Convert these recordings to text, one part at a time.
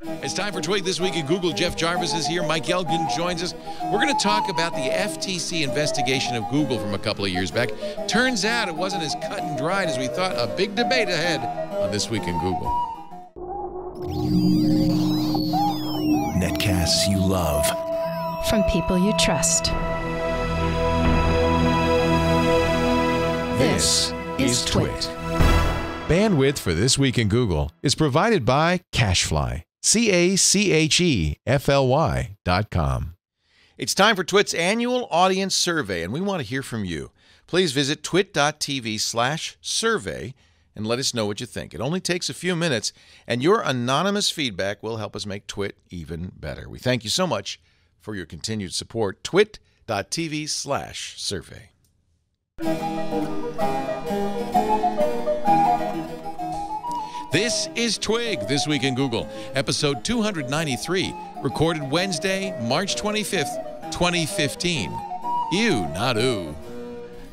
It's time for Twig This Week in Google. Jeff Jarvis is here. Mike Elgan joins us. We're going to talk about the FTC investigation of Google from a couple of years back. Turns out it wasn't as cut and dried as we thought. A big debate ahead on This Week in Google. Netcasts you love. From people you trust. This is Twit. Bandwidth for This Week in Google is provided by Cachefly. CACHEFLY.com. It's time for Twit's annual audience survey, and we want to hear from you. Please visit twit.tv/survey and let us know what you think. It only takes a few minutes, and your anonymous feedback will help us make Twit even better. We thank you so much for your continued support. Twit.tv/survey. This is Twig, This Week in Google, episode 293, recorded Wednesday, March 25th, 2015. Ew, not ooh.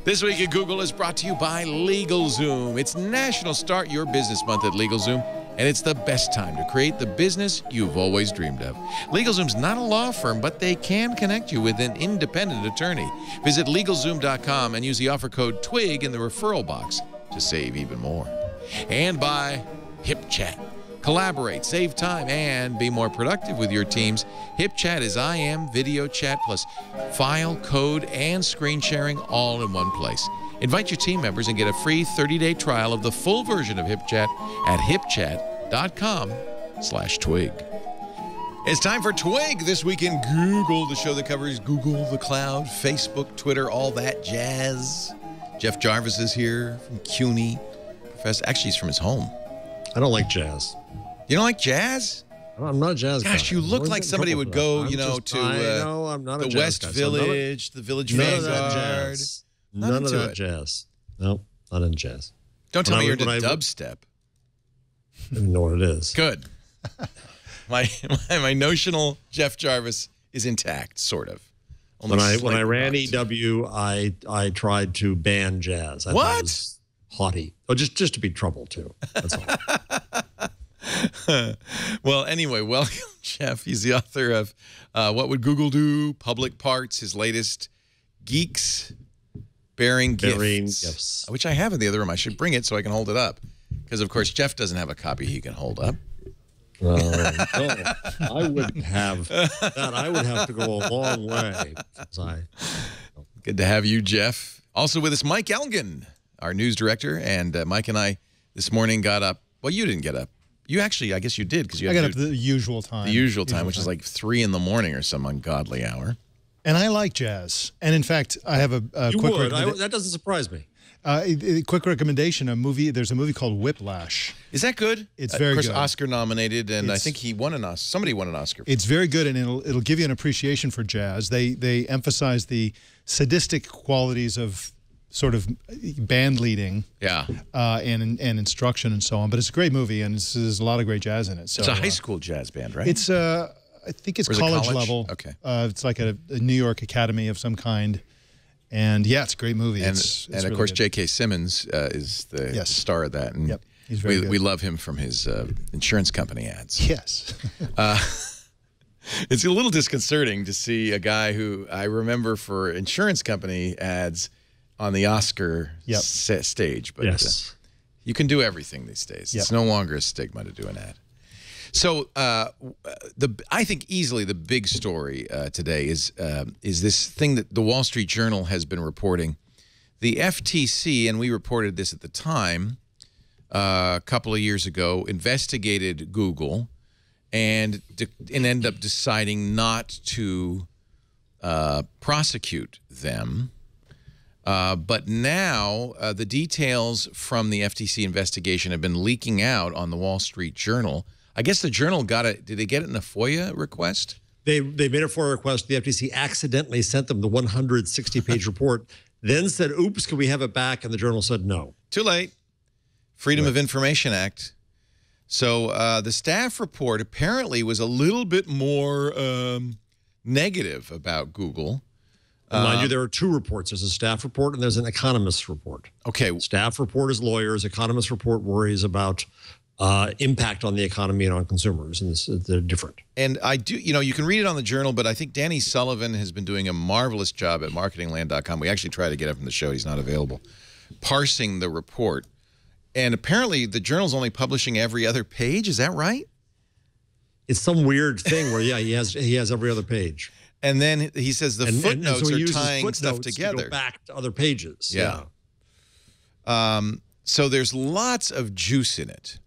This Week in Google is brought to you by LegalZoom. It's National Start Your Business Month at LegalZoom, and it's the best time to create the business you've always dreamed of. LegalZoom's not a law firm, but they can connect you with an independent attorney. Visit LegalZoom.com and use the offer code TWIG in the referral box to save even more. And by HipChat. Collaborate, save time, and be more productive with your teams. HipChat is IM, video chat, plus file, code, and screen sharing all in one place. Invite your team members and get a free 30-day trial of the full version of HipChat at hipchat.com/twig. It's time for Twig This Week in Google, the show that covers Google, the cloud, Facebook, Twitter, all that jazz. Jeff Jarvis is here from CUNY. Actually, he's from his home. I don't like jazz. You don't like jazz? I'm not a jazz guy. Gosh, you look like somebody would go, I'm to not the West Village, the Village Vanguard. None of that jazz. No, not in jazz. Don't tell me you're into dubstep. I don't even know what it is. Good. my notional Jeff Jarvis is intact, sort of. When I ran EW, I tried to ban jazz. I thought it was haughty. Oh, just to be trouble too. That's all. Well, anyway, welcome, Jeff. He's the author of What Would Google Do? Public Parts, his latest Geeks Bearing Gifts, which I have in the other room. I should bring it so I can hold it up. Because, of course, Jeff doesn't have a copy he can hold up. No, I wouldn't have that. I would have to go a long way. Good to have you, Jeff. Also with us, Mike Elgan, our news director. And Mike and I this morning got up. Well, you didn't get up. You actually, I guess you did, because you. I got up the usual time. The usual time, which is like 3 in the morning or some ungodly hour. And I like jazz. And in fact, I have a quick recommendation. That doesn't surprise me. Quick recommendation: there's a movie called Whiplash. Is that good? It's very good. Of course, Oscar nominated, and I think he won an Oscar. Somebody won an Oscar. It's very good, and it'll give you an appreciation for jazz. They emphasize the sadistic qualities of sort of band leading, and instruction and so on. But it's a great movie, and there's a lot of great jazz in it. So it's a high school jazz band, right? It's I think it's college level. Okay. It's like a New York Academy of some kind. And yeah, it's a great movie. And it's of really course, good. J.K. Simmons is the star of that. And yep, he's very good. We love him from his insurance company ads. Yes. It's a little disconcerting to see a guy who I remember for insurance company ads on the Oscar stage. But you can do everything these days. It's no longer a stigma to do an ad. So I think easily the big story today is this thing that the Wall Street Journal has been reporting. The FTC, and we reported this at the time a couple of years ago, investigated Google and ended up deciding not to prosecute them. But now the details from the FTC investigation have been leaking out on the Wall Street Journal. I guess the Journal got it. Did they get it in a FOIA request? They made a FOIA request. The FTC accidentally sent them the 160-page report, then said, oops, can we have it back? And the Journal said no. Too late. Freedom of Information Act. So the staff report apparently was a little bit more negative about Google. Mind you, there are two reports. There's a staff report and there's an economist report. Okay. Staff report is lawyers. Economist report worries about impact on the economy and on consumers, and they're different. And I do, you can read it on the Journal, but I think Danny Sullivan has been doing a marvelous job at marketingland.com. We actually tried to get him from the show. He's not available. Parsing the report. And apparently the Journal's only publishing every other page. Is that right? It's some weird thing where, yeah, he has every other page. And then he says the footnotes so are tying stuff together. To go back to other pages. Yeah. So there's lots of juice in it.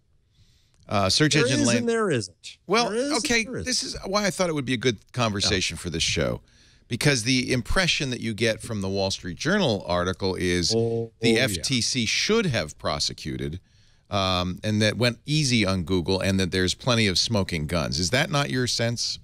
Search engine land. And there isn't. Well, okay, this is why I thought it would be a good conversation for this show. Because the impression that you get from the Wall Street Journal article is the FTC should have prosecuted and that went easy on Google and that there's plenty of smoking guns. Is that not your sense?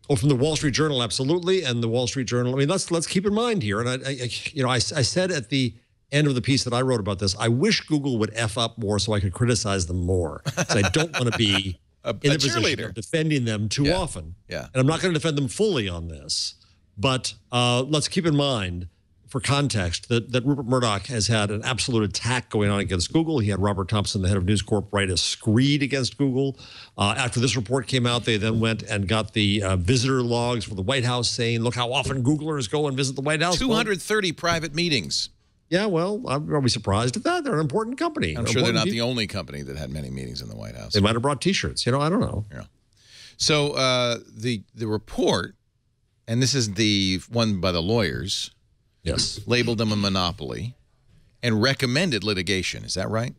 Oh, from the Wall Street Journal, absolutely. And the Wall Street Journal, I mean, let's keep in mind here. And I said at the end of the piece that I wrote about this, I wish Google would F up more so I could criticize them more. Because I don't want to be in a position of defending them too often. Yeah. And I'm not going to defend them fully on this. But let's keep in mind, for context, that Rupert Murdoch has had an absolute attack going on against Google. He had Robert Thompson, the head of News Corp, write a screed against Google. After this report came out, they then went and got the visitor logs for the White House saying, look how often Googlers go and visit the White House. 230 private meetings. Yeah, well, I'm probably surprised at that. They're an important company. I'm sure they're not the only company that had many meetings in the White House. They might have brought T-shirts. I don't know. Yeah. So the report, and this is the one by the lawyers, yes, labeled them a monopoly and recommended litigation. Is that right?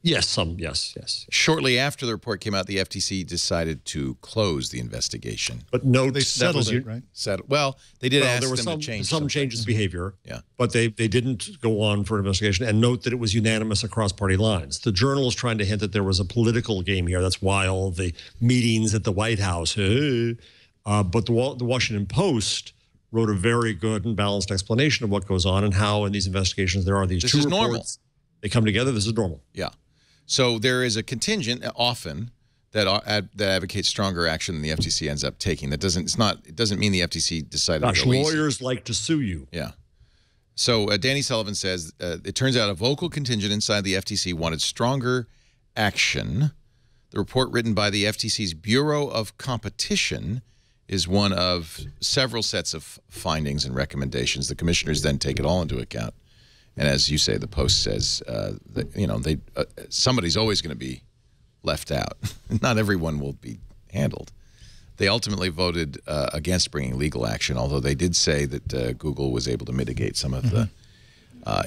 Yes, yes. Shortly after the report came out, the FTC decided to close the investigation. But no, they settled it, right? Well, they did ask there were them to change some changes in behavior. Yeah. But they didn't go on for an investigation, and note that it was unanimous across party lines. The Journal is trying to hint that there was a political game here. That's why all the meetings at the White House. But the Washington Post wrote a very good and balanced explanation of what goes on and how in these investigations there are these two reports. Normal. They come together. This is normal. Yeah. So there is a contingent often that advocates stronger action than the FTC ends up taking. That doesn't it doesn't mean the FTC decided. Gosh, lawyers like to sue you. Yeah. So Danny Sullivan says it turns out a vocal contingent inside the FTC wanted stronger action. The report written by the FTC's Bureau of Competition is one of several sets of findings and recommendations. The commissioners then take it all into account. And as you say, the Post says that, somebody's always going to be left out. Not everyone will be handled. They ultimately voted against bringing legal action, although they did say that Google was able to mitigate some of the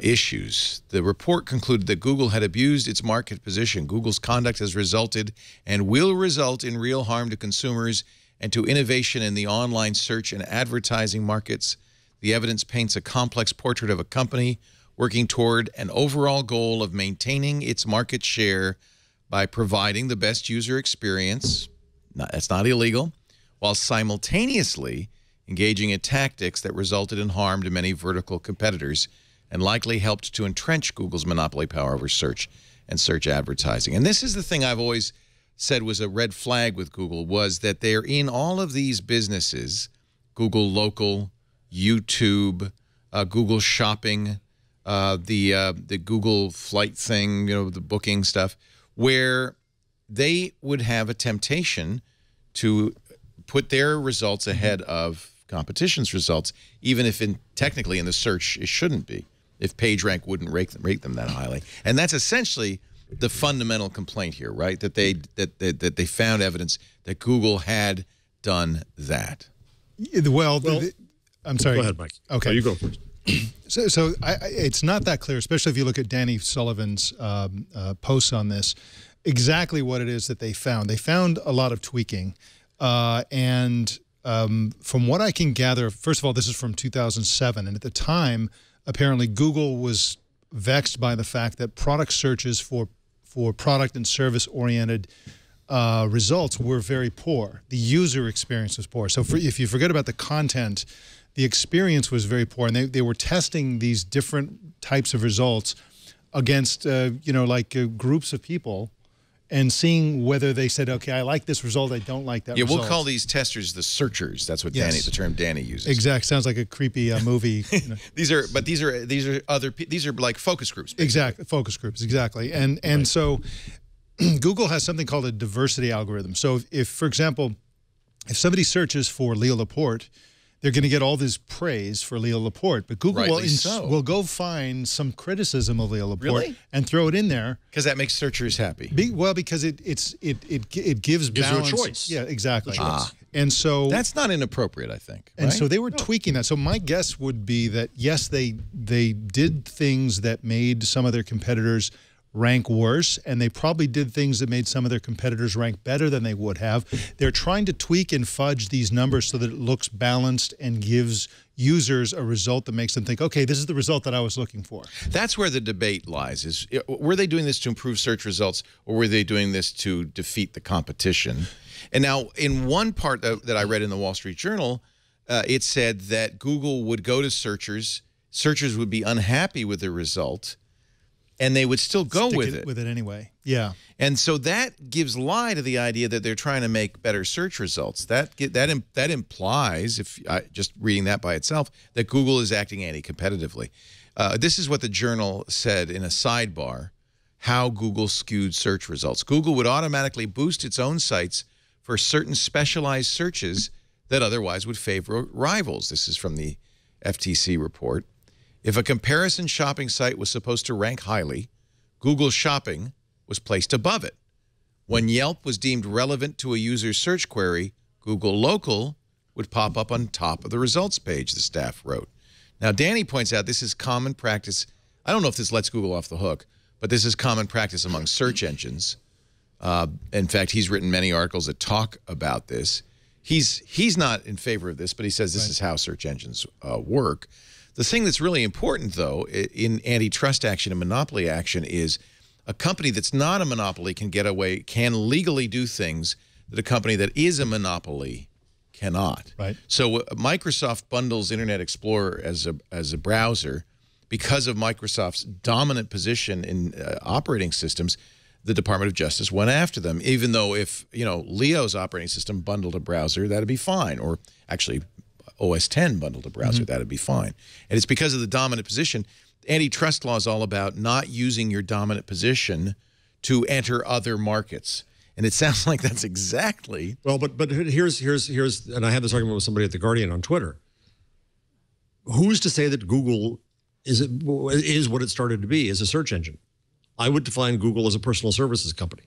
issues. The report concluded that Google had abused its market position. Google's conduct has resulted and will result in real harm to consumers and to innovation in the online search and advertising markets. The evidence paints a complex portrait of a company working toward an overall goal of maintaining its market share by providing the best user experience, that's not illegal, while simultaneously engaging in tactics that resulted in harm to many vertical competitors and likely helped to entrench Google's monopoly power over search and search advertising. And this is the thing I've always said was a red flag with Google, was that they're in all of these businesses, Google Local, YouTube, Google Shopping, the Google Flight thing, the booking stuff, where they would have a temptation to put their results ahead of competition's results, even if technically in the search it shouldn't be, if PageRank wouldn't rate them that highly. And that's essentially the fundamental complaint here, right? That they found evidence that Google had done that. Well, I'm sorry. Go ahead, Mike. Okay. You go first. So it's not that clear, especially if you look at Danny Sullivan's posts on this, exactly what it is that they found. They found a lot of tweaking. And from what I can gather, first of all, this is from 2007. And at the time, apparently Google was vexed by the fact that product searches for product and service-oriented results were very poor. The user experience was poor. So if you forget about the content, the experience was very poor, and they were testing these different types of results against, groups of people, and seeing whether they said, okay, I like this result, I don't like that result. Yeah, we'll call these testers the searchers. That's what the term Danny uses. Exact. Sounds like a creepy movie. You know. These are like focus groups. Basically. Exactly, focus groups, exactly. And so Google has something called a diversity algorithm. So if, for example, if somebody searches for Leo Laporte, they're going to get all this praise for Leo Laporte, but Google will go find some criticism of Leo Laporte and throw it in there because that makes searchers happy. Because it gives balance. You a choice. Yeah, exactly. And so that's not inappropriate, I think. And so they were tweaking that. So my guess would be that yes, they did things that made some of their competitors rank worse, and they probably did things that made some of their competitors rank better than they would have. They're trying to tweak and fudge these numbers so that it looks balanced and gives users a result that makes them think, okay, this is the result that I was looking for. That's where the debate lies, is were they doing this to improve search results, or were they doing this to defeat the competition? And now, in one part that I read in the Wall Street Journal, it said that Google would go to searchers would be unhappy with the result, and they would still go with it anyway. Yeah. And so that gives lie to the idea that they're trying to make better search results. That implies, if just reading that by itself, that Google is acting anti-competitively. This is what the Journal said in a sidebar, how Google skewed search results. Google would automatically boost its own sites for certain specialized searches that otherwise would favor rivals. This is from the FTC report. If a comparison shopping site was supposed to rank highly, Google Shopping was placed above it. When Yelp was deemed relevant to a user's search query, Google Local would pop up on top of the results page, the staff wrote. Now, Danny points out this is common practice. I don't know if this lets Google off the hook, but this is common practice among search engines. In fact, he's written many articles that talk about this. He's not in favor of this, but he says this is how search engines work. The thing that's really important, though, in antitrust action and monopoly action is a company that's not a monopoly can legally do things that a company that is a monopoly cannot. Right. So Microsoft bundles Internet Explorer as a browser because of Microsoft's dominant position in operating systems. The Department of Justice went after them, even though if Leo's operating system bundled a browser, that'd be fine, or actually OS X bundled a browser, that'd be fine. And it's because of the dominant position. Antitrust law is all about not using your dominant position to enter other markets. And it sounds like that's exactly. Well, but here's, and I had this argument with somebody at The Guardian on Twitter. Who's to say that Google is what it started to be, as a search engine? I would define Google as a personal services company.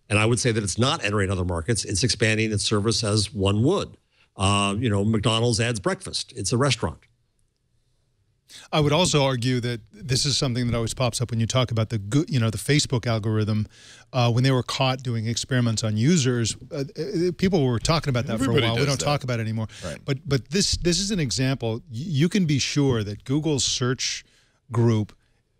And I would say that it's not entering other markets. It's expanding its service as one would. McDonald's adds breakfast. It's a restaurant. I would also argue that this is something that always pops up when you talk about the Facebook algorithm. When they were caught doing experiments on users, people were talking about that for a while. We don't talk about it anymore. Right. But this is an example. You can be sure that Google's search group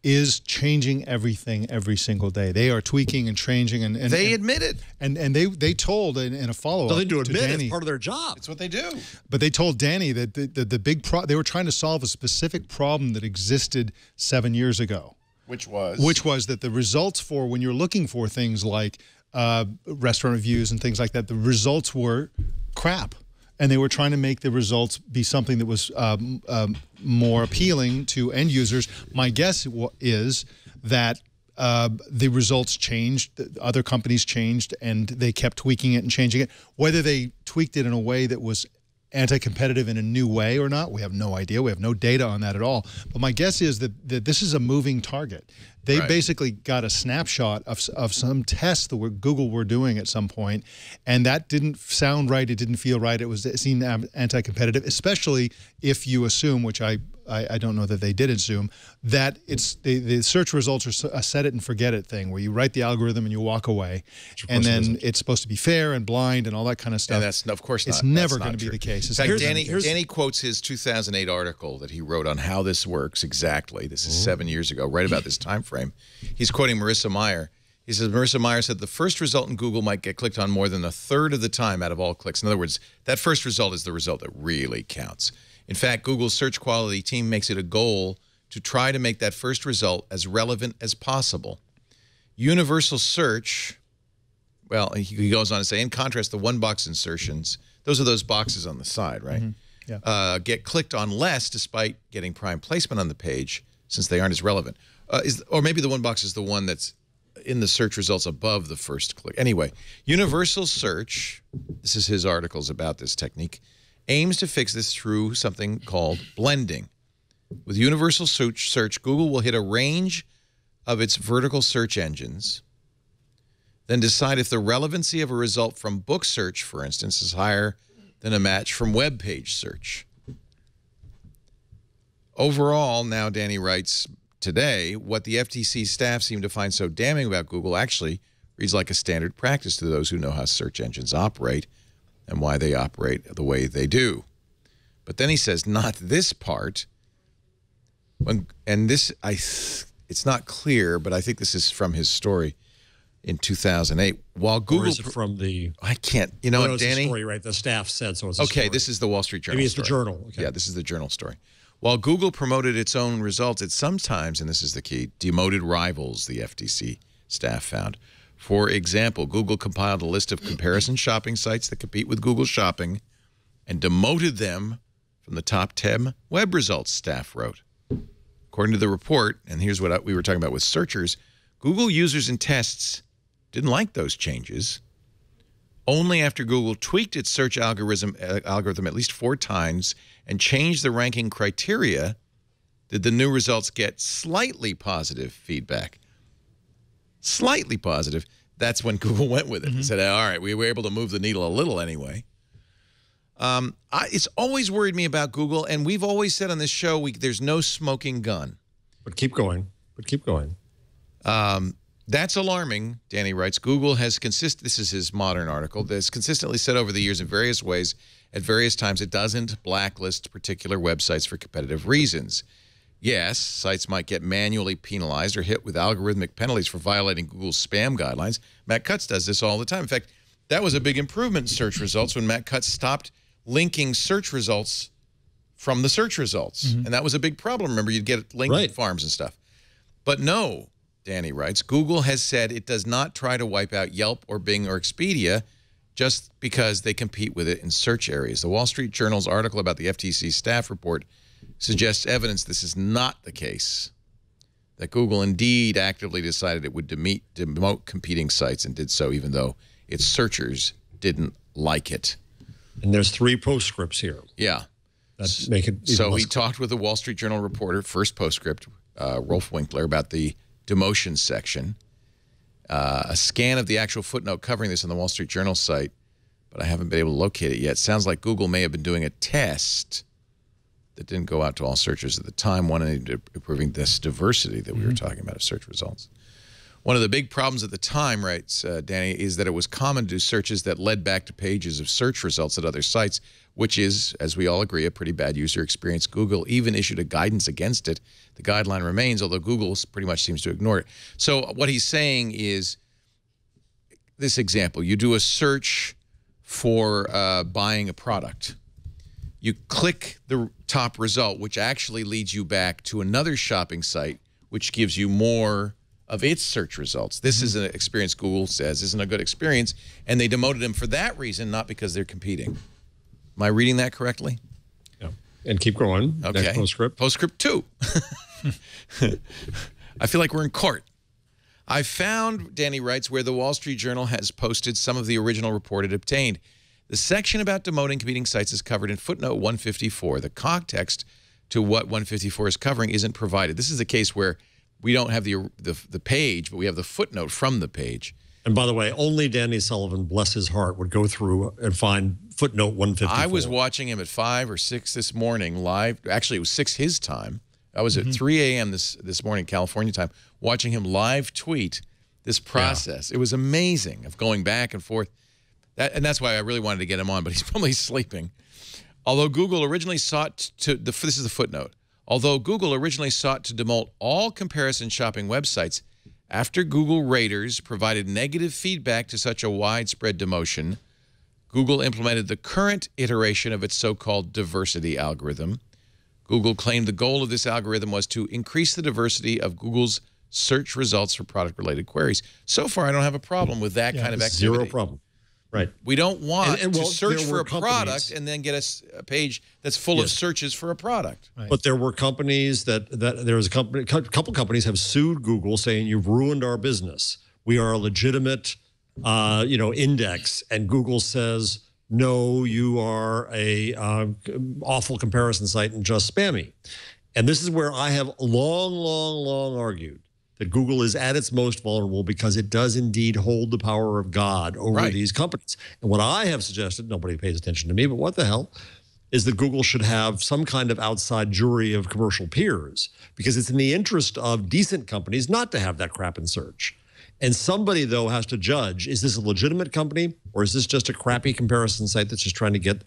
is changing everything every single day. They are tweaking and changing, and they admit it. And they told in a follow-up to admit Danny, it's part of their job. It's what they do. But they told Danny that the big they were trying to solve a specific problem that existed 7 years ago. Which was that the results for when you're looking for things like restaurant reviews and things like that, the results were crap. And they were trying to make the results be something that was more appealing to end users. My guess is that the results changed, other companies changed, and they kept tweaking it and changing it. Whether they tweaked it in a way that was anti-competitive in a new way or not, we have no idea. We have no data on that at all. But my guess is that this is a moving target. They basically got a snapshot of some tests that Google were doing at some point, and that didn't sound right. It didn't feel right. It seemed anti-competitive, especially if you assume, which I don't know that they did assume, that it's the search results are a set it and forget it thing, where you write the algorithm and you walk away, and then it's supposed to be fair and blind and all that kind of stuff. And that's, of course, it's never going to be the case. In fact, Danny quotes his 2008 article that he wrote on how this works exactly. This is 7 years ago, right about this time frame. He's quoting Marissa Mayer. He says, Marissa Mayer said the first result in Google might get clicked on more than 1/3 of the time out of all clicks. In other words, that first result is the result that really counts. In fact, Google's search quality team makes it a goal to try to make that first result as relevant as possible. Universal search well, he goes on to say, in contrast, the one-box insertions, those are those boxes on the side, right? Yeah. Get clicked on less despite getting prime placement on the page since they aren't as relevant. Or maybe the one box is the one that's in the search results above the first click. Anyway, Universal Search, this is his articles about this technique, aims to fix this through something called blending. With Universal Search, Google will hit a range of its vertical search engines, then decide if the relevancy of a result from book search, for instance, is higher than a match from web page search. Overall, now Danny writes today, what the FTC staff seem to find so damning about Google actually reads like a standard practice to those who know how search engines operate and why they operate the way they do. But then he says, not this part. And this, it's not clear, but I think this is from his story in 2008. While Google, or is it from the? I can't. You know what, Danny? The story, right? The staff said so. It's a okay, story. This is the Wall Street Journal. Maybe it's story. the Journal. Okay. Yeah, this is the Journal story. While Google promoted its own results, it sometimes, and this is the key, demoted rivals. The FTC staff found. For example, Google compiled a list of comparison shopping sites that compete with Google Shopping, and demoted them from the top 10 web results. Staff wrote. According to the report, and here's what we were talking about with searchers, Google users and tests didn't like those changes. Only after Google tweaked its search algorithm at least 4 times and changed the ranking criteria did the new results get slightly positive feedback. Slightly positive. That's when Google went with it and said, all right, we were able to move the needle a little anyway. It's always worried me about Google, and we've always said on this show, there's no smoking gun. But keep going. But keep going. That's alarming, Danny writes. Google has this is his modern article, that's consistently said over the years in various ways, at various times, it doesn't blacklist particular websites for competitive reasons. Yes, sites might get manually penalized or hit with algorithmic penalties for violating Google's spam guidelines. Matt Cutts does this all the time. In fact, that was a big improvement in search results when Matt Cutts stopped linking search results from the search results. And that was a big problem. Remember, you'd get link farms and stuff. But no, Danny writes, Google has said it does not try to wipe out Yelp or Bing or Expedia just because they compete with it in search areas. The Wall Street Journal's article about the FTC staff report suggests evidence this is not the case, that Google indeed actively decided it would demote competing sites and did so even though its searchers didn't like it. And there's 3 postscripts here. Yeah. That make it so we talked with the Wall Street Journal reporter, first postscript, Rolf Winkler, about the demotion section. A scan of the actual footnote covering this on the Wall Street Journal site, but I haven't been able to locate it yet. Sounds like Google may have been doing a test that didn't go out to all searchers at the time, wanting to improving this diversity that we were talking about of search results. One of the big problems at the time, writes Danny, is that it was common to do searches that led back to pages of search results at other sites, which is, as we all agree, a pretty bad user experience. Google even issued a guidance against it. The guideline remains, although Google pretty much seems to ignore it. So what he's saying is, this example, you do a search for buying a product. You click the top result, which actually leads you back to another shopping site, which gives you more of its search results. This is an experience Google says isn't a good experience, and they demoted them for that reason, not because they're competing. Am I reading that correctly? Yeah. And keep going. Okay. Next postscript. Postscript 2. I feel like we're in court. I found, Danny writes, where the Wall Street Journal has posted some of the original report it obtained. The section about demoting competing sites is covered in footnote 154. The context to what 154 is covering isn't provided. This is a case where we don't have the page, but we have the footnote from the page. And by the way, only Danny Sullivan, bless his heart, would go through and find footnote 154. I was watching him at 5 or 6 this morning live. Actually, it was 6 his time. I was at 3 a.m. this morning, California time, watching him live tweet this process. Yeah. It was amazing of going back and forth. And that's why I really wanted to get him on, but he's probably sleeping. Although Google originally sought to, this is the footnote, although Google originally sought to demote all comparison shopping websites, after Google raters provided negative feedback to such a widespread demotion, Google implemented the current iteration of its so-called diversity algorithm. Google claimed the goal of this algorithm was to increase the diversity of Google's search results for product-related queries. So far, I don't have a problem with that kind of activity. Zero problem. Right. We don't want to search for a companies, product and then get a page that's full of searches for a product. Right. But there were companies there was a couple companies have sued Google saying you've ruined our business. We are a legitimate, index, and Google says no, you are a awful comparison site and just spammy. And this is where I have long argued that Google is at its most vulnerable because it does indeed hold the power of God over these companies. And what I have suggested, nobody pays attention to me, but what the hell, is that Google should have some kind of outside jury of commercial peers, because it's in the interest of decent companies not to have that crap in search. And somebody, though, has to judge, is this a legitimate company or is this just a crappy comparison site that's just trying to get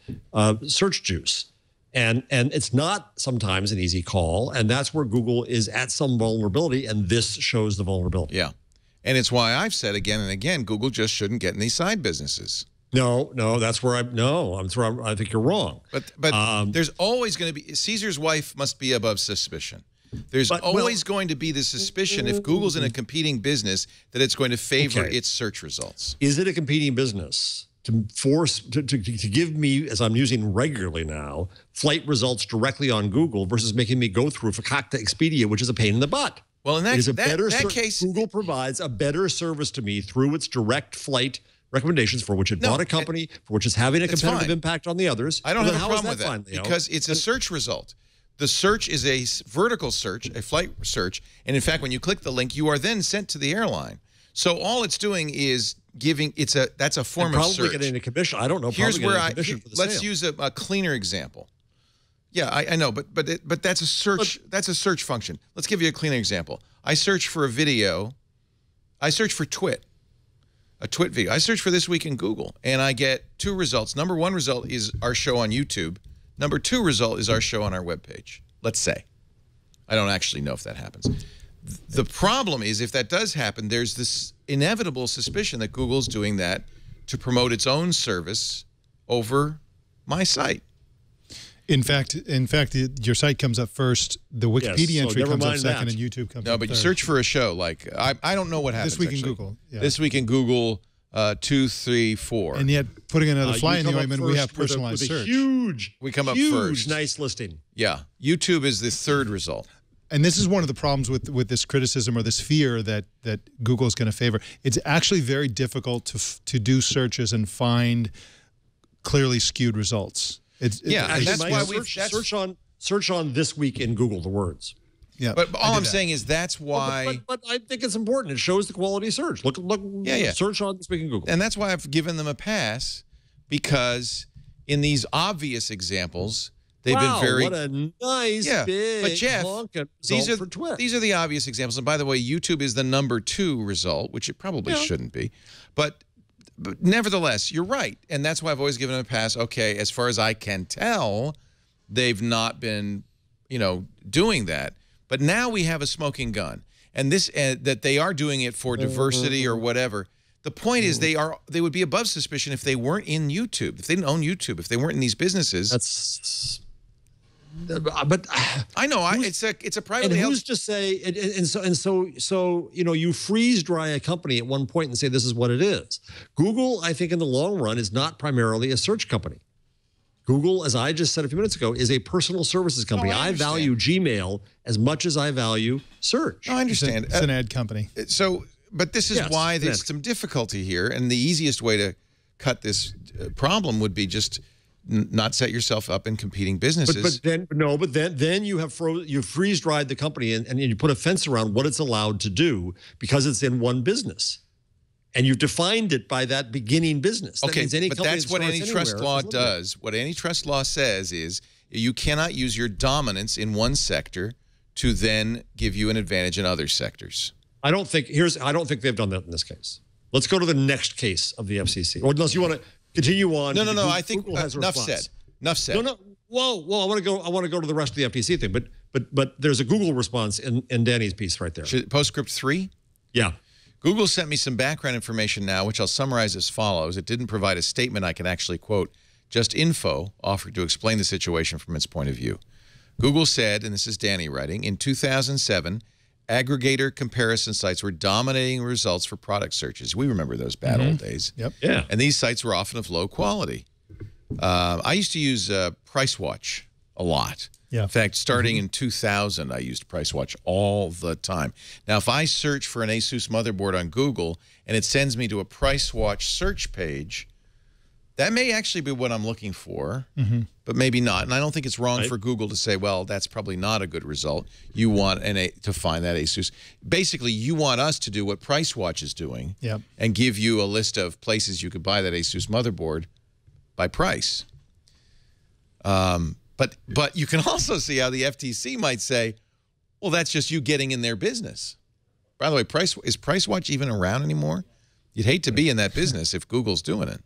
search juice? And it's not sometimes an easy call, and that's where Google is at some vulnerability, and this shows the vulnerability. Yeah, and it's why I've said again and again, Google just shouldn't get in these side businesses. No, that's where I think you're wrong. But there's always going to be, Caesar's wife must be above suspicion. There's always going to be the suspicion, if Google's in a competing business, that it's going to favor its search results. Is it a competing business to force to give me, as I'm using regularly now, flight results directly on Google versus making me go through Fakakta Expedia, which is a pain in the butt? Well, in that case, Google provides a better service to me through its direct flight recommendations, for which it bought a company, for which it's having a competitive impact on the others. I don't have a problem with that because it's a search result. The search is a vertical search, a flight search, and in fact, when you click the link, you are then sent to the airline. So all it's doing is giving that's a form of search. Probably getting a commission. I don't know. Here's where let's use a cleaner example. Yeah, I know, but that's a search. That's a search function. Let's give you a cleaner example. I search for a video. I search for twit, a twit video. I search for This Week in Google, and I get two results. Number one result is our show on YouTube. Number two result is our show on our webpage. Let's say. I don't actually know if that happens. The problem is, if that does happen, there's this inevitable suspicion that Google's doing that to promote its own service over my site. In fact, your site comes up first. The Wikipedia entry comes up second, and YouTube comes up No, but you search for a show like I don't know what happens. This Week in Google. Yeah. This Week in Google 2, 3, 4. And yet, putting another fly in the ointment, we have personalized search. We come up first. Nice listing. Yeah, YouTube is the third result. And this is one of the problems with this criticism or this fear that Google is going to favor. It's actually very difficult to do searches and find clearly skewed results. And that's why we search on This Week in Google, the words. Yeah, but all I'm saying is that's why. But I think it's important. It shows the quality of search. Look. Search on This Week in Google, and that's why I've given them a pass, because in these obvious examples, they've been very. What a nice big but Jeff, these are the obvious examples. And by the way, YouTube is the number 2 result, which it probably shouldn't be, but nevertheless, you're right, and that's why I've always given them a pass. Okay, as far as I can tell, they've not been, doing that. But now we have a smoking gun, and this that they are doing it for diversity or whatever. The point is they would be above suspicion if they weren't in YouTube, if they didn't own YouTube, if they weren't in these businesses. But I know it's a privately held. Who's to say? So you freeze dry a company at one point and say this is what it is. Google, I think, in the long run, is not primarily a search company. Google, as I just said a few minutes ago, is a personal services company. I value Gmail as much as I value search. I understand. It's an ad company. But this is why there's some difficulty here, and the easiest way to cut this problem would be just not set yourself up in competing businesses. But then you freeze dried the company and you put a fence around what it's allowed to do because it's in one business. And you've defined it by that beginning business. That means any but that's what antitrust law does. What antitrust law says is you cannot use your dominance in one sector to then give you an advantage in other sectors. I don't think they've done that in this case. Let's go to the next case of the FCC. Or unless you want to continue on. No. I think enough said. Enough said. No. Whoa. I want to go to the rest of the FTC thing. But there's a Google response in Danny's piece right there. Postscript 3? Yeah. Google sent me some background information now, which I'll summarize as follows. It didn't provide a statement I can actually quote, just info offered to explain the situation from its point of view. Google said, and this is Danny writing, in 2007, aggregator comparison sites were dominating results for product searches. We remember those bad old days. Yep. Yeah. And these sites were often of low quality. I used to use PriceWatch a lot. Yeah. In fact, starting in 2000, I used PriceWatch all the time. Now, if I search for an ASUS motherboard on Google and it sends me to a PriceWatch search page, that may actually be what I'm looking for, but maybe not. And I don't think it's wrong for Google to say, well, that's probably not a good result. You want to find that ASUS. Basically, you want us to do what PriceWatch is doing and give you a list of places you could buy that ASUS motherboard by price. But you can also see how the FTC might say, well, that's just you getting in their business. By the way, is PriceWatch even around anymore? You'd hate to be in that business if Google's doing it.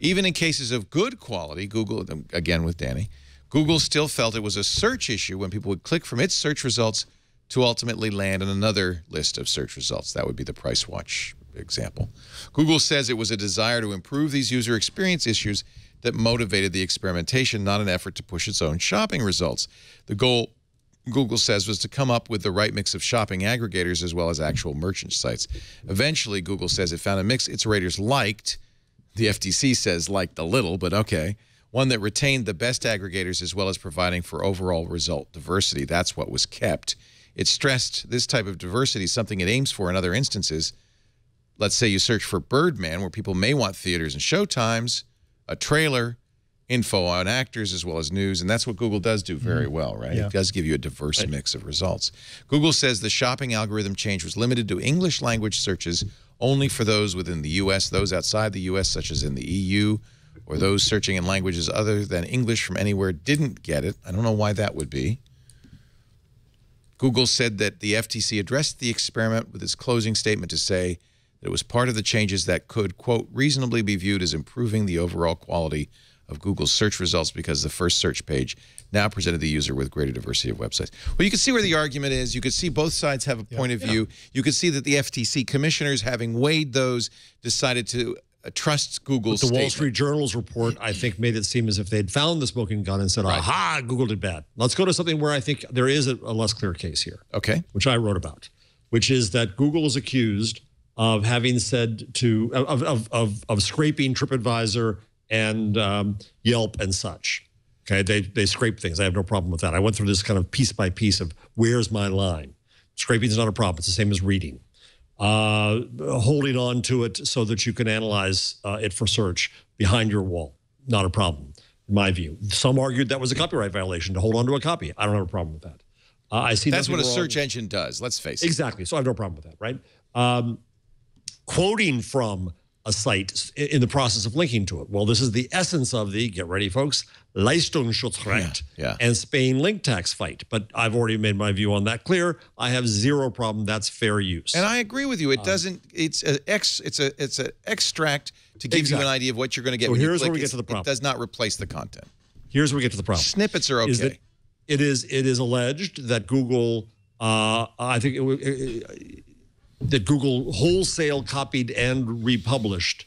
Even in cases of good quality, Google, again with Danny, Google still felt it was a search issue when people would click from its search results to ultimately land in another list of search results. That would be the PriceWatch example. Google says it was a desire to improve these user experience issues that motivated the experimentation, not an effort to push its own shopping results. The goal, Google says, was to come up with the right mix of shopping aggregators as well as actual merchant sites. Eventually, Google says it found a mix its raters liked. The FTC says liked a little, but okay. One that retained the best aggregators as well as providing for overall result diversity. That's what was kept. It stressed this type of diversity is something it aims for in other instances. Let's say you search for Birdman, where people may want theaters and showtimes, a trailer, info on actors, as well as news. And that's what Google does do very well, right? Yeah. It does give you a diverse mix of results. Google says the shopping algorithm change was limited to English language searches only for those within the U.S., those outside the U.S., such as in the EU, or those searching in languages other than English from anywhere didn't get it. I don't know why that would be. Google said that the FTC addressed the experiment with its closing statement to say that it was part of the changes that could, quote, reasonably be viewed as improving the overall quality of Google's search results because the first search page now presented the user with greater diversity of websites. Well, you can see where the argument is. You could see both sides have a point of view. You could see that the FTC commissioners, having weighed those, decided to trust Google's The Wall statement. Street Journal's report, I think, made it seem as if they'd found the smoking gun and said, aha, Google did bad. Let's go to something where I think there is a less clear case here. Okay. Which I wrote about, which is that Google is accused of having said to, of scraping TripAdvisor and Yelp and such. Okay, they scrape things. I have no problem with that. I went through this kind of piece by piece of where's my line. Scraping is not a problem. It's the same as reading. Holding on to it so that you can analyze it for search behind your wall, not a problem, in my view. Some argued that was a copyright violation to hold on to a copy. I don't have a problem with that. I see that's what a wrong. search engine does. Let's face it. Exactly. So I have no problem with that, right? Quoting from a site in the process of linking to it. Well, this is the essence of the, get ready, folks, Leistungsschutzrecht and Spain link tax fight. But I've already made my view on that clear. I have zero problem. That's fair use. And I agree with you. It doesn't. It's an extract to give you an idea of what you're going to get. So when here's you click. where we get to the problem. It does not replace the content. Here's where we get to the problem. Snippets are okay. Is that it is alleged that Google, I think that Google wholesale copied and republished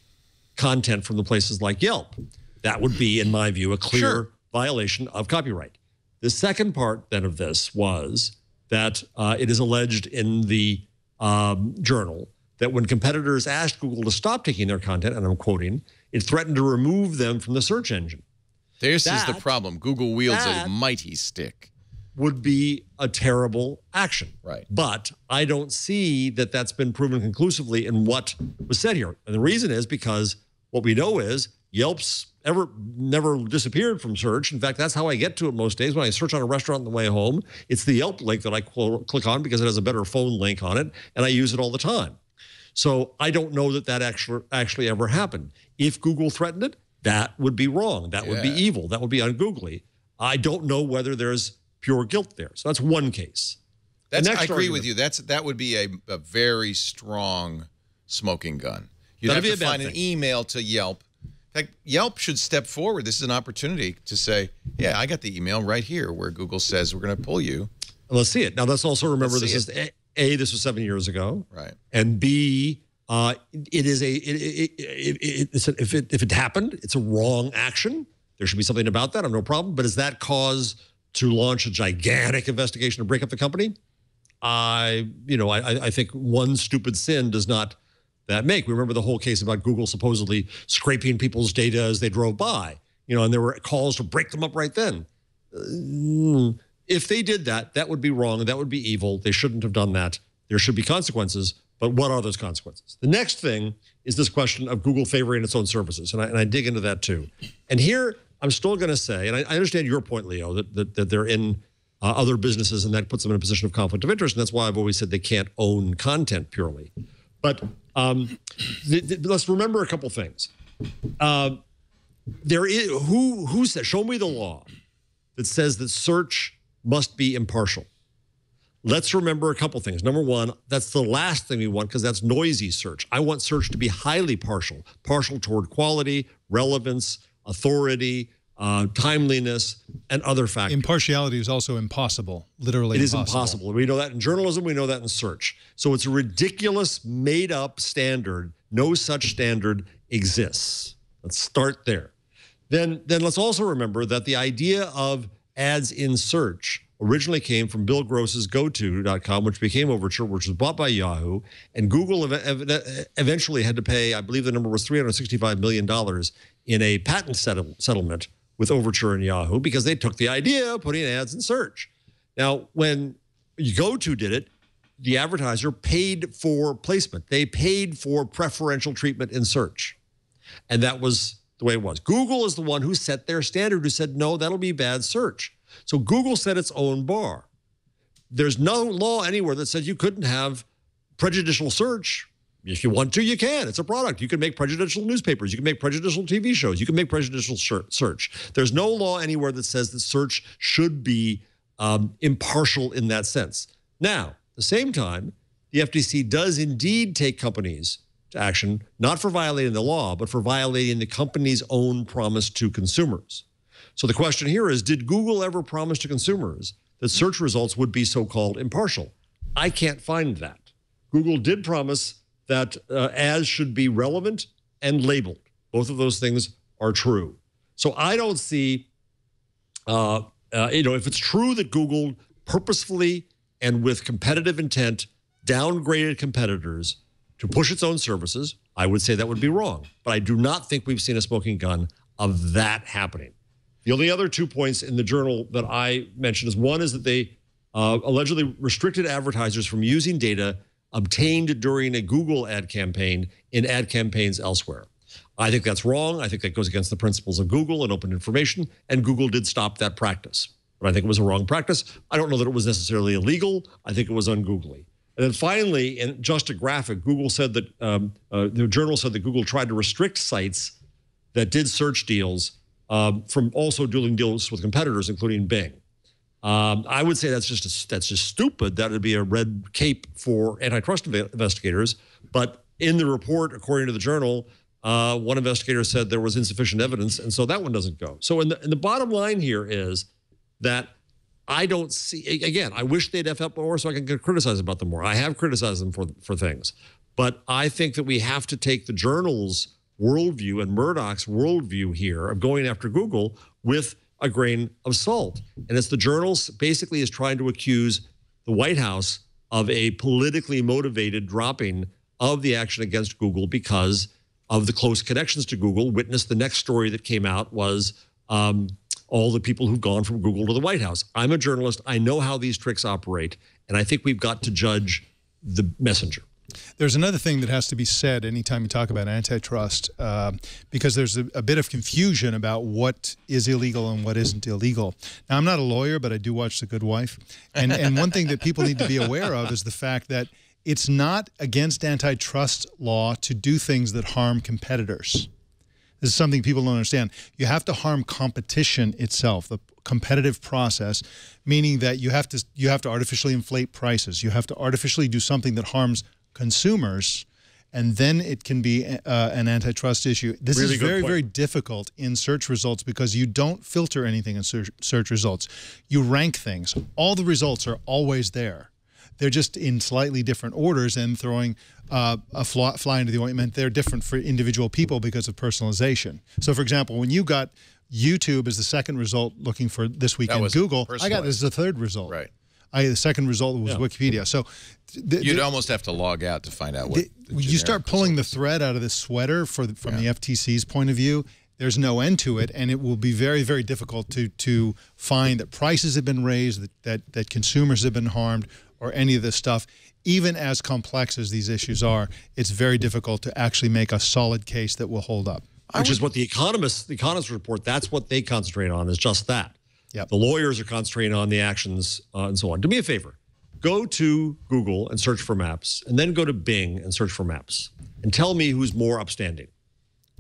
content from the places like Yelp. That would be, in my view, a clear violation of copyright. The second part then of this was that it is alleged in the journal that when competitors asked Google to stop taking their content, and I'm quoting, it threatened to remove them from the search engine. This is the problem. Google wields a mighty stick. Would be a terrible action. Right. But I don't see that that's been proven conclusively in what was said here. And the reason is because what we know is Yelp's never disappeared from search. In fact, that's how I get to it most days. When I search on a restaurant on the way home, it's the Yelp link that I click on because it has a better phone link on it, and I use it all the time. So I don't know that that actually ever happened. If Google threatened it, that would be wrong. That would be evil. That would be ungoogly. I don't know whether there's pure guilt there. So that's one case. I agree with you. That would be a very strong smoking gun. You'd have to find an email to Yelp. In fact, Yelp should step forward. This is an opportunity to say, yeah, I got the email right here where Google says we're going to pull you. Let's see it. Now, let's also remember this is A, this was 7 years ago. Right. And B, it is if it happened, it's a wrong action. There should be something about that. I have no problem. But is that cause to launch a gigantic investigation to break up the company? I think one stupid sin does not that make. We remember the whole case about Google supposedly scraping people's data as they drove by, and there were calls to break them up right then. If they did that, that would be wrong. That would be evil. They shouldn't have done that. There should be consequences. But what are those consequences? The next thing is this question of Google favoring its own services. And I dig into that too. And here I'm still going to say, and I understand your point, Leo, that they're in other businesses and that puts them in a position of conflict of interest. And that's why I've always said they can't own content purely. But let's remember a couple things. There is who says, show me the law that says that search must be impartial. Let's remember a couple things. Number one, that's the last thing we want because that's noisy search. I want search to be highly partial toward quality, relevance, authority, timeliness, and other factors. Impartiality is also impossible, literally impossible. It is impossible. We know that in journalism, we know that in search. So it's a ridiculous, made-up standard. No such standard exists. Let's start there. Then let's also remember that the idea of ads in search originally came from Bill Gross's GoTo.com, which became Overture, which was bought by Yahoo. And Google eventually had to pay, I believe the number was $365 million in a patent settlement with Overture and Yahoo because they took the idea of putting ads in search. Now, when GoTo did it, the advertiser paid for placement. They paid for preferential treatment in search. And that was the way it was. Google is the one who set their standard, who said, no, that'll be bad search. So Google set its own bar. There's no law anywhere that says you couldn't have prejudicial search. If you want to, you can. It's a product. You can make prejudicial newspapers. You can make prejudicial TV shows. You can make prejudicial search. There's no law anywhere that says that search should be impartial in that sense. Now, at the same time, the FTC does indeed take companies to action, not for violating the law, but for violating the company's own promise to consumers. So the question here is, did Google ever promise to consumers that search results would be so-called impartial? I can't find that. Google did promise that ads should be relevant and labeled. Both of those things are true. So I don't see, if it's true that Google purposefully and with competitive intent downgraded competitors to push its own services, I would say that would be wrong. But I do not think we've seen a smoking gun of that happening. The only other 2 points in the journal that I mentioned is one is that they allegedly restricted advertisers from using data obtained during a Google ad campaign in ad campaigns elsewhere. I think that's wrong. I think that goes against the principles of Google and open information, and Google did stop that practice. But I think it was a wrong practice. I don't know that it was necessarily illegal. I think it was ungoogly. And then finally, in just a graphic, Google said that the journal said that Google tried to restrict sites that did search deals from also doing deals with competitors, including Bing. I would say that's just stupid. That would be a red cape for antitrust investigators. But in the report, according to the journal, one investigator said there was insufficient evidence, and so that one doesn't go. So in the bottom line here is that I don't see, again, I wish they'd F up more so I can criticize about them more. I have criticized them for things. But I think that we have to take the journal's worldview and Murdoch's worldview here of going after Google with a grain of salt. And it's the journals basically is trying to accuse the White House of a politically motivated dropping of the action against Google because of the close connections to Google. Witness the next story that came out was all the people who've gone from Google to the White House. I'm a journalist. I know how these tricks operate. And I think we've got to judge the messenger. There's another thing that has to be said anytime you talk about antitrust, because there's a bit of confusion about what is illegal and what isn't illegal. Now, I'm not a lawyer, but I do watch The Good Wife. And one thing that people need to be aware of is the fact that it's not against antitrust law to do things that harm competitors. This is something people don't understand. You have to harm competition itself, the competitive process, meaning that you have to artificially inflate prices. You have to artificially do something that harms consumers, and then it can be an antitrust issue. This is very, very difficult in search results because you don't filter anything in search results. You rank things. All the results are always there. They're just in slightly different orders and throwing a fly into the ointment. They're different for individual people because of personalization. So, for example, when you got YouTube as the second result looking for this week in Google, I got this as the third result. Right. The second result was Wikipedia. So you'd almost have to log out to find out what you start pulling the thread out of this sweater from the FTC's point of view. There's no end to it, and it will be very, very difficult to find that prices have been raised, that consumers have been harmed, or any of this stuff. Even as complex as these issues are, it's very difficult to actually make a solid case that will hold up. Which is what the economists report, that's what they concentrate on, is just that. Yep. The lawyers are concentrating on the actions and so on. Do me a favor. Go to Google and search for maps, and then go to Bing and search for maps. And tell me who's more upstanding.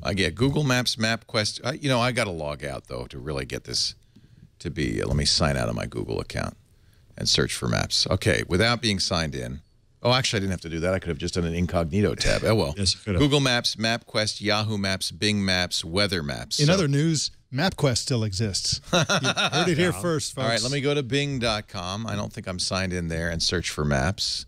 I get Google Maps, MapQuest. I got to log out, though, to really get this to be. Let me sign out of my Google account and search for maps. Okay, without being signed in. Oh, actually, I didn't have to do that. I could have just done an incognito tab. Oh, well. Yes, you could have. Google Maps, MapQuest, Yahoo Maps, Bing Maps, Weather Maps. In other news, MapQuest still exists. You heard it here first, folks. All right, let me go to Bing.com. I don't think I'm signed in there, and search for maps.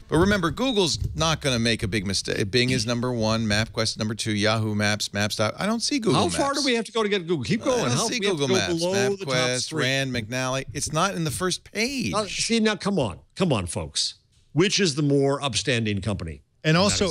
But remember, Google's not going to make a big mistake. Bing is #1, MapQuest #2, Yahoo Maps, Maps. I don't see Google Maps. How far do we have to go to get Google? Keep going. I don't see Google Maps, MapQuest, Rand, McNally. It's not in the first page. See, now, come on, folks. Which is the more upstanding company? And also,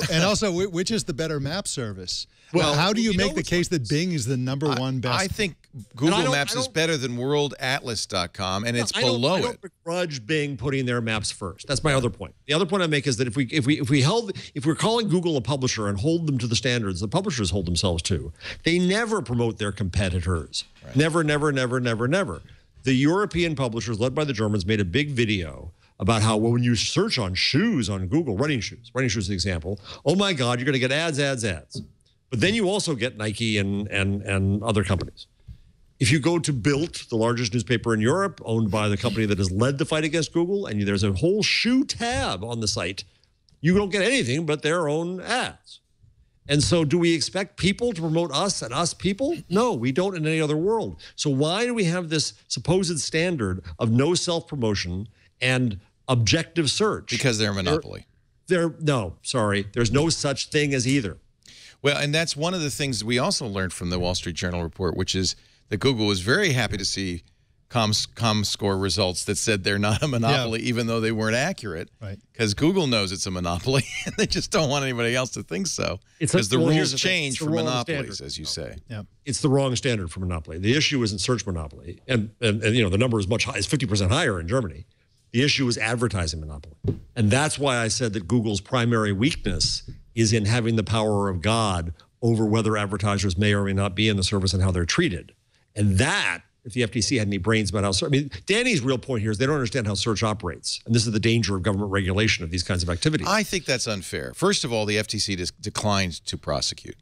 which is the better map service? Well, how do you make the case that Bing is the #1 best? I think Google Maps is better than worldatlas.com, and it's below it. I don't begrudge Bing putting their maps first. That's my other point. The other point I make is that if we're calling Google a publisher and hold them to the standards the publishers hold themselves to, they never promote their competitors. Right. Never, never, never, never, never. The European publishers, led by the Germans, made a big video about how, well, when you search on shoes on Google, running shoes is the example, oh my God, you're going to get ads, ads, ads. But then you also get Nike and other companies. If you go to Bild, the largest newspaper in Europe, owned by the company that has led the fight against Google, and there's a whole shoe tab on the site, you don't get anything but their own ads. And so do we expect people to promote us and us people? No, we don't in any other world. So why do we have this supposed standard of no self-promotion and objective search? Because they're a monopoly. No, sorry. There's no such thing as either. Well, and that's one of the things we also learned from the Wall Street Journal report, which is that Google was very happy to see ComScore results that said they're not a monopoly, even though they weren't accurate. Right. Because Google knows it's a monopoly, and they just don't want anybody else to think so. Because the rules change for monopolies, as you say. Yeah. It's the wrong standard for monopoly. The issue isn't search monopoly, and the number is much higher. It's 50% higher in Germany. The issue is advertising monopoly. And that's why I said that Google's primary weakness is in having the power of God over whether advertisers may or may not be in the service and how they're treated. And that, if the FTC had any brains about how, Danny's real point here is they don't understand how search operates. And this is the danger of government regulation of these kinds of activities. I think that's unfair. First of all, the FTC declined to prosecute.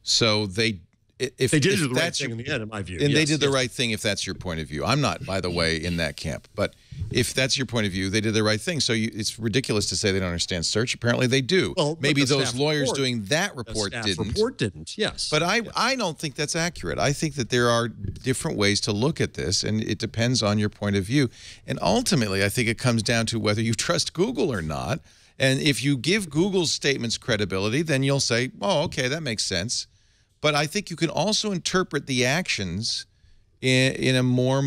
So they did the right thing in the end, in my view. And they did the right thing if that's your point of view. I'm not, by the way, in that camp. But if that's your point of view, they did the right thing. So it's ridiculous to say they don't understand search. Apparently they do. Well, maybe those lawyers doing that report didn't. The report didn't, yes. But I don't think that's accurate. I think that there are different ways to look at this, and it depends on your point of view. And ultimately, I think it comes down to whether you trust Google or not. And if you give Google's statements credibility, then you'll say, oh, okay, that makes sense. But I think you can also interpret the actions in a more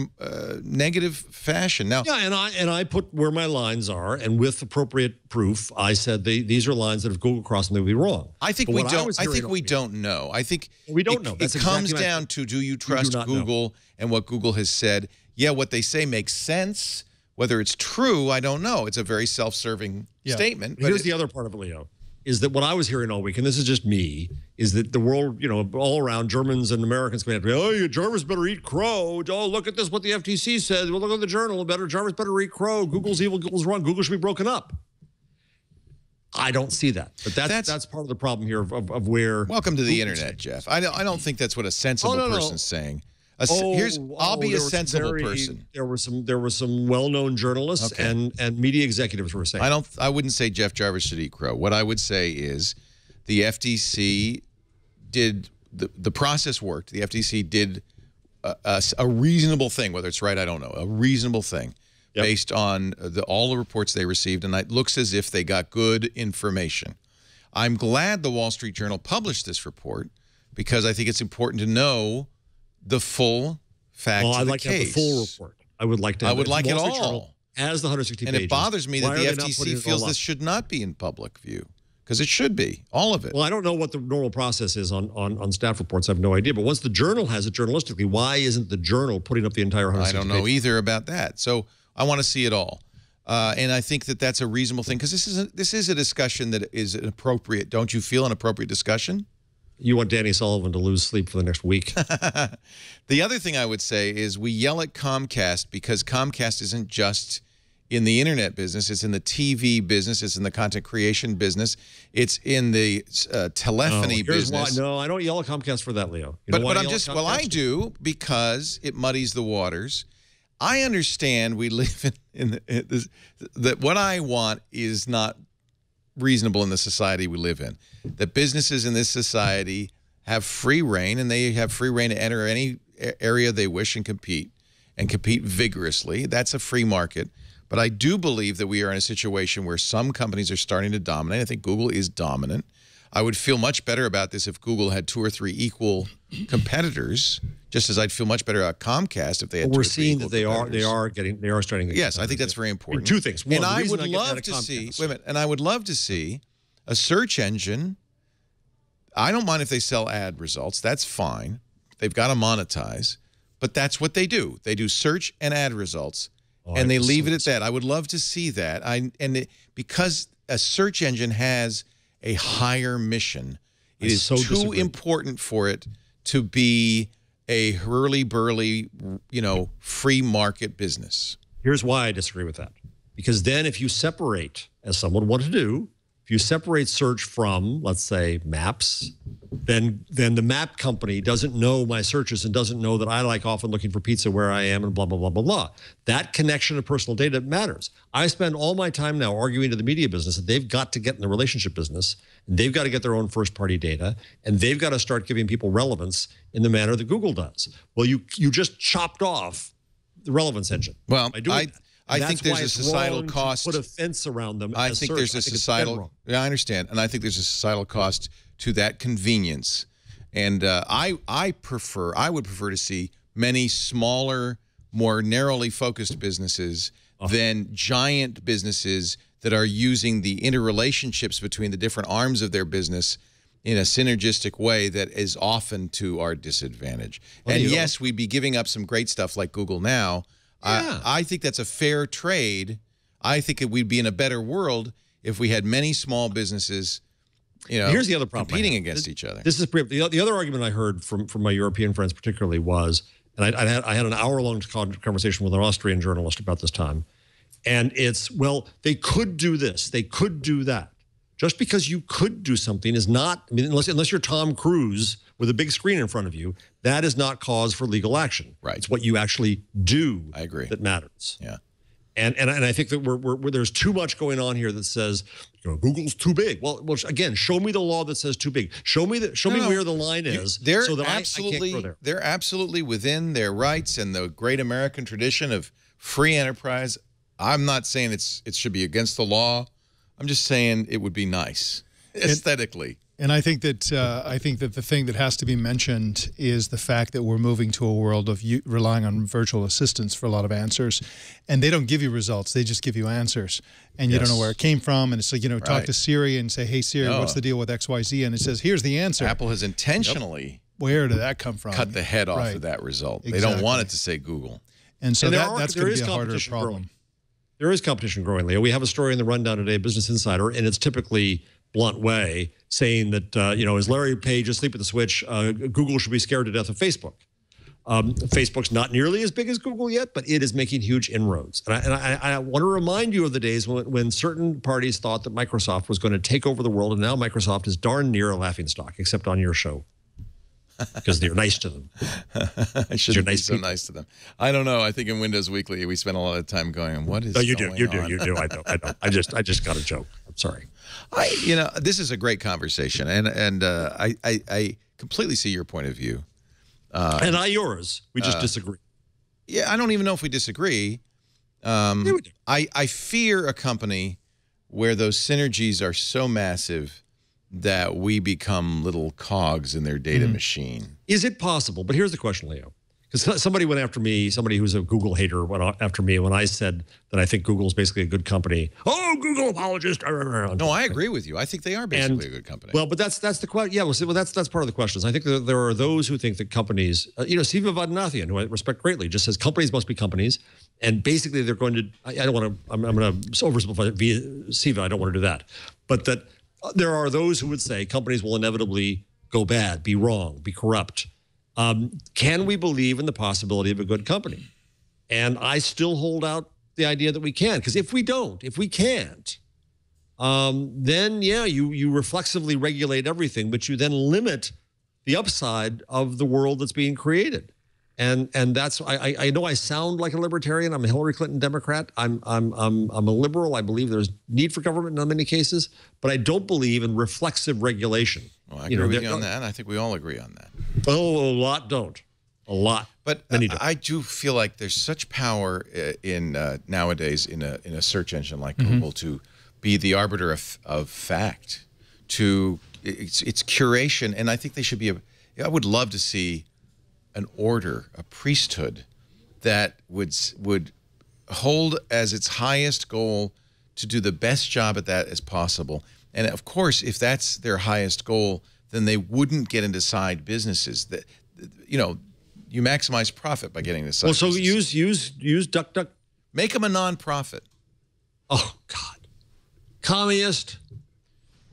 negative fashion. Now, yeah, and I put where my lines are, and with appropriate proof, I said these are lines that if Google crossed them, they would be wrong. I think we don't. I think we don't know. I think we don't know. It comes down to, do you trust Google and what Google has said? Yeah, what they say makes sense. Whether it's true, I don't know. It's a very self-serving statement. But here's the other part of it, Leo. Is that what I was hearing all week, and this is just me, is that the world, all around, Germans and Americans going to be, oh, Jarvis better eat crow. Oh, look at this, what the FTC said. Well, look at the journal. Jarvis better eat crow. Google's evil, Google's wrong. Google should be broken up. I don't see that. But that's part of the problem here of where... Welcome to the internet, Jeff. I don't think that's what a sensible person's saying. I'll be a sensible person. There were some well-known journalists and media executives were saying. I wouldn't say Jeff Jarvis should eat crow. What I would say is the FTC did the process worked. The FTC did a reasonable thing. Whether it's right, I don't know. A reasonable thing based on all the reports they received, and it looks as if they got good information. I'm glad the Wall Street Journal published this report because I think it's important to know the full facts of the case. I'd like to have the full report. I would like to have it all. as the 160 and pages. And it bothers me that the FTC feels this should not be in public view, because it should be, all of it. Well, I don't know what the normal process is on staff reports. I have no idea. But once the Journal has it journalistically, why isn't the Journal putting up the entire 160 pages? I don't know either about that. So I want to see it all. And I think that that's a reasonable thing, because this is a discussion that is an appropriate. Don't you feel an appropriate discussion? You want Danny Sullivan to lose sleep for the next week. The other thing I would say is we yell at Comcast because Comcast isn't just in the internet business. It's in the TV business. It's in the content creation business. It's in the telephony business. No, I don't yell at Comcast for that, Leo. But I'm just, well, I do, because it muddies the waters. I understand we live that what I want is not reasonable in the society we live in. That businesses in this society have free reign, and they have free reign to enter any area they wish and compete vigorously. That's a free market. But I do believe that we are in a situation where some companies are starting to dominate. I think Google is dominant. I would feel much better about this if Google had 2 or 3 equal competitors, just as I'd feel much better about Comcast if they had 2 or 3 equal competitors. We're seeing that they are starting to get Yes, I think that's very important. 2 things. One, and I would love to see, wait a minute, and I would love to see a search engine. I don't mind if they sell ad results. That's fine. They've got to monetize. But that's what they do. They do search and ad results, and they leave it at that. I would love to see that. Because a search engine has a higher mission, it is too important for it to be a hurly-burly, free market business. Here's why I disagree with that. Because then if you separate, as some would want to do, if you separate search from, let's say, maps, then the map company doesn't know my searches and doesn't know that I like often looking for pizza where I am and blah, blah, blah, blah, blah. That connection to personal data matters. I spend all my time now arguing to the media business that they've got to get in the relationship business, and they've got to get their own first-party data, and they've got to start giving people relevance in the manner that Google does. Well, you just chopped off the relevance engine. Well, I think there's a societal cost. Put a fence around them. I think there's a societal. Yeah, I understand, and I think there's a societal cost to that convenience. And I would prefer to see many smaller, more narrowly focused businesses than giant businesses that are using the interrelationships between the different arms of their business in a synergistic way that is often to our disadvantage. Well, and yes, we'd be giving up some great stuff like Google Now. Yeah. I think that's a fair trade. I think we'd be in a better world if we had many small businesses, here's the other problem, competing against each other. This is the other argument I heard from my European friends particularly was, and I had an hour-long conversation with an Austrian journalist about this time, and it's, well, they could do this, they could do that. Just because you could do something is not, unless you're Tom Cruise with a big screen in front of you, that is not cause for legal action. Right. It's what you actually do. I agree. That matters. Yeah. And I think that there's too much going on here that says, Google's too big. Well, again, show me the law that says too big. Show me where the line is, so that I can't go there. They're absolutely within their rights and the great American tradition of free enterprise. I'm not saying it should be against the law. I'm just saying it would be nice aesthetically. And I think that the thing that has to be mentioned is the fact that we're moving to a world of relying on virtual assistants for a lot of answers, and they don't give you results; they just give you answers, and you don't know where it came from. And it's like, talk to Siri and say, "Hey Siri, what's the deal with XYZ?" And it says, "Here's the answer." Apple has intentionally where did that come from? Cut the head off of that result. Exactly. They don't want it to say Google, and so that's going to be a harder problem. There is competition growing, Leo. We have a story in the rundown today, Business Insider, and it's typically blunt way saying that, is Larry Page asleep at the switch? Google should be scared to death of Facebook. Facebook's not nearly as big as Google yet, but it is making huge inroads. And I want to remind you of the days when certain parties thought that Microsoft was going to take over the world, and now Microsoft is darn near a laughingstock, except on your show. Because you're nice to them. I shouldn't be so nice to them. I don't know. I think in Windows Weekly we spend a lot of time going, "What is?" No, you do. I know. I just got a joke. I'm sorry. This is a great conversation, and I completely see your point of view, and yours. We just disagree. Yeah, I don't even know if we disagree. Yeah, we do. I fear a company where those synergies are so massive that we become little cogs in their data machine. Is it possible? But here's the question, Leo. because somebody went after me, somebody who's a Google hater went after me when I said that I think Google is basically a good company. Oh, Google apologist. No, I agree with you. I think they are basically a good company. Well, but that's the question. Yeah, well, that's part of the questions. I think that there are those who think that companies, Siva Vadanathian, who I respect greatly, just says companies must be companies, and basically they're going to. I don't want to. I'm going to oversimplify via Siva. I don't want to do that, but that there are those who would say companies will inevitably go bad, be wrong, be corrupt. Can we believe in the possibility of a good company? And I still hold out the idea that we can, because if we can't, then yeah, you reflexively regulate everything, but you then limit the upside of the world that's being created. And that's I know I sound like a libertarian. I'm a Hillary Clinton Democrat. I'm a liberal. I believe there's need for government in many cases, but I don't believe in reflexive regulation. Well, I agree with you on that. I think we all agree on that. Oh, a lot don't. A lot. But I do feel like there's such power in nowadays in a search engine like Google to be the arbiter of fact. It's curation, and I think they should be. I would love to see an order, a priesthood that would hold as its highest goal to do the best job at that as possible. And of course, if that's their highest goal, then they wouldn't get into side businesses. That you maximize profit by getting into side. Well, so businesses. use DuckDuck. Make them a nonprofit. Oh God, communist.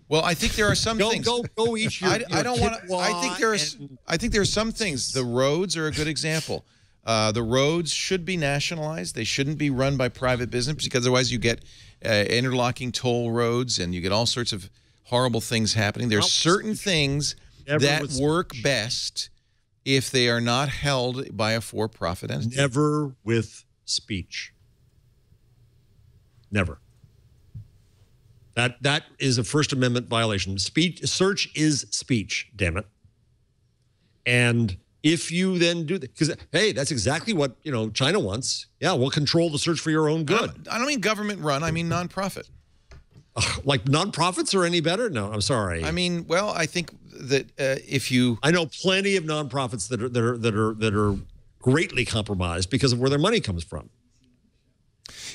Well, I think there are some things. Go eat your. I don't want to. I think there are some things. The roads are a good example. The roads should be nationalized. They shouldn't be run by private business, because otherwise you get interlocking toll roads and you get all sorts of horrible things happening. There's certain things that work best if they are not held by a for-profit entity. Never with speech. Never. That is a First Amendment violation. Search is speech, damn it. And if you then do that, because hey, that's exactly what China wants. Yeah, we'll control the search for your own good. I don't mean government run. I mean nonprofit. Like nonprofits are any better? No, I'm sorry. I mean, well, I think that if you, I know plenty of nonprofits that are greatly compromised because of where their money comes from.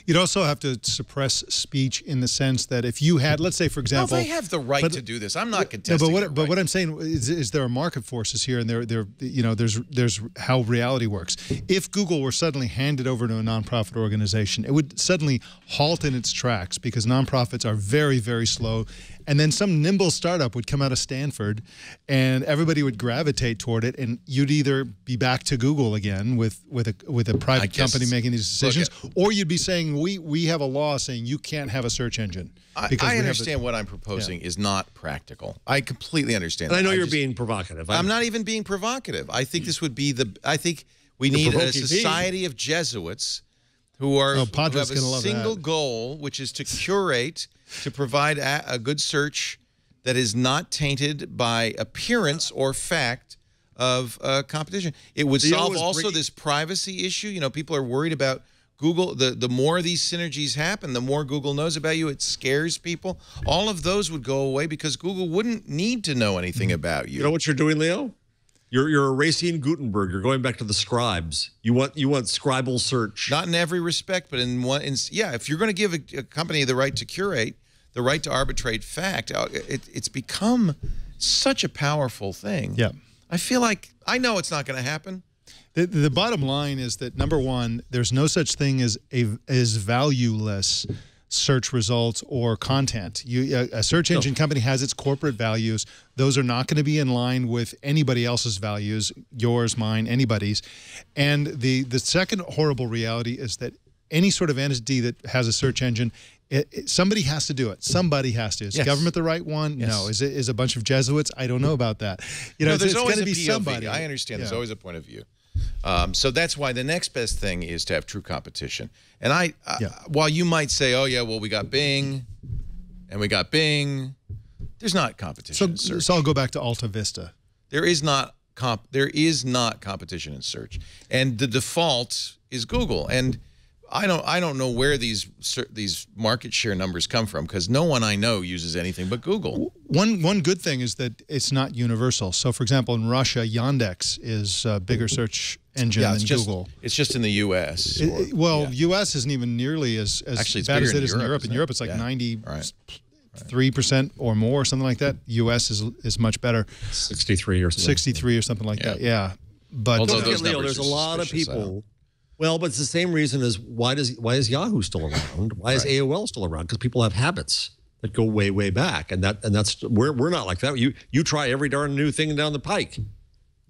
You'd also have to suppress speech in the sense that if you had, let's say, for example, they have the right to do this. I'm not contesting. But what I'm saying is there are market forces here, and there's how reality works. If Google were suddenly handed over to a nonprofit organization, it would suddenly halt in its tracks, because nonprofits are very, very slow. And then some nimble startup would come out of Stanford, and everybody would gravitate toward it, and you'd either be back to Google again with a private company making these decisions, or you'd be saying we have a law saying you can't have a search engine. I understand what I'm proposing is not practical. I completely understand. And I know you're being provocative. I'm not even being provocative. I think this would be I think we need a society of Jesuits who have a single goal, which is to curate, to provide a good search that is not tainted by appearance or fact of competition. It would solve also this privacy issue. People are worried about Google. The more these synergies happen, the more Google knows about you. It scares people. All of those would go away because Google wouldn't need to know anything about you. You know what you're doing, Leo? You're erasing Gutenberg. You're going back to the scribes. You want scribal search. Not in every respect, but if you're going to give a company the right to curate, the right to arbitrate fact, it's become such a powerful thing. Yeah. I feel like I know it's not going to happen. The bottom line is that, number one, there's no such thing as valueless search results or content. A search engine company has its corporate values. Those are not going to be in line with anybody else's values, yours, mine, anybody's. And the second horrible reality is that any sort of entity that has a search engine, somebody has to do it. Somebody has to. Is government the right one? Yes. No. Is a bunch of Jesuits? I don't know about that. There's always going to be POV. somebody. I understand. There's always a point of view. So that's why the next best thing is to have true competition. And while you might say, oh, yeah, well, we got Bing and we got Bing, there's not competition in search. So I'll go back to Alta Vista. There is not competition in search. And the default is Google. And I don't know where these market share numbers come from, because no one I know uses anything but Google. One good thing is that it's not universal. So, for example, in Russia, Yandex is a bigger search engine than Google. It's just in the U.S. U.S. isn't even nearly as Actually, it's bad as bigger it is in Europe. In Europe, it's like 93% or more, something like that. U.S. is much better. 63 or something. 63 or something like that. Yeah, but although those Leo, numbers there's a lot of people. Well, but it's the same reason as why is Yahoo still around? Why is AOL still around? Because people have habits that go way, way back, and that's we're not like that. You try every darn new thing down the pike.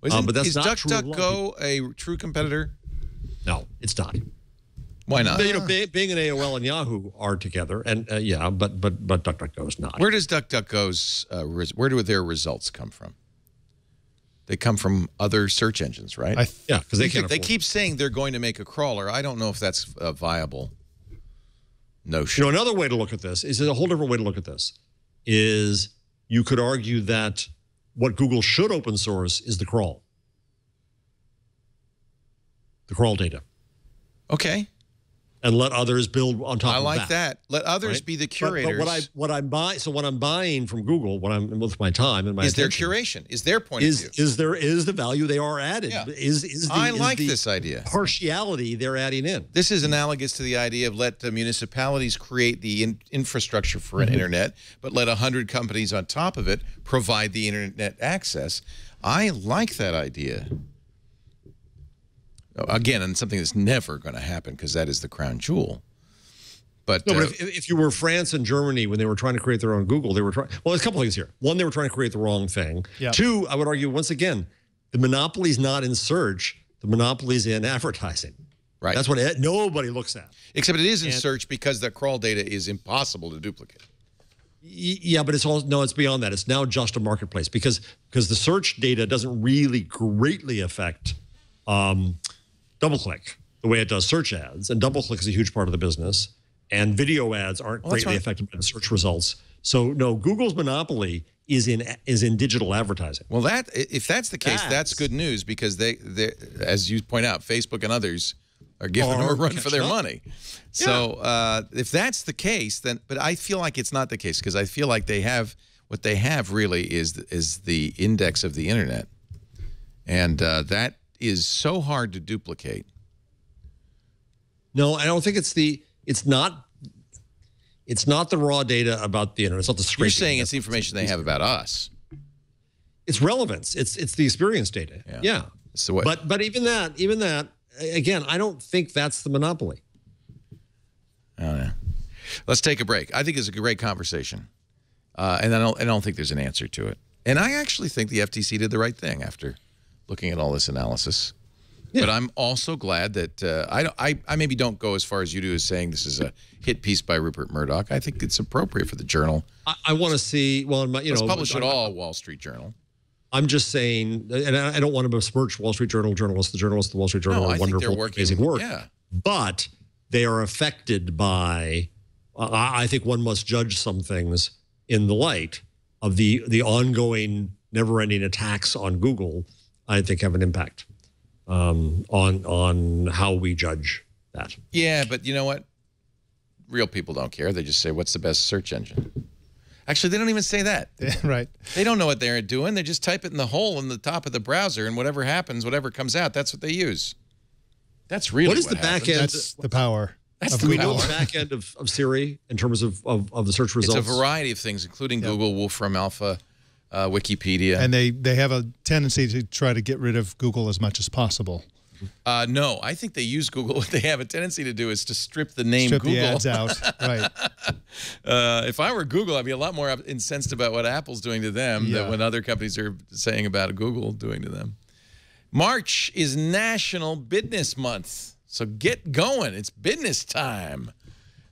But that's is not DuckDuckGo a true competitor? No, it's not. Why not? But, being an AOL and Yahoo are together, and but DuckDuckGo is not. Where does DuckDuckGo's where do their results come from? They come from other search engines, right? Because they keep saying they're going to make a crawler. I don't know if that's a viable notion. Another way to look at this is a whole different way to look at this. Is you could argue that what Google should open source is the crawl data. Okay. And let others build on top of that. I like that. Let others be the curators. But what I'm buying from Google, what I'm with my time and my is their curation, is their point of view. Is the value they are added. Yeah. I like this idea. Partiality they're adding in. This is analogous to the idea of let the municipalities create the infrastructure for an internet, but let 100 companies on top of it provide the internet access. I like that idea. Again, and something that's never going to happen because that is the crown jewel. But if you were France and Germany when they were trying to create their own Google, they were trying. Well, there's a couple things here. One, they were trying to create the wrong thing. Yeah. Two, I would argue once again, the monopoly's not in search. The monopoly's in advertising. Right. That's what nobody looks at. Except it is in search because the crawl data is impossible to duplicate. Yeah, but it's beyond that. It's now just a marketplace because the search data doesn't really greatly affect. DoubleClick, the way it does search ads, and DoubleClick is a huge part of the business, and video ads aren't greatly affected by the search results. So no, Google's monopoly is in digital advertising. Well, if that's the case, that's good news because they as you point out, Facebook and others are giving them a run for their money. So if that's the case, then but I feel like it's not the case because I feel like what they have really is the index of the internet, and that is so hard to duplicate. No, I don't think it's not the raw data about the internet. It's not the scraping. You're saying it's the information they have about us. It's relevance. It's the experience data. Yeah. So but even that again, I don't think that's the monopoly. Oh yeah. Let's take a break. I think it's a great conversation, and I don't think there's an answer to it. And I actually think the FTC did the right thing after looking at all this analysis. Yeah. But I'm also glad that I maybe don't go as far as you do as saying this is a hit piece by Rupert Murdoch. I think it's appropriate for the Journal. I want to see, let's publish it all, Wall Street Journal. I'm just saying, and I don't want to besmirch Wall Street Journal journalists. The journalists of the Wall Street Journal are wonderful, amazing work. Yeah. But they are affected by, I think one must judge some things in the light of the ongoing, never-ending attacks on Google. I think have an impact on how we judge that. Yeah, but you know what? Real people don't care. They just say, what's the best search engine? Actually, they don't even say that. Right. They don't know what they're doing. They just type it in the hole in the top of the browser, and whatever happens, whatever comes out, that's what they use. That's really what the back end? That's the power. Do we know the back end of Siri in terms of the search results? It's a variety of things, including Google, Wolfram Alpha, Wikipedia. And they have a tendency to try to get rid of Google as much as possible. No, I think they use Google. What they have a tendency to do is to strip the name Google. The ads out, right. If I were Google, I'd be a lot more incensed about what Apple's doing to them than what other companies are saying about Google doing to them. March is National Business Month, so get going. It's business time.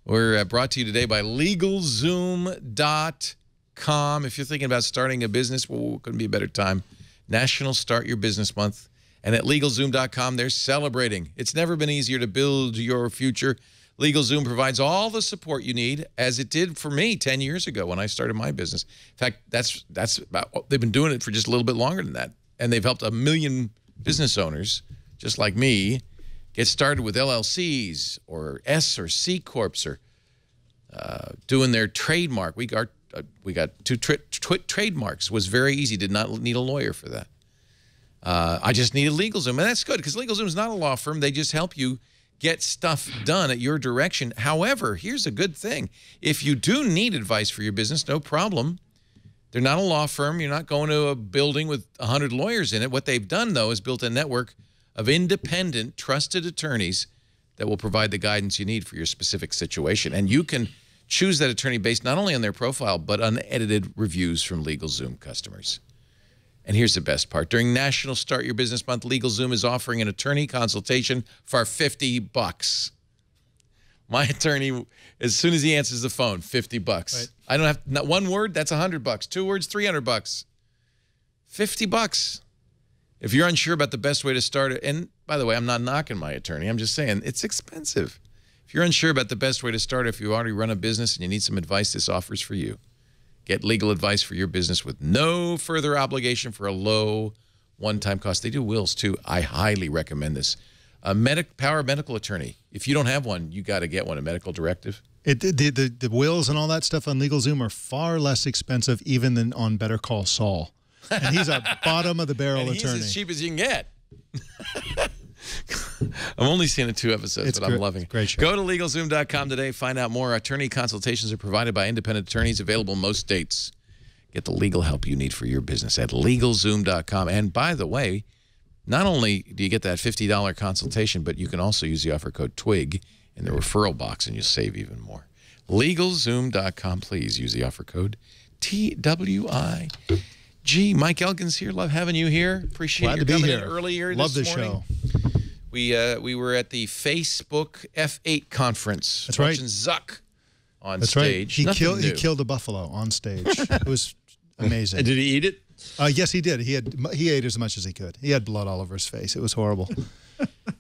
We're brought to you today by LegalZoom.com. If you're thinking about starting a business, well, couldn't be a better time. National Start Your Business Month. And at LegalZoom.com, they're celebrating. It's never been easier to build your future. LegalZoom provides all the support you need, as it did for me 10 years ago when I started my business. In fact, that's about, they've been doing it for just a little bit longer than that. And they've helped 1 million business owners, just like me, Get started with LLCs or S or C corps or doing their trademark. We got 2 trademarks. Was very easy. Did not need a lawyer for that. I just needed LegalZoom, and that's good because LegalZoom is not a law firm. They just help you get stuff done at your direction. However, here's a good thing. If you do need advice for your business, no problem. They're not a law firm. You're not going to a building with 100 lawyers in it. What they've done, though, is built a network of independent, trusted attorneys that will provide the guidance you need for your specific situation. And you can choose that attorney based not only on their profile, but unedited reviews from LegalZoom customers. And here's the best part. During National Start Your Business Month, LegalZoom is offering an attorney consultation for $50. My attorney, as soon as he answers the phone, $50. Right. I don't have not one word, that's $100. 2 words, $300. $50. If you're unsure about the best way to start it, and by the way, I'm not knocking my attorney. I'm just saying it's expensive. If you're unsure about the best way to start, if you already run a business and you need some advice, this offer's for you. Get legal advice for your business with no further obligation for a low one-time cost. They do wills, too. I highly recommend this. A power medical attorney. If you don't have one, you got to get one, a medical directive. The wills and all that stuff on LegalZoom are far less expensive even than on Better Call Saul. And he's a bottom-of-the-barrel attorney. He's as cheap as you can get. I'm only seeing it 2 episodes, but I'm loving it. Great show. Go to LegalZoom.com today. Find out more. Attorney consultations are provided by independent attorneys available in most states. Get the legal help you need for your business at LegalZoom.com. And by the way, not only do you get that $50 consultation, but you can also use the offer code TWIG in the referral box, and you'll save even more. LegalZoom.com. Please use the offer code TWIG. Mike Elgan's here. Love having you here. Appreciate you coming in earlier Love this the morning. show. We were at the Facebook F8 conference. That's right. Watching Zuck on That's stage. Right. He killed a buffalo on stage. It was amazing. And did he eat it? Yes, he did. He ate as much as he could. He had blood all over his face. It was horrible.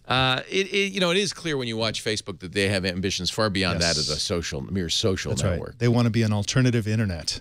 It is clear when you watch Facebook that they have ambitions far beyond that as a mere social network. Right. They want to be an alternative internet,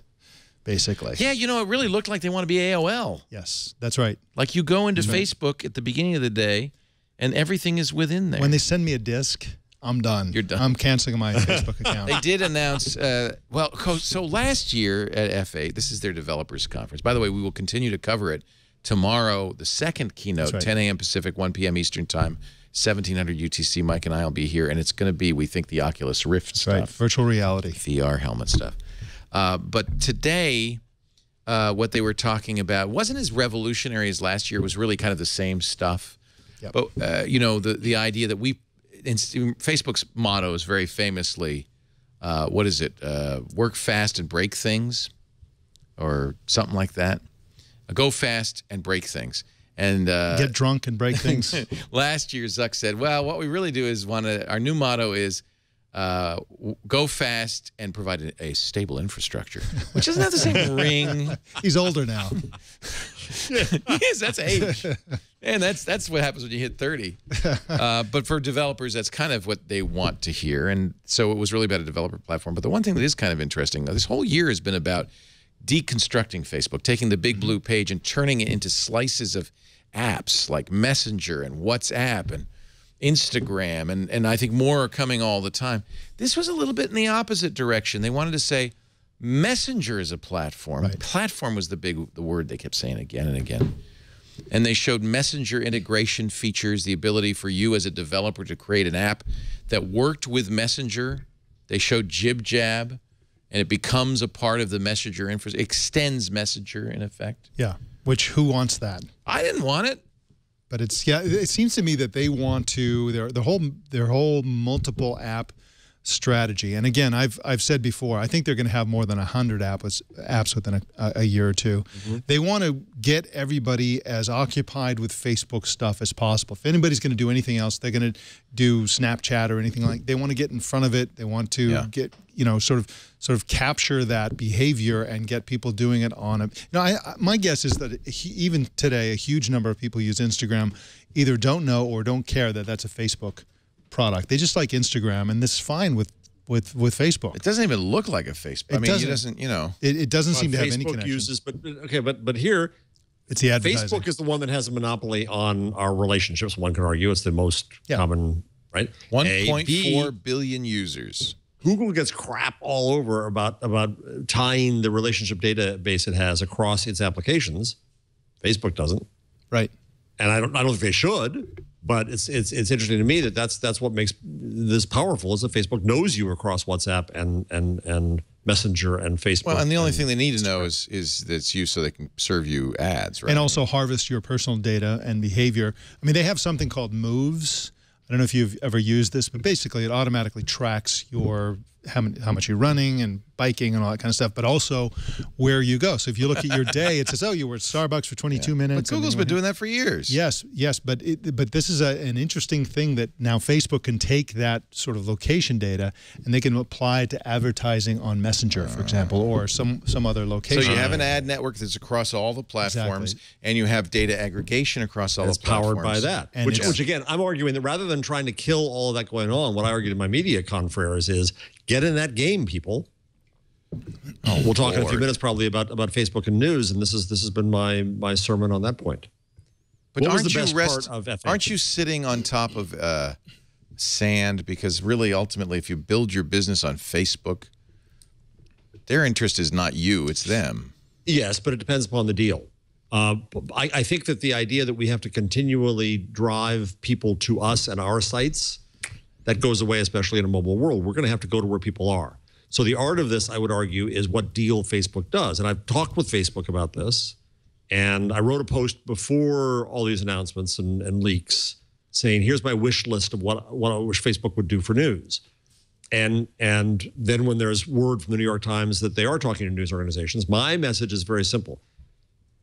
basically. Yeah, it really looked like they want to be AOL. Yes, that's right. Like you go into Facebook at the beginning of the day, and everything is within there. When they send me a disc, I'm done. You're done. I'm canceling my Facebook account. They did announce, so last year at F8, this is their developers conference. By the way, we will continue to cover it tomorrow, the second keynote, 10 a.m. Pacific, 1 p.m. Eastern Time, 1700 UTC. Mike and I will be here, and it's going to be, we think, the Oculus Rift stuff. Right, virtual reality. VR helmet stuff. But today, what they were talking about wasn't as revolutionary as last year. It was really kind of the same stuff. Yep. But, the idea that Facebook's motto is very famously, what is it? Work fast and break things, or something like that. Go fast and break things. And get drunk and break things. Last year, Zuck said, well, what we really do is our new motto is go fast and provide a stable infrastructure, which doesn't have the same ring. He's older now. Yes, that's age. And that's what happens when you hit 30. But for developers, that's kind of what they want to hear. And so it was really about a developer platform. But the one thing that is kind of interesting, this whole year has been about deconstructing Facebook, taking the big blue page and turning it into slices of apps like Messenger and WhatsApp and Instagram, and I think more are coming all the time. This was a little bit in the opposite direction. They wanted to say Messenger is a platform. Right. Platform was the word they kept saying again and again. And they showed Messenger integration features, the ability for you as a developer to create an app that worked with Messenger. They showed Jib Jab, and it becomes a part of the Messenger infrastructure, extends Messenger in effect. Yeah, which who wants that? I didn't want it. But it seems to me that they want to their whole multiple app strategy. And again, I've said before, I think they're going to have more than 100 apps within a year or two. Mm-hmm. They want to get everybody as occupied with Facebook stuff as possible. If anybody's going to do anything else, they're going to do Snapchat or anything like. They want to get in front of it. They want to get sort of capture that behavior and get people doing it on it. My guess is that even today, a huge number of people use Instagram, either don't know or don't care that that's a Facebook product. They just like Instagram, and this is fine with Facebook. It doesn't even look like a Facebook. It doesn't seem to have any connection. Facebook uses, but here, It's the advertising. Facebook is the one that has a monopoly on our relationships. One can argue it's the most common, right? 1.4 billion users. Google gets crap all over about tying the relationship database it has across its applications. Facebook doesn't. Right. And I don't think they should, but it's interesting to me that that's what makes this powerful is that Facebook knows you across WhatsApp and Messenger and Facebook. Well, and the only thing they need to know is that it's you so they can serve you ads, right? And also harvest your personal data and behavior. I mean, they have something called Moves. I don't know if you've ever used this, but basically it automatically tracks your how much you're running and biking and all that kind of stuff, but also where you go. So if you look at your day, it says, oh, you were at Starbucks for 22 minutes. But Google's been doing that for years. Yes, but this is an interesting thing that now Facebook can take that sort of location data and they can apply to advertising on Messenger, for example, or some other location. So you have an ad network that's across all the platforms, and you have data aggregation across all the platforms. Powered by that. And which again, I'm arguing that rather than trying to kill all of that going on, what I argued in my media confreres is get in that game, people. We'll talk in a few minutes probably about Facebook and news, and this has been my sermon on that point. But what was the best part of FA? Aren't you sitting on top of sand? Because really, ultimately, if you build your business on Facebook, their interest is not you, it's them. Yes, but it depends upon the deal. I think that the idea that we have to continually drive people to us and our sites, that goes away, especially in a mobile world. We're going to have to go to where people are. So the art of this, I would argue, is what deal Facebook does. And I've talked with Facebook about this. And I wrote a post before all these announcements and leaks saying, here's my wish list of what I wish Facebook would do for news. And then when there's word from the New York Times that they are talking to news organizations, my message is very simple.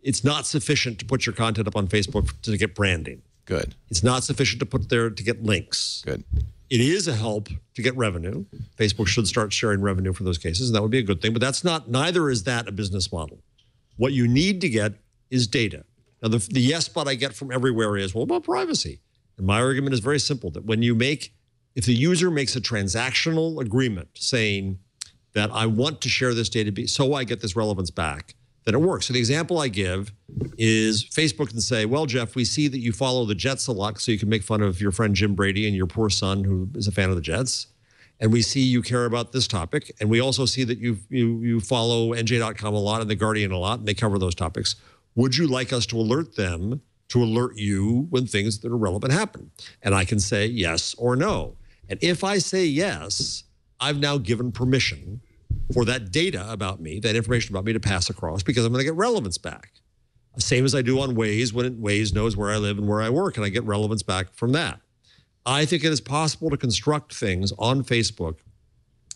It's not sufficient to put your content up on Facebook to get branding. Good. It's not sufficient to put there to get links. Good. It is a help to get revenue. Facebook should start sharing revenue for those cases, and that would be a good thing. But neither is that a business model. What you need to get is data. Now, the yes but I get from everywhere is, well, about privacy. And my argument is very simple, that if the user makes a transactional agreement saying that I want to share this data so I get this relevance back, then it works. So the example I give is Facebook can say, well, Jeff, we see that you follow the Jets a lot, so you can make fun of your friend Jim Brady and your poor son who is a fan of the Jets. And we see you care about this topic. And we also see that you follow NJ.com a lot and The Guardian a lot, and they cover those topics. Would you like us to alert them to alert you when things that are relevant happen? And I can say yes or no. And if I say yes, I've now given permission for that data about me, that information about me to pass across, because I'm going to get relevance back. Same as I do on Waze, when Waze knows where I live and where I work, and I get relevance back from that. I think it is possible to construct things on Facebook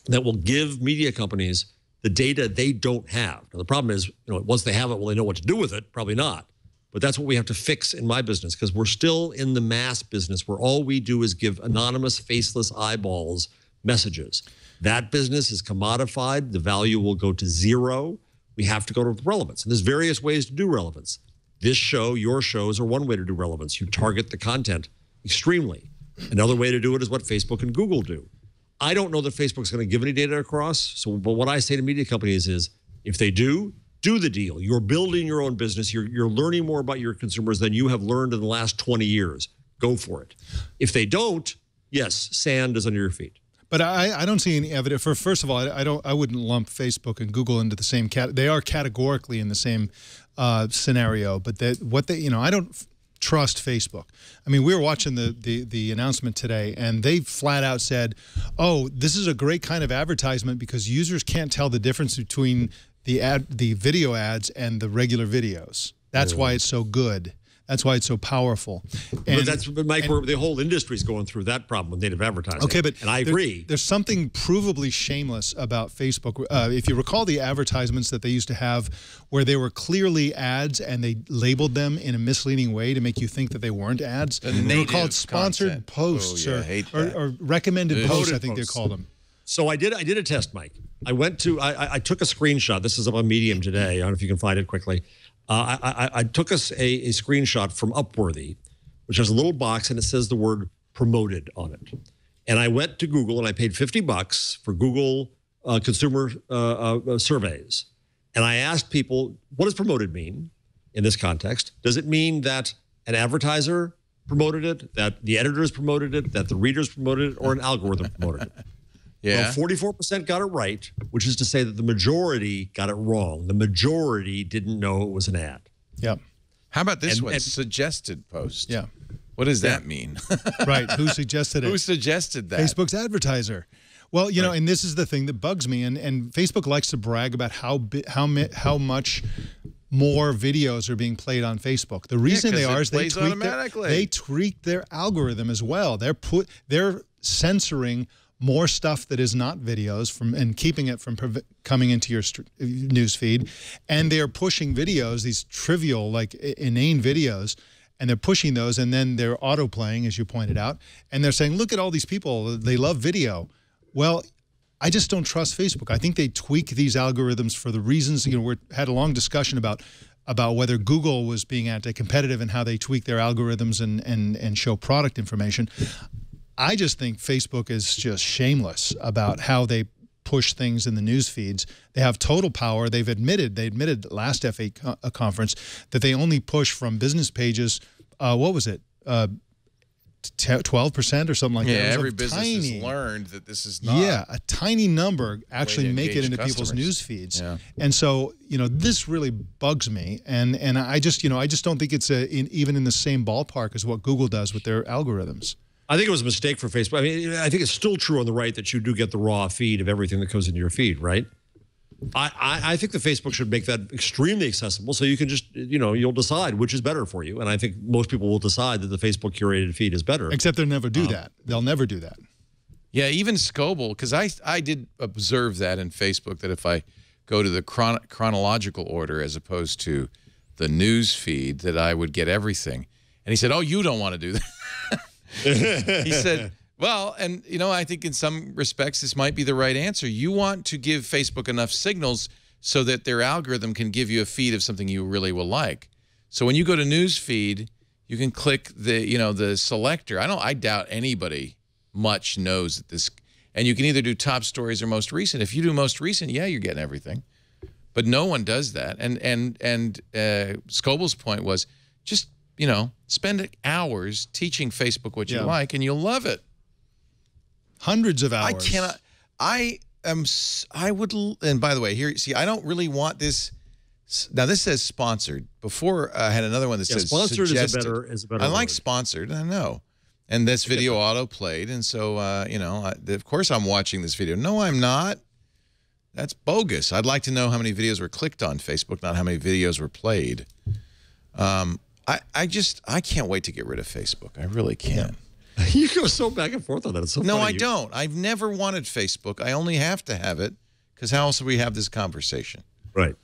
that will give media companies the data they don't have. Now, the problem is, once they have it, will they know what to do with it? Probably not. But that's what we have to fix in my business, because we're still in the mass business where all we do is give anonymous, faceless eyeballs messages. That business is commodified. The value will go to zero. We have to go to relevance. And there's various ways to do relevance. This show, your shows are one way to do relevance. You target the content extremely. Another way to do it is what Facebook and Google do. I don't know that Facebook's going to give any data across. But what I say to media companies is, if they do the deal. You're building your own business. You're learning more about your consumers than you have learned in the last 20 years. Go for it. If they don't, yes, sand is under your feet. But I don't see any evidence. First of all, I wouldn't lump Facebook and Google into the same they are categorically in the same scenario. But I don't trust Facebook. I mean, we were watching the announcement today, and they flat out said, "Oh, this is a great kind of advertisement because users can't tell the difference between the video ads and the regular videos. That's why it's so good." That's why it's so powerful. But Mike, the whole industry is going through that problem with native advertising. Okay, but and I agree. There's something provably shameless about Facebook. If you recall the advertisements that they used to have where they were clearly ads and they labeled them in a misleading way to make you think that they weren't ads. They were called sponsored posts or recommended posts, I think they called them. So I did a test, Mike. I took a screenshot. This is up on Medium today. I don't know if you can find it quickly. I took us a screenshot from Upworthy, which has a little box and it says the word promoted on it. And I went to Google and I paid $50 for Google consumer surveys. And I asked people, what does promoted mean? in this context? Does it mean that an advertiser promoted it, that the editors promoted it, that the readers promoted it, or an algorithm promoted it? Yeah. Well, 44% got it right, which is to say that the majority got it wrong. The majority didn't know it was an ad. Yep. How about this one? Suggested post. Yeah. What does that mean? Right. Who suggested it? Who suggested that? Facebook's advertiser. Well, you know, and this is the thing that bugs me, and Facebook likes to brag about how much more videos are being played on Facebook. The reason they are is they tweak their algorithm as well. They're censoring more stuff that is not videos and keeping it from coming into your news feed, and they're pushing videos, these trivial, like inane videos, and they're pushing those, and then they're auto-playing, as you pointed out, and they're saying, look at all these people, they love video. Well, I just don't trust Facebook. I think they tweak these algorithms for the reasons, you know, we had a long discussion about whether Google was being anti-competitive and how they tweak their algorithms and show product information. I just think Facebook is just shameless about how they push things in the news feeds. They have total power. They admitted at last F8 conference that they only push from business pages, what was it, 12% or something like that. Yeah, every business has learned that this is not. Yeah, a tiny number actually make it into people's news feeds. Yeah. And so, you know, this really bugs me. And I just, you know, I just don't think it's even in the same ballpark as what Google does with their algorithms. I think it was a mistake for Facebook. I mean, I think it's still true on the right that you do get the raw feed of everything that goes into your feed, right? I think that Facebook should make that extremely accessible so you can just, you know, you'll decide which is better for you. And I think most people will decide that the Facebook curated feed is better. Except they'll never do that. They'll never do that. Yeah, even Scoble, because I did observe that in Facebook, that if I go to the chronological order as opposed to the news feed, that I would get everything. And he said, oh, you don't want to do that. He said, well, and, you know, I think in some respects this might be the right answer. You want to give Facebook enough signals so that their algorithm can give you a feed of something you really will like. So when you go to news feed, you can click the, you know, the selector. I doubt anybody much knows that this, and you can either do top stories or most recent. If you do most recent, yeah, you're getting everything. But no one does that. And Scoble's point was just, you know, spend hours teaching Facebook what you like, and you'll love it. Hundreds of hours. I would, and by the way, here, see, I don't really want this. Now, this says sponsored. Before, I had another one that says sponsored suggested. is a better I like word. Sponsored, I know. And this video auto-played, and so, you know, of course I'm watching this video. No, I'm not. That's bogus. I'd like to know how many videos were clicked on Facebook, not how many videos were played. I can't wait to get rid of Facebook. I really can't. You go so back and forth on that. It's so no, funny. I don't. I've never wanted Facebook. I only have to have it because how else would we have this conversation? Right.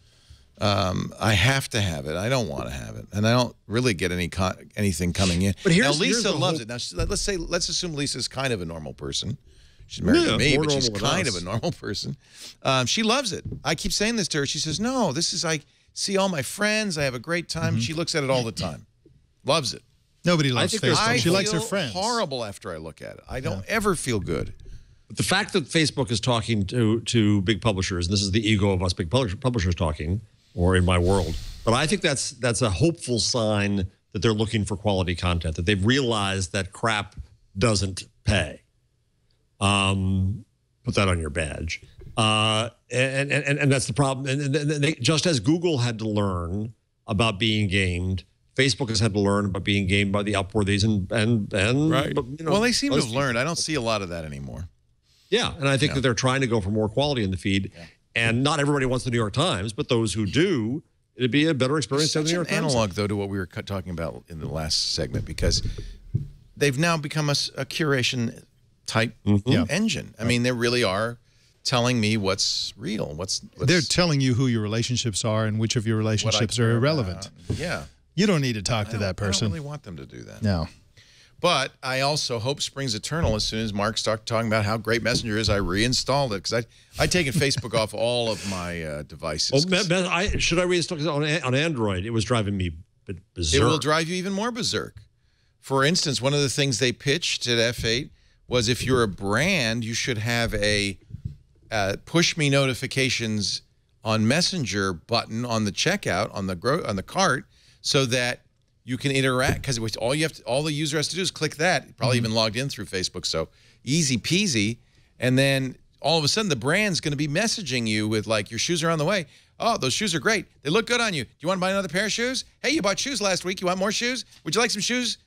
I have to have it. I don't want to have it, and I don't really get anything coming in. But now Lisa loves it. Now let's assume Lisa's kind of a normal person. She's married to me, but she's kind of a normal person. She loves it. I keep saying this to her. She says, "No, this is I see all my friends. I have a great time." She looks at it all the time. Loves it. Nobody loves Facebook. She likes her friends. I feel horrible after I look at it. I don't ever feel good. But the fact that Facebook is talking to big publishers, and this is the ego of us big publishers talking, or in my world, but I think that's a hopeful sign that they're looking for quality content, that they've realized that crap doesn't pay. Put that on your badge. And that's the problem. And they, just as Google had to learn about being gamed, Facebook has had to learn about being gamed by the Upworthies and right. But, you know, well, they seem to have learned. I don't see a lot of that anymore. Yeah, and I think that they're trying to go for more quality in the feed. Yeah. And not everybody wants the New York Times, but those who do, it'd be a better experience than the New York Times. Analog, though, to what we were talking about in the last segment, because they've now become a curation type engine. I mean, they really are telling me what's real. They're telling you who your relationships are and which of your relationships are irrelevant. Yeah. You don't need to talk to that person. I don't really want them to do that. No. But I also hope springs eternal. As soon as Mark started talking about how great Messenger is, I reinstalled it because I'd taken Facebook off all of my devices. Oh, should I reinstall it on Android? It was driving me berserk. It will drive you even more berserk. For instance, one of the things they pitched at F8 was if you're a brand, you should have a push me notifications on Messenger button on the checkout on the cart so that you can interact, because all the user has to do is click that. Probably even logged in through Facebook, so easy peasy. And then all of a sudden, the brand's going to be messaging you with like, your shoes are on the way. Oh, those shoes are great. They look good on you. Do you want to buy another pair of shoes? Hey, you bought shoes last week. You want more shoes? Would you like some shoes?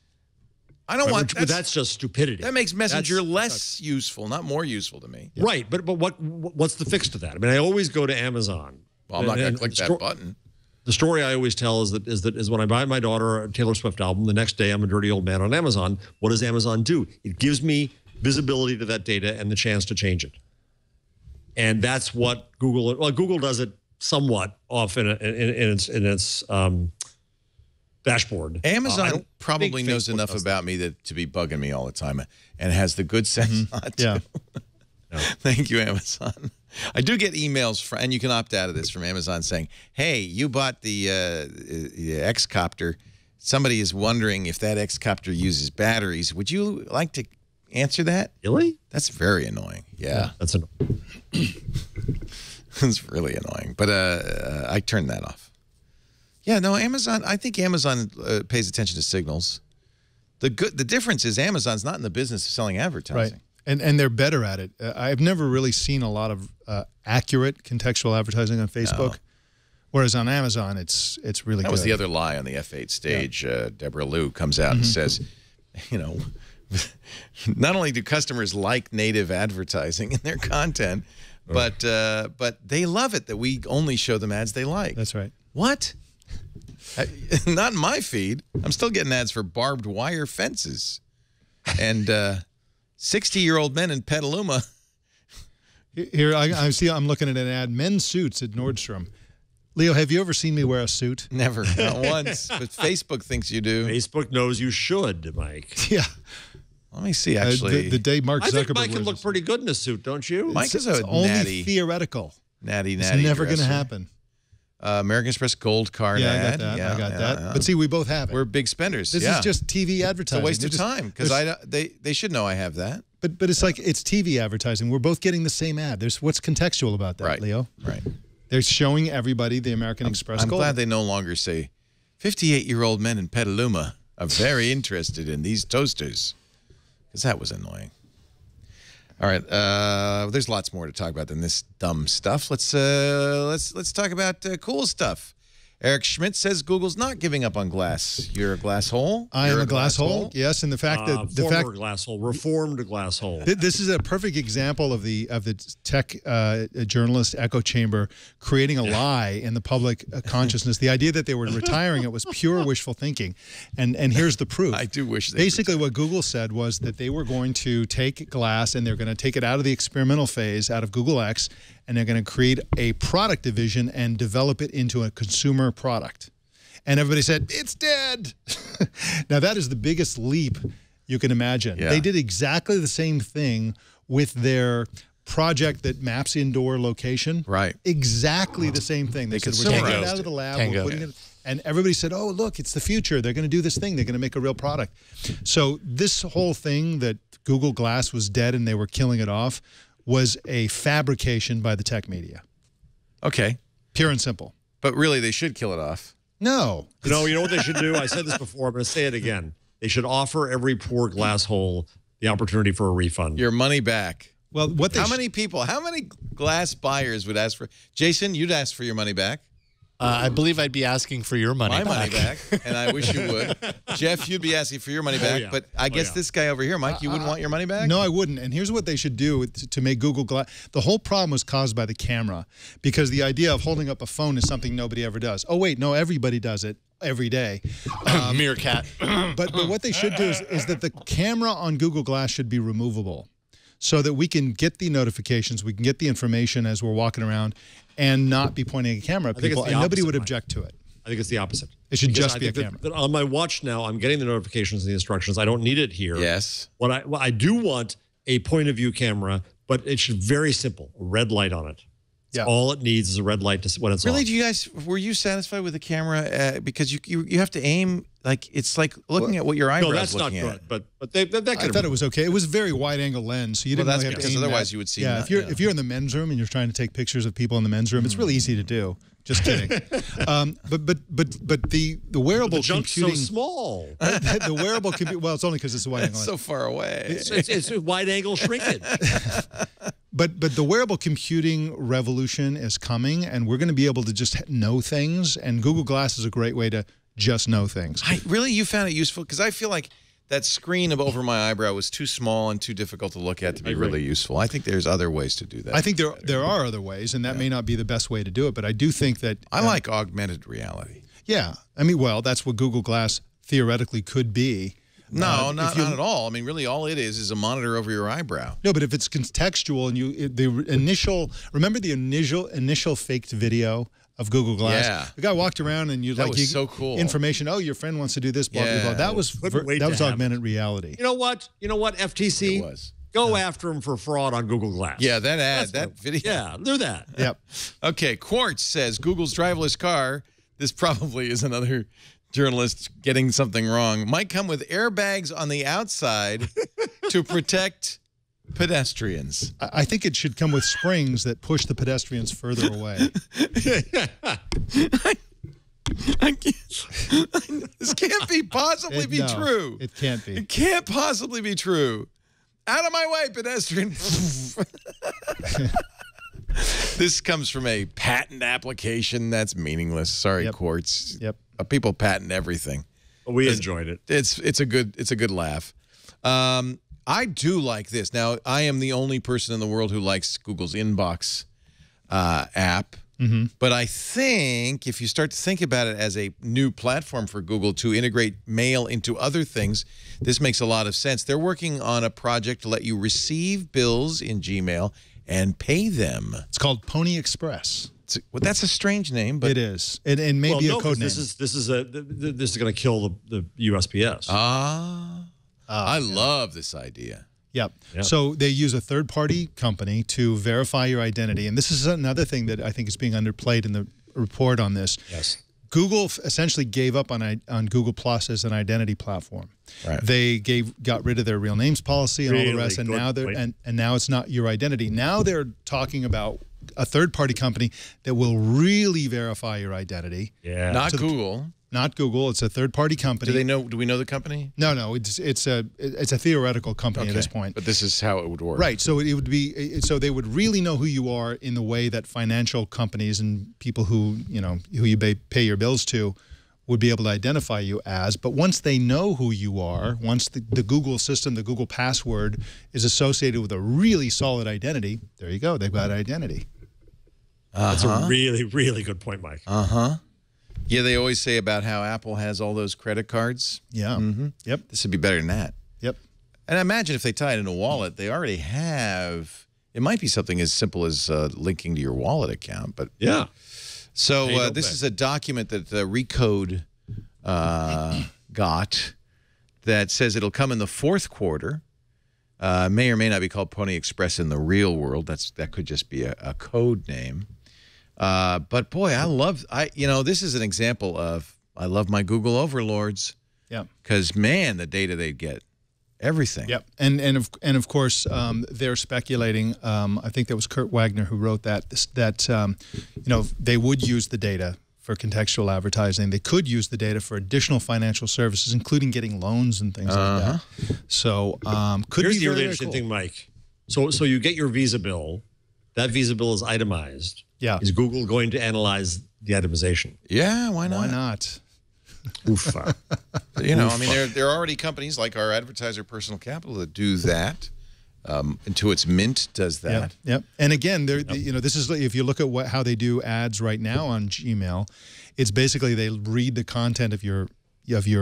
I don't want. That's just stupidity. That makes Messenger less useful, not more useful to me. Yeah. Right, but what's the fix to that? I mean, I always go to Amazon. Well, I'm not going to click that button. The story I always tell is when I buy my daughter a Taylor Swift album, the next day I'm a dirty old man on Amazon. What does Amazon do? It gives me visibility to that data and the chance to change it. And that's what Google does it somewhat off in its dashboard. Amazon probably knows enough about me to be bugging me all the time, and has the good sense not to. Yeah. Thank you, Amazon. I do get emails and you can opt out of this, from Amazon saying, "Hey, you bought the X-Copter. Somebody is wondering if that X-Copter uses batteries. Would you like to answer that?" Really? That's very annoying. Yeah. That's annoying. It's really annoying. But I turned that off. Yeah, no, Amazon. I think Amazon pays attention to signals. The difference is Amazon's not in the business of selling advertising. Right. And they're better at it. I've never really seen a lot of accurate contextual advertising on Facebook, whereas on Amazon, it's really good. That was the other lie on the F8 stage. Deborah Liu comes out and says, you know, not only do customers like native advertising in their content, but they love it that we only show them ads they like. That's right. What? Not in my feed. I'm still getting ads for barbed wire fences and 60-year-old men in Petaluma. Here, I see. I'm looking at an ad: men's suits at Nordstrom. Leo, have you ever seen me wear a suit? Never, not once. But Facebook thinks you do. Facebook knows you should, Mike. Yeah. Let me see. Actually, the day Mark Zuckerberg. I think Mike can look pretty good in a suit, don't you? Mike is it's only theoretical. Natty. It's never going to happen. American Express Gold Card ad. I got that. Yeah. But see, we both have it. We're big spenders. This is just TV advertising. It's a waste of time, because they should know I have that. But it's like, it's TV advertising. We're both getting the same ad. What's contextual about that, Leo? Right. They're showing everybody the American Express Gold. I'm glad they no longer say 58-year-old men in Petaluma are very interested in these toasters, because that was annoying. All right, there's lots more to talk about than this dumb stuff. Let's talk about cool stuff. Eric Schmidt says Google's not giving up on glass. You're a glass hole? I am a glass hole. Yes, and the fact that former glass hole, reformed glass hole. This is a perfect example of the tech journalist echo chamber creating a lie in the public consciousness. The idea that they were retiring it was pure wishful thinking, and here's the proof. I do wish they basically what Google said was that they were going to take glass and they're going to take it out of the experimental phase, out of Google X, and they're going to create a product division and develop it into a consumer product. And everybody said, it's dead. Now, that is the biggest leap you can imagine. Yeah. They did exactly the same thing with their project that maps indoor location. Right. Exactly the same thing. They said, we're taking it out of the lab. We're putting it, and everybody said, oh, look, it's the future. They're going to do this thing. They're going to make a real product. So this whole thing that Google Glass was dead and they were killing it off was a fabrication by the tech media. Okay. Pure and simple. But really, they should kill it off. No. No, you know what they should do? I said this before. I'm going to say it again. They should offer every poor glass hole the opportunity for a refund. Your money back. Well, what? How many glass buyers would ask for? Jason, you'd ask for your money back. I believe I'd be asking for your money back. My money back, and I wish you would. Jeff, you'd be asking for your money back, but I guess this guy over here, Mike, you wouldn't want your money back? No, I wouldn't. And here's what they should do to make Google Glass. The whole problem was caused by the camera, because the idea of holding up a phone is something nobody ever does. Oh, wait, no, everybody does it every day. Meerkat. But what they should do is that the camera on Google Glass should be removable, so that we can get the notifications, we can get the information as we're walking around, and not be pointing a camera at people, and nobody would object to it. I think it's the opposite. It should just be a camera. On my watch now, I'm getting the notifications and the instructions. I don't need it here. Yes. What I do want a point of view camera, but it should be very simple. A red light on it. Yeah. All it needs is a red light when it's Really? on. Do you guys, were you satisfied with the camera? Because you have to aim, like, it's like looking at what your eyebrows No, that's not looking good. at. But that I thought it was okay. It was a very wide-angle lens, so you didn't really have to because aim otherwise that. you would see. Yeah, if you're in the men's room and you're trying to take pictures of people in the men's room, it's really easy to do. Just kidding. But the wearable the jump's computing so small. the wearable well, it's only because it's a wide angle. It's so far away. It's a wide angle shrinkage. But the wearable computing revolution is coming, and we're going to be able to just know things. And Google Glass is a great way to just know things. Really, you found it useful? Because I feel like that screen over my eyebrow was too small and too difficult to look at to be really useful. I think there's other ways to do that. I think there are other ways, and that may not be the best way to do it. But I do think that I like augmented reality. Yeah, I mean, well, that's what Google Glass theoretically could be. No, not at all. I mean, really, all it is a monitor over your eyebrow. No, but if it's contextual and remember the initial faked video of Google Glass? Yeah. The guy walked around and that was so cool. Information. Oh, your friend wants to do this. Blah blah blah. That was augmented reality. You know what? FTC. It was. Go after him for fraud on Google Glass. Yeah, that video. Yeah, do that. Yep. Okay, Quartz says Google's driverless car. This probably is another journalist getting something wrong. Might come with airbags on the outside to protect pedestrians. I think it should come with springs that push the pedestrians further away. I can't, this can't be possibly be true. It can't be. It can't possibly be true. Out of my way, pedestrian. This comes from a patent application. That's meaningless. Sorry, Quartz. Yep. People patent everything. We enjoyed it. It's a good laugh. I do like this. Now, I am the only person in the world who likes Google's Inbox app. But I think if you start to think about it as a new platform for Google to integrate mail into other things, this makes a lot of sense. They're working on a project to let you receive bills in Gmail and pay them. It's called Pony Express. Well, that's a strange name, but it is, and maybe a code name. This is going to kill the USPS. I love this idea. Yep. So they use a third-party company to verify your identity, and this is another thing that I think is being underplayed in the report on this. Yes. Google essentially gave up on Google Plus as an identity platform. Right. They got rid of their real names policy and all the rest, and now now it's not your identity. Now they're talking about a third-party company that will really verify your identity. Yeah. Not Google. Not Google. It's a third-party company. Do we know the company? No. It's a theoretical company at this point. But this is how it would work. Right. So it would be. So they would really know who you are in the way that financial companies and people who you pay your bills to would be able to identify you as. But once they know who you are, once the Google system, the Google password is associated with a really solid identity, there you go. They've got identity. That's a really, really good point, Mike. Yeah, they always say about how Apple has all those credit cards. Yeah. Yep. This would be better than that. Yep. And I imagine if they tie it in a wallet, they already have. It might be something as simple as linking to your wallet account. But yeah. So this is a document that Recode got that says it'll come in the fourth quarter. May or may not be called Pony Express in the real world. That could just be a code name. But boy, this is an example of I love my Google overlords. Yeah. Because man, the data they get, everything. Yep. And of course, they're speculating. I think that was Kurt Wagner who wrote that they would use the data for contextual advertising. They could use the data for additional financial services, including getting loans and things like that. So here's the really interesting thing, Mike. So you get your Visa bill. That Visa bill is itemized. Yeah. Is Google going to analyze the itemization? Yeah, why not? Why not? Oofa. I mean, there are already companies like our advertiser Personal Capital that do that. Intuit's Mint does that. Yep. And again, this is if you look at how they do ads right now on Gmail, it's basically they read the content of your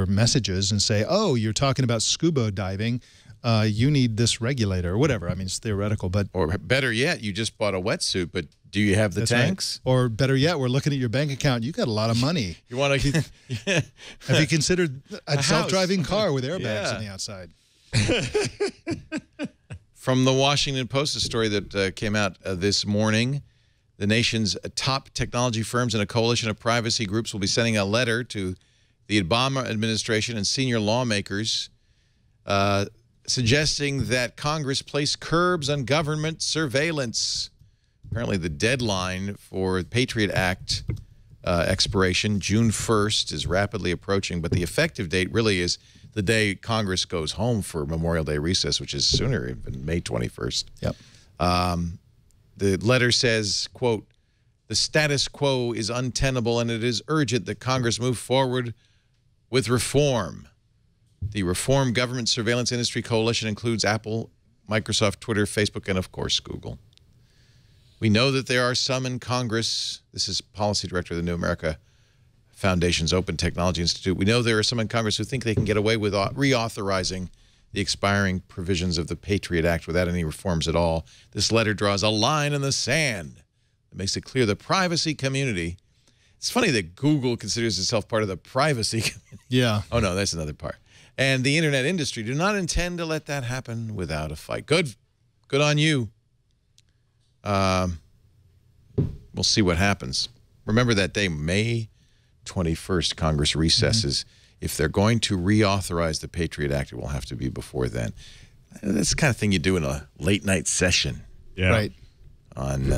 messages and say, oh, you're talking about scuba diving. You need this regulator or whatever. I mean, it's theoretical, but or better yet, you just bought a wetsuit, but do you have the tanks? Right. Or better yet, we're looking at your bank account. You got a lot of money. You want to? Have you considered a self-driving car with airbags on the outside? From the Washington Post, a story that came out this morning The nation's top technology firms and a coalition of privacy groups will be sending a letter to the Obama administration and senior lawmakers suggesting that Congress place curbs on government surveillance. Apparently the deadline for the Patriot Act expiration, June 1st, is rapidly approaching, but the effective date really is the day Congress goes home for Memorial Day recess, which is sooner, even May 21st. Yep. The letter says, quote, "The status quo is untenable and it is urgent that Congress move forward with reform." The Reform Government Surveillance Industry Coalition includes Apple, Microsoft, Twitter, Facebook, and of course, Google. We know that there are some in Congress. This is Policy Director of the New America Foundation's Open Technology Institute. We know there are some in Congress who think they can get away with reauthorizing the expiring provisions of the Patriot Act without any reforms at all. This letter draws a line in the sand that makes it clear the privacy community. It's funny that Google considers itself part of the privacy community. Yeah. Oh, no, that's another part. And the internet industry do not intend to let that happen without a fight. Good on you. We'll see what happens. Remember that day, May 21st, Congress recesses. If they're going to reauthorize the Patriot Act, it will have to be before then. That's the kind of thing you do in a late-night session. Yeah. Right. On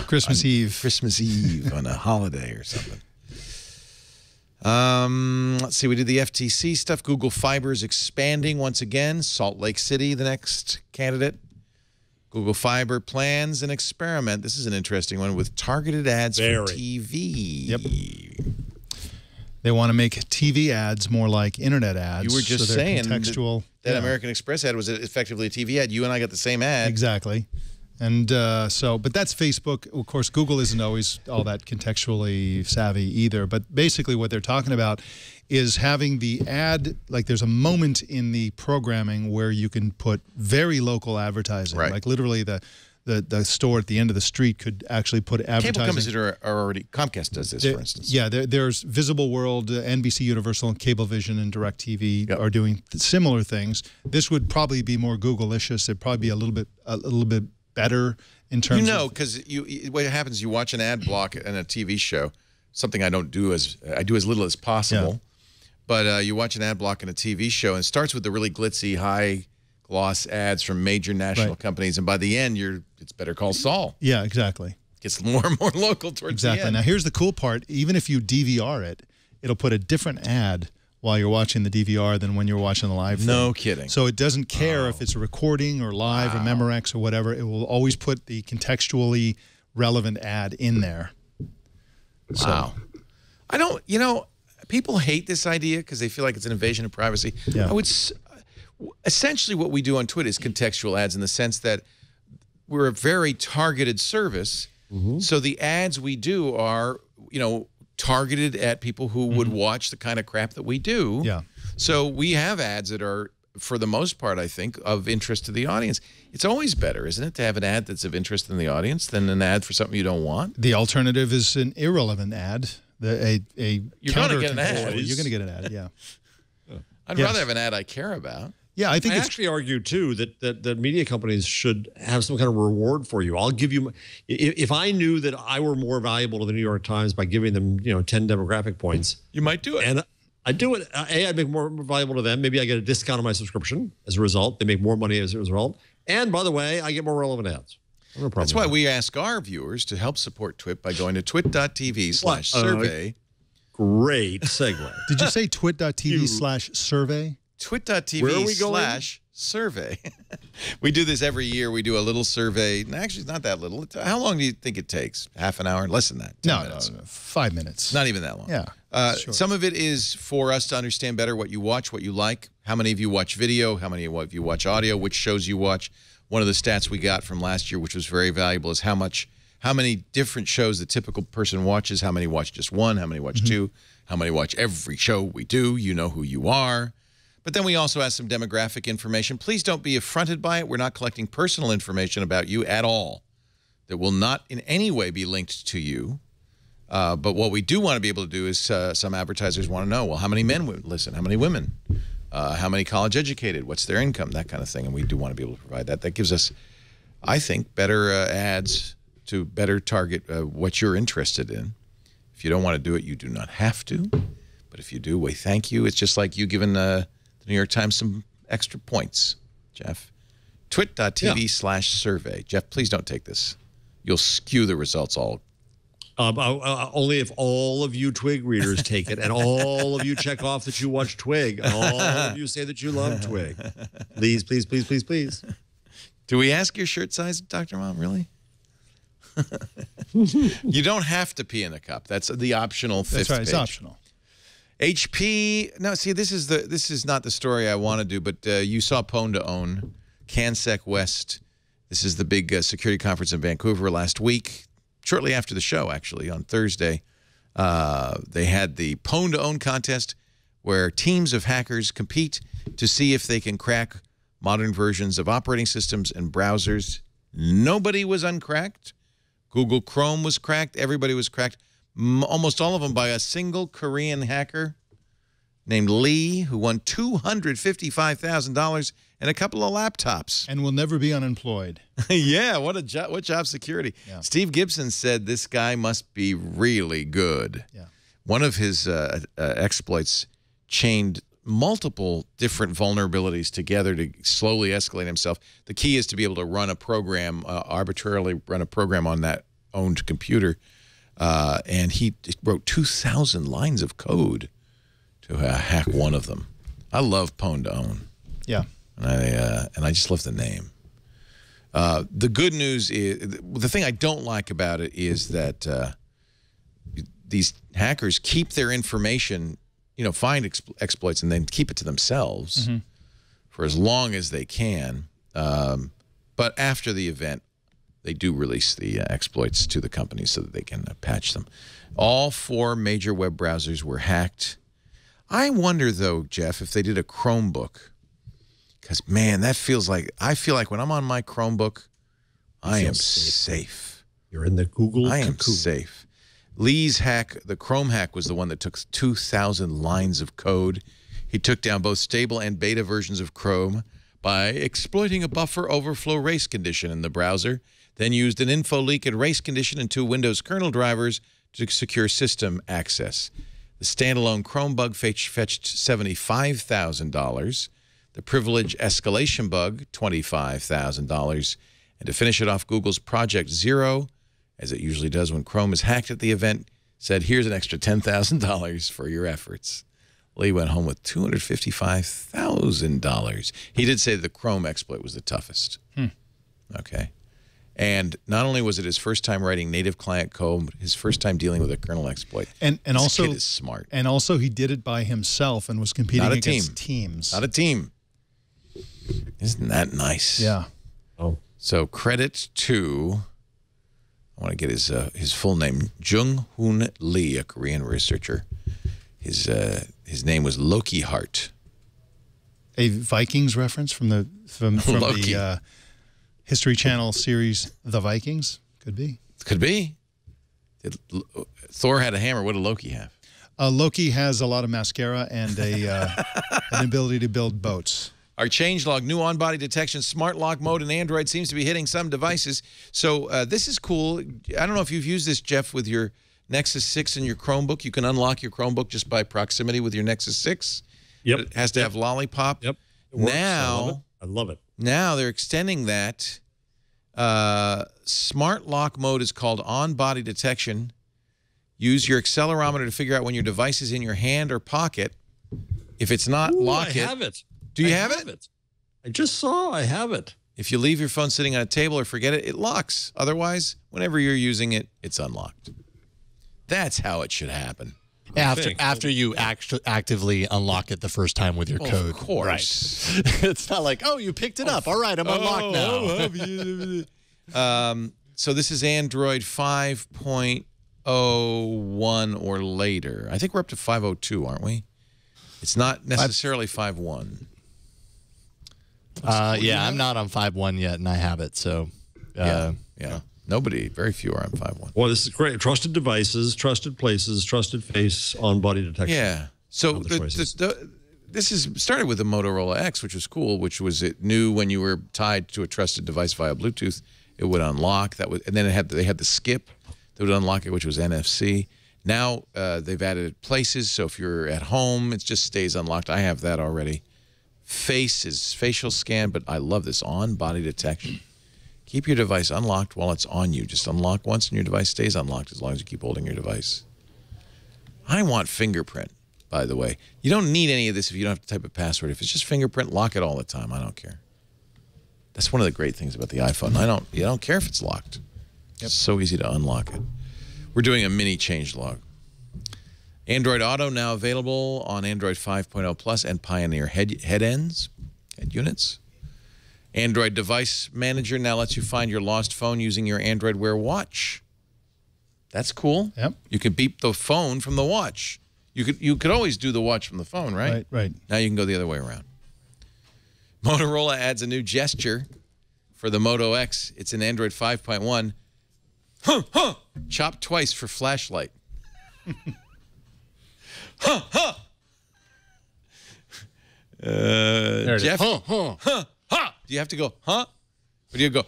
Christmas Eve. Christmas Eve on a holiday or something. Let's see. We did the FTC stuff. Google Fiber is expanding once again. Salt Lake City, the next candidate. Google Fiber plans an experiment. This is an interesting one with targeted ads for TV. Yep. They want to make TV ads more like internet ads. You were just so saying contextual. that American Express ad was effectively a TV ad. You and I got the same ad. Exactly. And but that's Facebook. Of course, Google isn't always all that contextually savvy either. But basically what they're talking about is having the ad, like there's a moment in the programming where you can put very local advertising. Right. Like literally the store at the end of the street could actually put advertising. Cable companies that are already, Comcast does this, for instance. Yeah, there's Visible World, NBC Universal, and Cablevision and DirecTV are doing similar things. This would probably be more Google-licious. It'd probably be a little bit better in terms of... because what happens, you watch an ad block in a TV show, something I do as little as possible, but you watch an ad block in a TV show, and it starts with the really glitzy, high-gloss ads from major national companies, and by the end, it's Better Call Saul. Yeah, exactly. Gets more and more local towards the end. Now, here's the cool part. Even if you DVR it, it'll put a different ad while you're watching the DVR than when you're watching the live thing. No kidding. So it doesn't care if it's a recording or live or Memorex or whatever. It will always put the contextually relevant ad in there. Wow. I don't, people hate this idea because they feel like it's an invasion of privacy. Yeah. Essentially what we do on Twitter is contextual ads in the sense that we're a very targeted service. So the ads we do are, targeted at people who would watch the kind of crap that we do. Yeah. So we have ads that are, for the most part, I think, of interest to the audience. It's always better, isn't it, to have an ad that's of interest in the audience than an ad for something you don't want? The alternative is an irrelevant ad. You're going to get an ad. You're going to get an ad, yeah. I'd rather have an ad I care about. Yeah, I think I actually argue too that media companies should have some kind of reward for you. I'll give you, if I knew that I were more valuable to the New York Times by giving them 10 demographic points, you might do it. And I do it. I'd make more valuable to them. Maybe I get a discount on my subscription as a result. They make more money as a result. And by the way, I get more relevant ads. No problem. That's why we ask our viewers to help support TWIT by going to twit.tv/survey. Great segue. Did you say twit.tv/survey? twit.tv/survey. We do this every year. We do a little survey. And actually, it's not that little. How long do you think it takes? Half an hour? Less than that. 10 minutes. No, 5 minutes. Not even that long. Yeah. Sure. Some of it is for us to understand better what you watch, what you like, how many of you watch video, how many of you watch audio, which shows you watch. One of the stats we got from last year, which was very valuable, is how many different shows the typical person watches, how many watch just one, how many watch two, how many watch every show we do. You know who you are. But then we also ask some demographic information. Please don't be affronted by it. We're not collecting personal information about you at all that will not in any way be linked to you. But what we do want to be able to do is some advertisers want to know, well, how many men listen? How many women? How many college educated? What's their income? That kind of thing. And we do want to be able to provide that. That gives us, I think, better ads to better target what you're interested in. If you don't want to do it, you do not have to. But if you do, we thank you. It's just like you giving the New York Times some extra points, Jeff. Twit.tv/survey. Jeff, please don't take this. You'll skew the results all. Only if all of you Twig readers take it, and all of you check off that you watch Twig, and all of you say that you love Twig. Please, please, please, please, please. Do we ask your shirt size, Dr. Mom? Really? You don't have to pee in the cup. That's the optional fifth That's right. page. It's optional. HP. No, see, this is not the story I want to do, but you saw Pwn to Own, CanSec West. This is the big security conference in Vancouver last week, shortly after the show, actually, on Thursday. They had the Pwn to Own contest where teams of hackers compete to see if they can crack modern versions of operating systems and browsers. Nobody was uncracked. Google Chrome was cracked. Everybody was cracked. Almost all of them by a single Korean hacker named Lee, who won $255,000 and a couple of laptops. And will never be unemployed. Yeah, what job security. Yeah. Steve Gibson said this guy must be really good. Yeah. One of his exploits chained multiple different vulnerabilities together to slowly escalate himself. The key is to be able to run a program, arbitrarily run a program on that owned computer. And he wrote 2,000 lines of code to hack one of them. I love Pwn to Own. Yeah. And I just love the name. The good news is, the thing I don't like about it is that these hackers keep their information, find exploits and then keep it to themselves for as long as they can. But after the event, they do release the exploits to the companies so that they can patch them. All 4 major web browsers were hacked. I wonder, though, Jeff, if they did a Chromebook. Because, man, that feels like, I feel like when I'm on my Chromebook, I am safe. You're in the Google I am cocoon. safe. Lee's hack, the Chrome hack, was the one that took 2,000 lines of code. He took down both stable and beta versions of Chrome by exploiting a buffer overflow race condition in the browser, then used an info leak and race condition in 2 Windows kernel drivers to secure system access. The standalone Chrome bug fetched $75,000. The privilege escalation bug, $25,000. And to finish it off, Google's Project Zero, as it usually does when Chrome is hacked at the event, said, here's an extra $10,000 for your efforts. Lee went home with $255,000. He did say the Chrome exploit was the toughest. Okay. And not only was it his first time writing native client code, his first time dealing with a kernel exploit. And also, this kid is smart. And also, he did it by himself and was competing against teams. Not a team. Isn't that nice? Yeah. Oh. So credit to, I want to get his full name, Jung Hoon Lee, a Korean researcher. His name was Loki Hart. A Vikings reference from the History Channel series The Vikings? Could be. Could be. Thor had a hammer. What did Loki have? Loki has a lot of mascara and an ability to build boats. Our changelog, new on-body detection, smart lock mode in Android seems to be hitting some devices. So this is cool. I don't know if you've used this, Jeff, with your Nexus 6 and your Chromebook. You can unlock your Chromebook just by proximity with your Nexus 6. Yep. It has to have Lollipop. Yep. Now, I love it. Now they're extending that. Smart lock mode is called on-body detection. Use your accelerometer to figure out when your device is in your hand or pocket. If it's not, lock it. I have it. Do you have it? I just saw I have it. If you leave your phone sitting on a table or forget it, it locks. Otherwise, whenever you're using it, it's unlocked. That's how it should happen. After you actively unlock it the first time with your code. Of course. Right. It's not like, oh, you picked it up. All right, I'm unlocked now. So this is Android 5.01 or later. I think we're up to 5.02, aren't we? It's not necessarily 5.1. Yeah, I'm not on 5.1 yet, and I have it. So, yeah. Nobody, very few are on 5.1. Well, this is great. Trusted devices, trusted places, trusted face, on-body detection. Yeah. So this is started with the Motorola X, which was cool, which was it knew when you were tied to a trusted device via Bluetooth it would unlock. And then they had the skip that would unlock it, which was NFC. Now they've added places, so if you're at home, it just stays unlocked. I have that already. Facial scan, but I love this on-body detection. Keep your device unlocked while it's on you. Just unlock once and your device stays unlocked as long as you keep holding your device. I want fingerprint, by the way. You don't need any of this if you don't have to type a password. If it's just fingerprint, lock it all the time. I don't care. That's one of the great things about the iPhone. You don't care if it's locked. Yep. It's so easy to unlock it. We're doing a mini changelog. Android Auto now available on Android 5.0 Plus and Pioneer head units. Android Device Manager now lets you find your lost phone using your Android Wear watch. That's cool. Yep. You can beep the phone from the watch. You could always do the watch from the phone, right? Right. Now you can go the other way around. Motorola adds a new gesture for the Moto X. It's in Android 5.1. Chop twice for flashlight. Jeff, do you have to go, huh? Or do you go,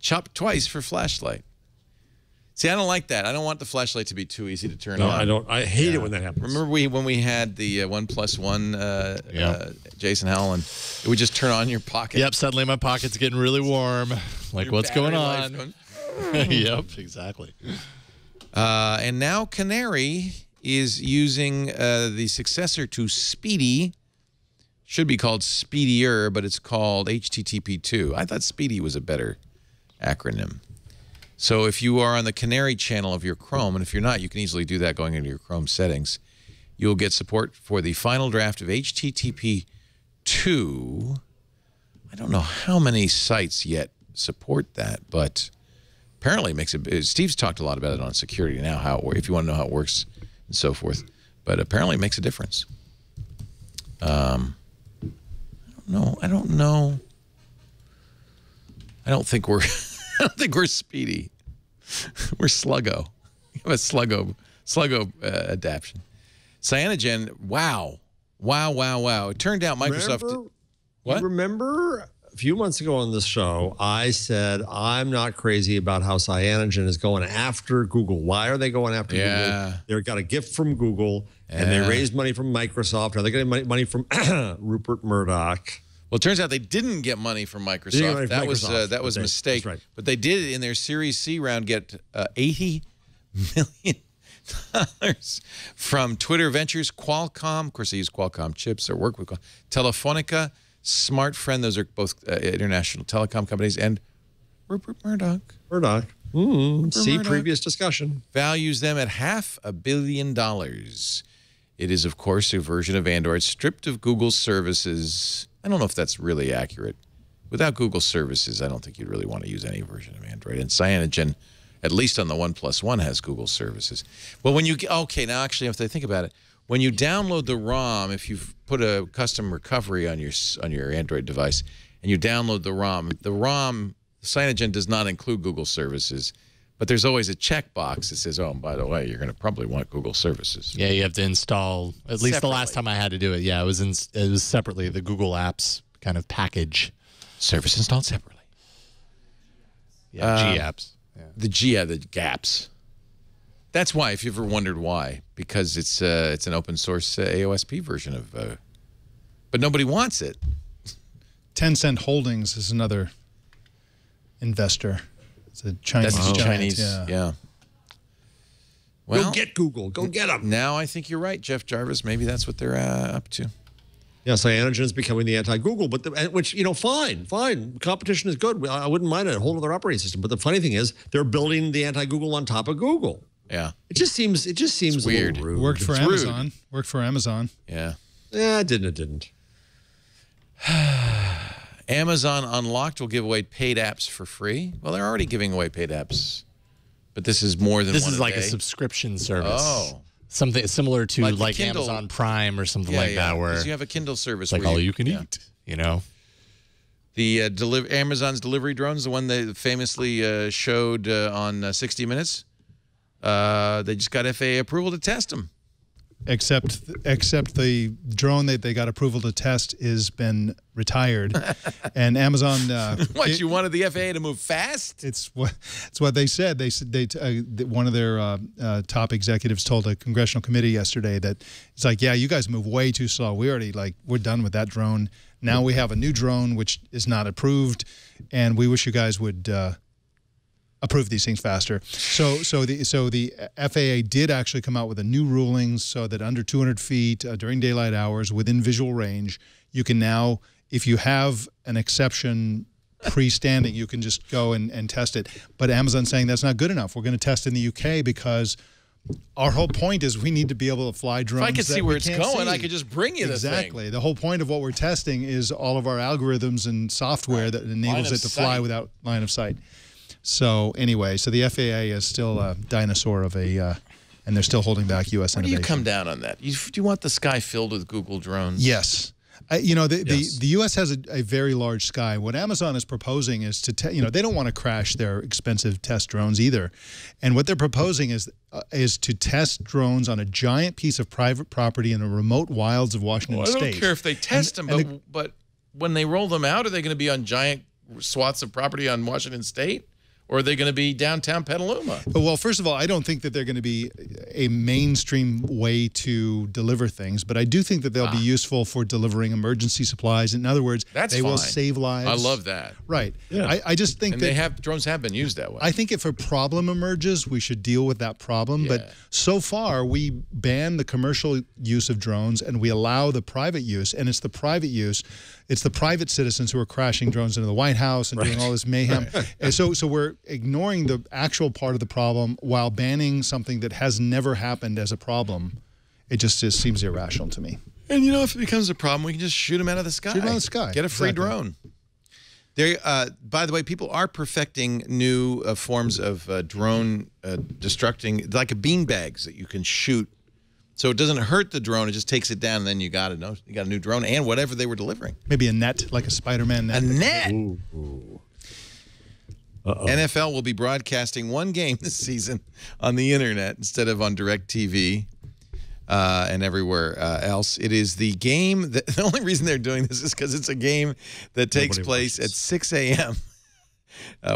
Chop twice for flashlight. See, I don't like that. I don't want the flashlight to be too easy to turn on. I don't. I hate it when that happens. Remember when we had the 1+1 Jason Howell, and it would just turn on your pocket? Yep, suddenly my pocket's getting really warm. Like, what's going on? Yep, exactly. And now Canary is using the successor to Speedy. Should be called Speedier, but it's called HTTP2. I thought Speedy was a better acronym. So if you are on the Canary channel of your Chrome, and if you're not, you can easily do that going into your Chrome settings, you'll get support for the final draft of HTTP2. I don't know how many sites yet support that, but apparently it makes it. Steve's talked a lot about it on security now, if you want to know how it works and so forth. But apparently it makes a difference. I don't know. I don't think we're Speedy. We're Sluggo. We have a Sluggo adaptation. Cyanogen, wow. It turned out Microsoft... What? Remember a few months ago on this show, I said I'm not crazy about how Cyanogen is going after Google. Why are they going after Google? They got a gift from Google, and they raised money from Microsoft. Are they getting money from Rupert Murdoch? Well, it turns out they didn't get money from Microsoft. That was a mistake. Right. But they did, in their Series C round, get $80 million from Twitter Ventures, Qualcomm. Of course, they use Qualcomm chips or work with Qualcomm. Telefonica, SmartFriend. Those are both international telecom companies. And Rupert Murdoch. See previous discussion. Values them at $500 million. It is, of course, a version of Android stripped of Google services. I don't know if that's really accurate. Without Google services, I don't think you'd really want to use any version of Android. And Cyanogen, at least on the 1+1, has Google services. Well, when you now actually, if I think about it, when you download the ROM, if you've put a custom recovery on your Android device, and you download the ROM, Cyanogen does not include Google services. But there's always a checkbox that says, oh, and by the way, you're going to probably want Google services. Yeah, you have to install, at least the last time I had to do it. Yeah, it was separately, the Google Apps kind of package. Service installed separately. Yeah, G-Apps. Yeah. The GApps. That's why, if you ever wondered why, because it's an open source AOSP version of, but nobody wants it. Tencent Holdings is another investor. It's a Chinese. That's Chinese. Yeah. Well, go get Google. Go get them. Now I think you're right, Jeff Jarvis. Maybe that's what they're up to. Yeah, Cyanogen is becoming the anti-Google, but which, fine. Competition is good. I wouldn't mind a whole other operating system. But the funny thing is, they're building the anti-Google on top of Google. Yeah. It just seems weird. Rude. Worked for Amazon. Yeah. Yeah, it didn't. Amazon Unlocked will give away paid apps for free. Well, they're already giving away paid apps, but this is more than one a day. This is like a subscription service. Oh. Something similar to like Kindle, Amazon Prime or something like that, where you have a Kindle service. It's like all you can eat, The Amazon's delivery drones, the one they famously showed on 60 Minutes, they just got FAA approval to test them. Except the drone that they got approval to test has been retired, and Amazon. You wanted the FAA to move fast? It's what they said. One of their top executives told a congressional committee yesterday that it's like, yeah, you guys move way too slow. We're done with that drone. Now we have a new drone which is not approved, and we wish you guys would approve these things faster. So the FAA did actually come out with a new ruling so that under 200 feet during daylight hours within visual range, you can now, if you have an exception pre-standing, you can just go and test it. But Amazon's saying that's not good enough. We're going to test in the UK because our whole point is we need to be able to fly drones. If I could see where it's going, I could just bring you the thing. Exactly. The whole point of what we're testing is all of our algorithms and software that enables it to fly without line of sight. So anyway, so the FAA is still a dinosaur of a, and they're still holding back U.S. innovation. Where do you come down on that? Do you want the sky filled with Google drones? Yes. The U.S. has a very large sky. What Amazon is proposing is to, they don't want to crash their expensive test drones either. And what they're proposing is to test drones on a giant piece of private property in the remote wilds of Washington State. I don't care if they test them, but when they roll them out, are they going to be on giant swaths of property on Washington State? Or are they going to be downtown Petaluma? Well, first of all, I don't think that they're going to be a mainstream way to deliver things, but I do think that they'll be useful for delivering emergency supplies. In other words, they will save lives. I love that. Right. Yeah. I just think that drones have been used that way. I think if a problem emerges, we should deal with that problem. Yeah. But so far, we ban the commercial use of drones and we allow the private use. And it's the private use. It's the private citizens who are crashing drones into the White House and doing all this mayhem. And so we're ignoring the actual part of the problem while banning something that has never happened as a problem. It just seems irrational to me. And if it becomes a problem, we can just shoot them out of the sky. Shoot them out of the sky. Get a free drone. By the way, people are perfecting new forms of drone destructing, like bean bags that you can shoot. So it doesn't hurt the drone; it just takes it down, and then you got a new drone and whatever they were delivering. Maybe a net, like a Spider-Man net. A net. Ooh. NFL will be broadcasting one game this season on the internet instead of on DirecTV and everywhere else. It is the game that the only reason they're doing this is because it's a game that takes place at 6 a.m.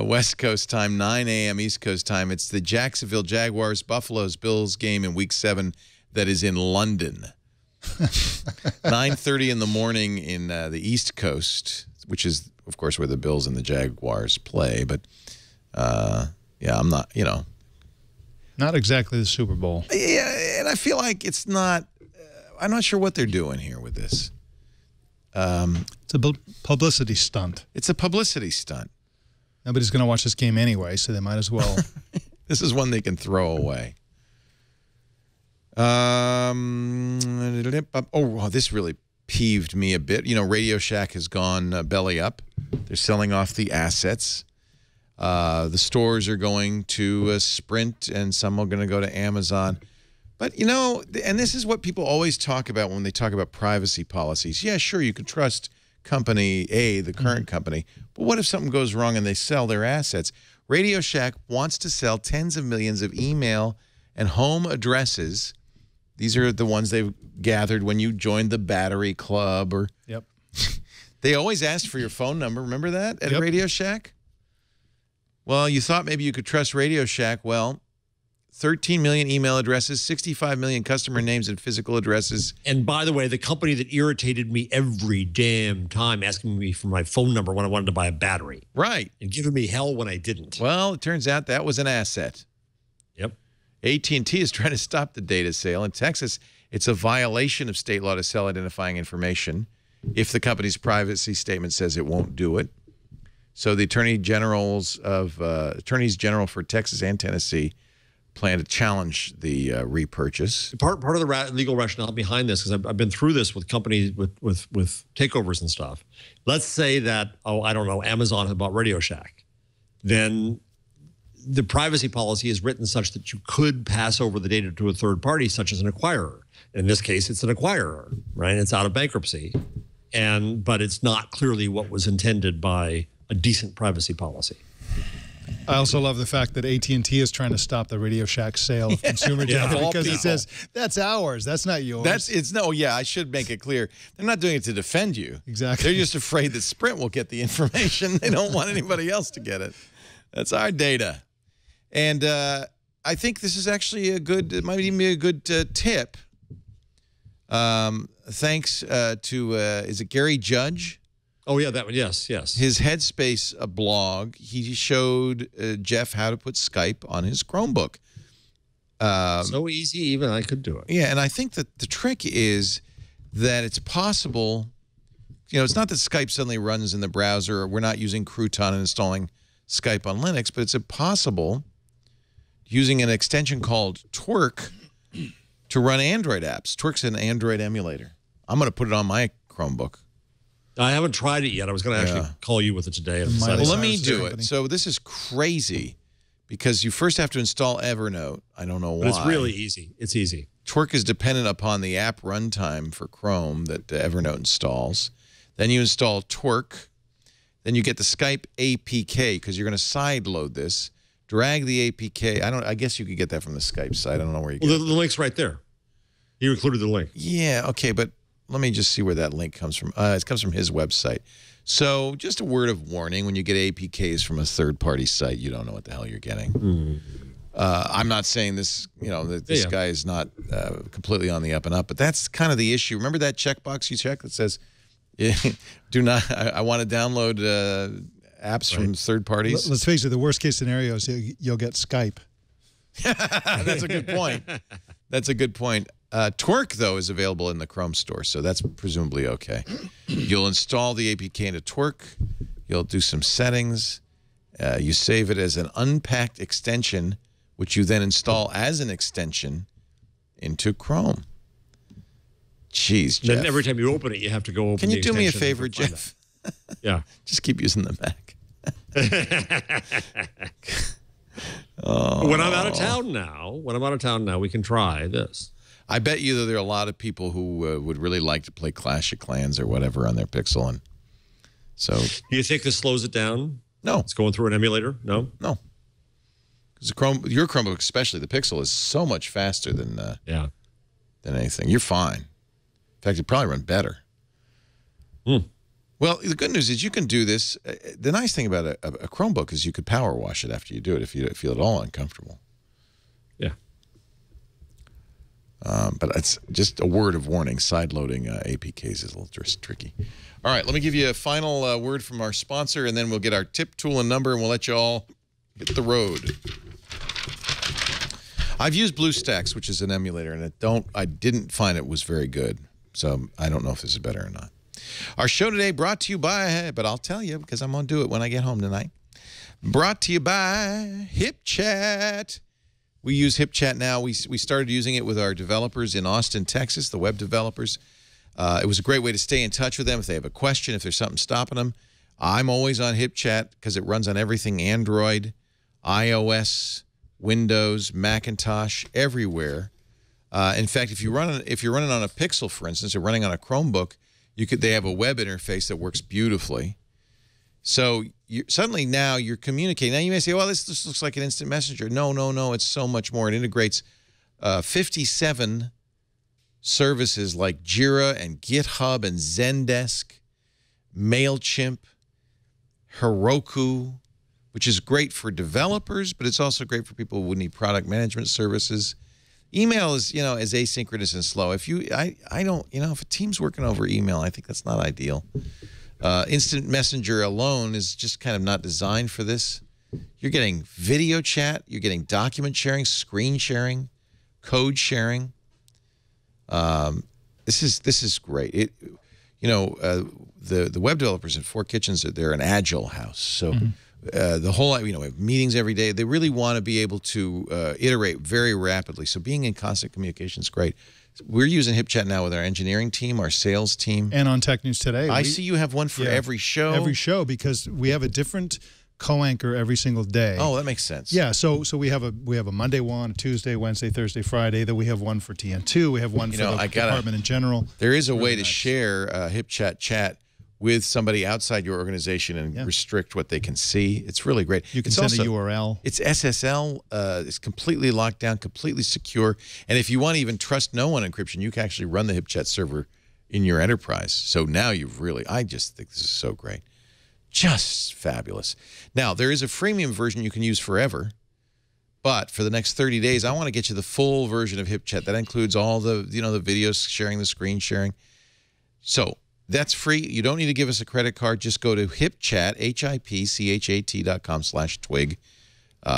West Coast time, 9 a.m. East Coast time. It's the Jacksonville Jaguars Buffalo's Bills game in Week 7. That is in London. 9:30 in the morning in the East Coast, which is, of course, where the Bills and the Jaguars play. But, yeah, I'm not, Not exactly the Super Bowl. Yeah, and I feel like it's not, I'm not sure what they're doing here with this. It's a publicity stunt. It's a publicity stunt. Nobody's going to watch this game anyway, so they might as well. This is one they can throw away. This really peeved me a bit. Radio Shack has gone belly up. They're selling off the assets. The stores are going to Sprint, and some are going to go to Amazon. But, and this is what people always talk about when they talk about privacy policies. Yeah, sure, you can trust company A, the current company. But what if something goes wrong and they sell their assets? Radio Shack wants to sell tens of millions of email and home addresses. These are the ones they've gathered when you joined the Battery Club. Yep. They always asked for your phone number. Remember that at Radio Shack? Well, you thought maybe you could trust Radio Shack. Well, 13 million email addresses, 65 million customer names and physical addresses. And by the way, the company that irritated me every damn time asking me for my phone number when I wanted to buy a battery. Right. And giving me hell when I didn't. Well, it turns out that was an asset. Yep. AT&T is trying to stop the data sale. In Texas, it's a violation of state law to sell identifying information if the company's privacy statement says it won't do it. So the attorneys general for Texas and Tennessee plan to challenge the repurchase. Part of the legal rationale behind this, because I've been through this with companies with takeovers and stuff. Let's say that, I don't know, Amazon had bought Radio Shack. Then the privacy policy is written such that you could pass over the data to a third party, such as an acquirer. In this case, it's an acquirer, right? It's out of bankruptcy, but it's not clearly what was intended by a decent privacy policy. I also love the fact that AT&T is trying to stop the Radio Shack sale of consumer data because it says that's ours, that's not yours. I should make it clear. They're not doing it to defend you. Exactly. They're just afraid that Sprint will get the information. They don't want anybody else to get it. That's our data. And I think this is actually it might even be a good tip. Thanks to, is it Gary Judge? Oh, yeah, that one. Yes. His Headspace blog, he showed Jeff how to put Skype on his Chromebook. So easy, even I could do it. Yeah, and I think that the trick is that it's possible, it's not that Skype suddenly runs in the browser, or we're not using Crouton and installing Skype on Linux, but it's possible using an extension called Twerk to run Android apps. Twerk's an Android emulator. I'm going to put it on my Chromebook. I haven't tried it yet. I was going to actually call you with it today. Well, let me do it. So this is crazy because you first have to install Evernote. I don't know why. But it's really easy. It's easy. Twerk is dependent upon the app runtime for Chrome that Evernote installs. Then you install Twerk. Then you get the Skype APK because you're going to side load this. Drag the APK. I guess you could get that from the Skype site. I don't know where you get it. The link's right there. You included the link. Yeah, okay, but let me just see where that link comes from. It comes from his website. So just a word of warning, when you get APKs from a third-party site, you don't know what the hell you're getting. I'm not saying this, that this guy is not completely on the up and up, but that's kind of the issue. Remember that checkbox you check that says, do not, I want to download apps from third parties? Let's face it, the worst-case scenario is you'll get Skype. That's a good point. That's a good point. Twerk, though, is available in the Chrome store, so that's presumably okay. You'll install the APK into Twerk. You'll do some settings. You save it as an unpacked extension, which you then install as an extension into Chrome. Jeez, Jeff. Then every time you open it, you have to go open Can the you do me a extension favor, Jeff? Yeah. Just keep using the Mac. When I'm out of town now, we can try this. I bet you that there are a lot of people who would really like to play Clash of Clans or whatever on their Pixel. And so, do you think this slows it down? No. It's going through an emulator? No? No. Because your Chromebook, especially the Pixel, is so much faster than anything. You're fine. In fact, it'd probably run better. Well, the good news is you can do this. The nice thing about a Chromebook is you could power wash it after you do it if you feel at all uncomfortable. Yeah. But it's just a word of warning. Side-loading APKs is a little tricky. All right, let me give you a final word from our sponsor, and then we'll get our tip, tool, and number, and we'll let you all hit the road. I've used BlueStacks, which is an emulator, and I didn't find it was very good. So I don't know if this is better or not. Our show today brought to you by, but I'll tell you because I'm going to do it when I get home tonight. Brought to you by HipChat. We use HipChat now. We started using it with our developers in Austin, Texas, the web developers. It was a great way to stay in touch with them if they have a question, if there's something stopping them. I'm always on HipChat because it runs on everything Android, iOS, Windows, Macintosh, everywhere. In fact, if you're running on a Pixel, for instance, or running on a Chromebook, they have a web interface that works beautifully. So suddenly now you're communicating. Now you may say, well, this just looks like an instant messenger. No. It's so much more. It integrates 57 services like Jira and GitHub and Zendesk, MailChimp, Heroku, which is great for developers, but it's also great for people who need product management services. Email is, is asynchronous and slow. If a team's working over email, I think that's not ideal. Instant Messenger alone is just kind of not designed for this. You're getting video chat, you're getting document sharing, screen sharing, code sharing. This is great. The web developers at Four Kitchens, they're an agile house. So the whole, we have meetings every day. They really want to be able to iterate very rapidly. So being in constant communication is great. We're using HipChat now with our engineering team, our sales team. And on Tech News Today. I see you have one for every show. Every show, because we have a different co-anchor every single day. Oh, that makes sense. Yeah, so we have a Monday one, a Tuesday, Wednesday, Thursday, Friday. Then we have one for TN2. We have one for the department in general. There is a way to share HipChat chat with somebody outside your organization and restrict what they can see. It's really great. You can send a URL. It's SSL. It's completely locked down, completely secure. And if you want to even trust no one encryption, you can actually run the HipChat server in your enterprise. So now you've really, I just think this is so great. Just fabulous. Now, there is a freemium version you can use forever. But for the next 30 days, I want to get you the full version of HipChat. That includes all the, the videos sharing, the screen sharing. So that's free. You don't need to give us a credit card. Just go to HipChat, HIPCHAT.com/twig.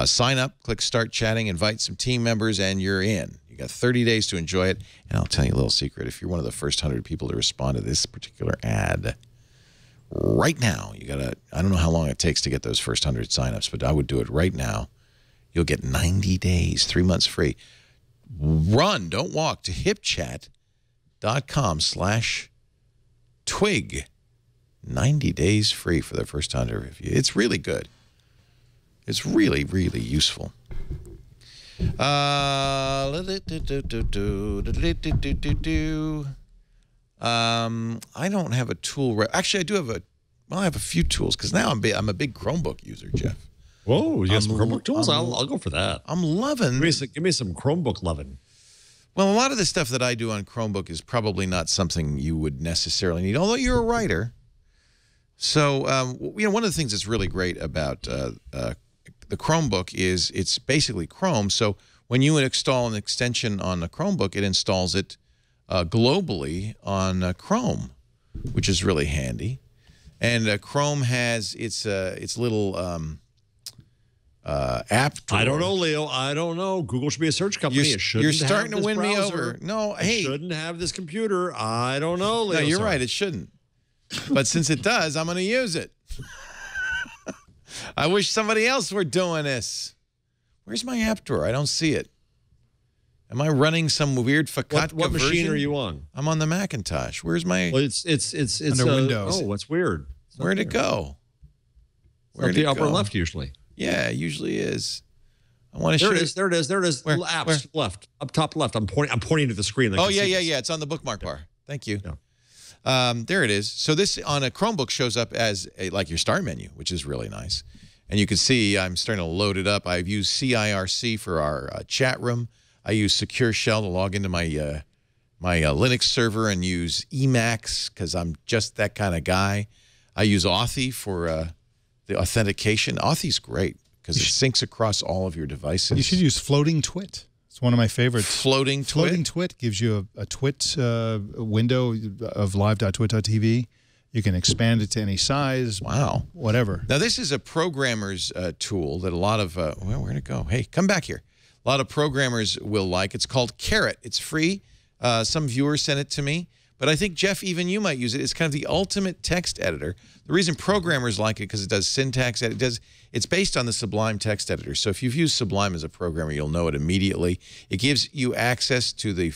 Sign up, click Start Chatting, invite some team members, and you're in. You got 30 days to enjoy it. And I'll tell you a little secret. If you're one of the first 100 people to respond to this particular ad, right now, you got to, I don't know how long it takes to get those first 100 signups, but I would do it right now. You'll get 90 days, 3 months free. Run, don't walk, to HipChat.com/twig. 90 days free for the first 100 of you. It's really good. It's really, really useful. I don't have a tool. Actually, I do have a, well, I have a few tools because now I'm a big Chromebook user, Jeff. Whoa, you got some Chromebook tools? I'll go for that. I'm loving. Give me some Chromebook loving. Well, a lot of the stuff that I do on Chromebook is probably not something you would necessarily need, although you're a writer. So, one of the things that's really great about the Chromebook is it's basically Chrome. So when you install an extension on the Chromebook, it installs it globally on Chrome, which is really handy. And Chrome has its little app drawer. I don't know, Leo. I don't know. Google should be a search company. You're starting to win me over. No, hey. It shouldn't have this computer. I don't know, Leo. No, you're right. It shouldn't. But since it does, I'm going to use it. I wish somebody else were doing this. Where's my app drawer? I don't see it. Am I running some weird Fakatka What machine version? are you on? I'm on the Macintosh. Where's my... Well, it's under Windows. Oh, what's weird? Where'd it go? Where'd it go? Upper left, usually. Yeah, it usually is. I want to There show it is. There it is. There it is. Where? Apps left. Up top left. I'm pointing to the screen. Oh, yeah. It's on the bookmark bar. Thank you. Yeah. There it is. So this on a Chromebook shows up as like your start menu, which is really nice. And you can see I'm starting to load it up. I've used CIRC for our chat room. I use Secure Shell to log into my my Linux server and use Emacs because I'm just that kind of guy. I use Authy for the authentication. Authy's great because it syncs across all of your devices. You should use Floating Twit. It's one of my favorites. Floating Twit? Floating Twit gives you a Twit window of live.twit.tv. You can expand it to any size. Wow. Whatever. Now, this is a programmer's tool that a lot of, well, where'd it go? Hey, come back here. A lot of programmers will like. It's called Carrot. It's free. Some viewers sent it to me. But I think, Jeff, even you might use it. It's kind of the ultimate text editor. The reason programmers like it because it does syntax. It's based on the Sublime text editor. So if you've used Sublime as a programmer, you'll know it immediately. It gives you access to the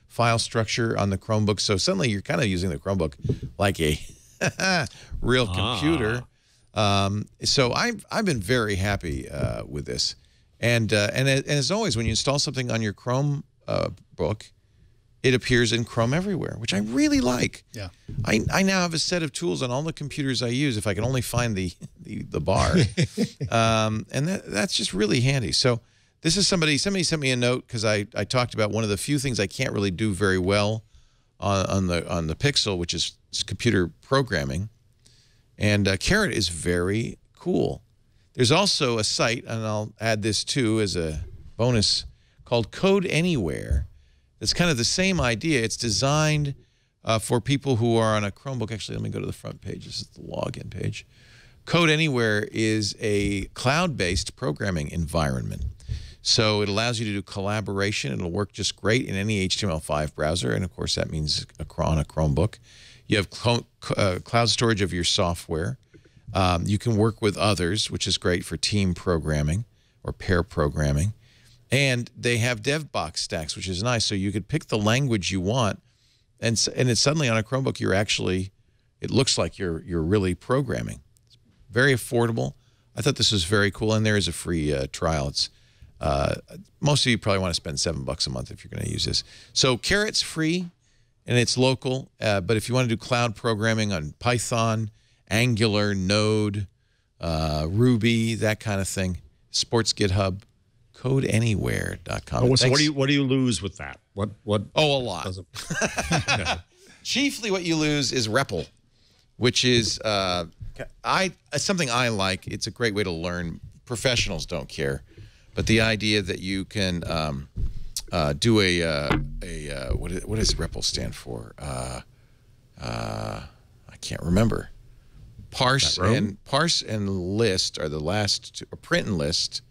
file structure on the Chromebook. So suddenly you're kind of using the Chromebook like a real computer. So I've been very happy with this. And as always, when you install something on your Chromebook, it appears in Chrome everywhere, which I really like. Yeah. I now have a set of tools on all the computers I use if I can only find the bar. And that's just really handy. So this is somebody sent me a note because I talked about one of the few things I can't really do very well on the Pixel, which is computer programming. And Carrot is very cool. There's also a site, and I'll add this too as a bonus, called Code Anywhere. It's kind of the same idea. It's designed for people who are on a Chromebook. Actually, let me go to the front page. This is the login page. Code Anywhere is a cloud-based programming environment. So it allows you to do collaboration. It'll work just great in any HTML5 browser, and of course that means on a Chromebook. You have cloud storage of your software. You can work with others, which is great for team programming or pair programming. And they have DevBox stacks, which is nice. So you could pick the language you want, and it's suddenly on a Chromebook you're actually, it looks like you're really programming. It's very affordable. I thought this was very cool, and there is a free trial. It's most of you probably want to spend $7 a month if you're going to use this. So Carrot's free, and it's local. But if you want to do cloud programming on Python, Angular, Node, Ruby, that kind of thing, Sports GitHub, codeanywhere.com. So what do you lose with that? What? Oh, a lot. Chiefly, what you lose is REPL, which is something I like. It's a great way to learn. Professionals don't care, but the idea that you can do what does REPL stand for? I can't remember. Parse and list are the last two, or print and list.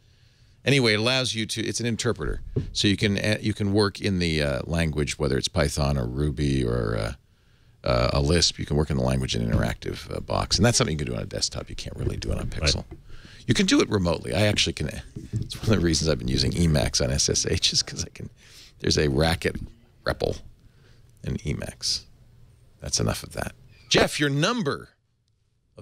Anyway, it allows you to. It's an interpreter, so you can work in the language, whether it's Python or Ruby or a Lisp. You can work in the language in an interactive box, and that's something you can do on a desktop. You can't really do it on Pixel. Right. You can do it remotely. I actually can. It's one of the reasons I've been using Emacs on SSH is because I can. There's a racket REPL in Emacs. That's enough of that. Jeff, your number.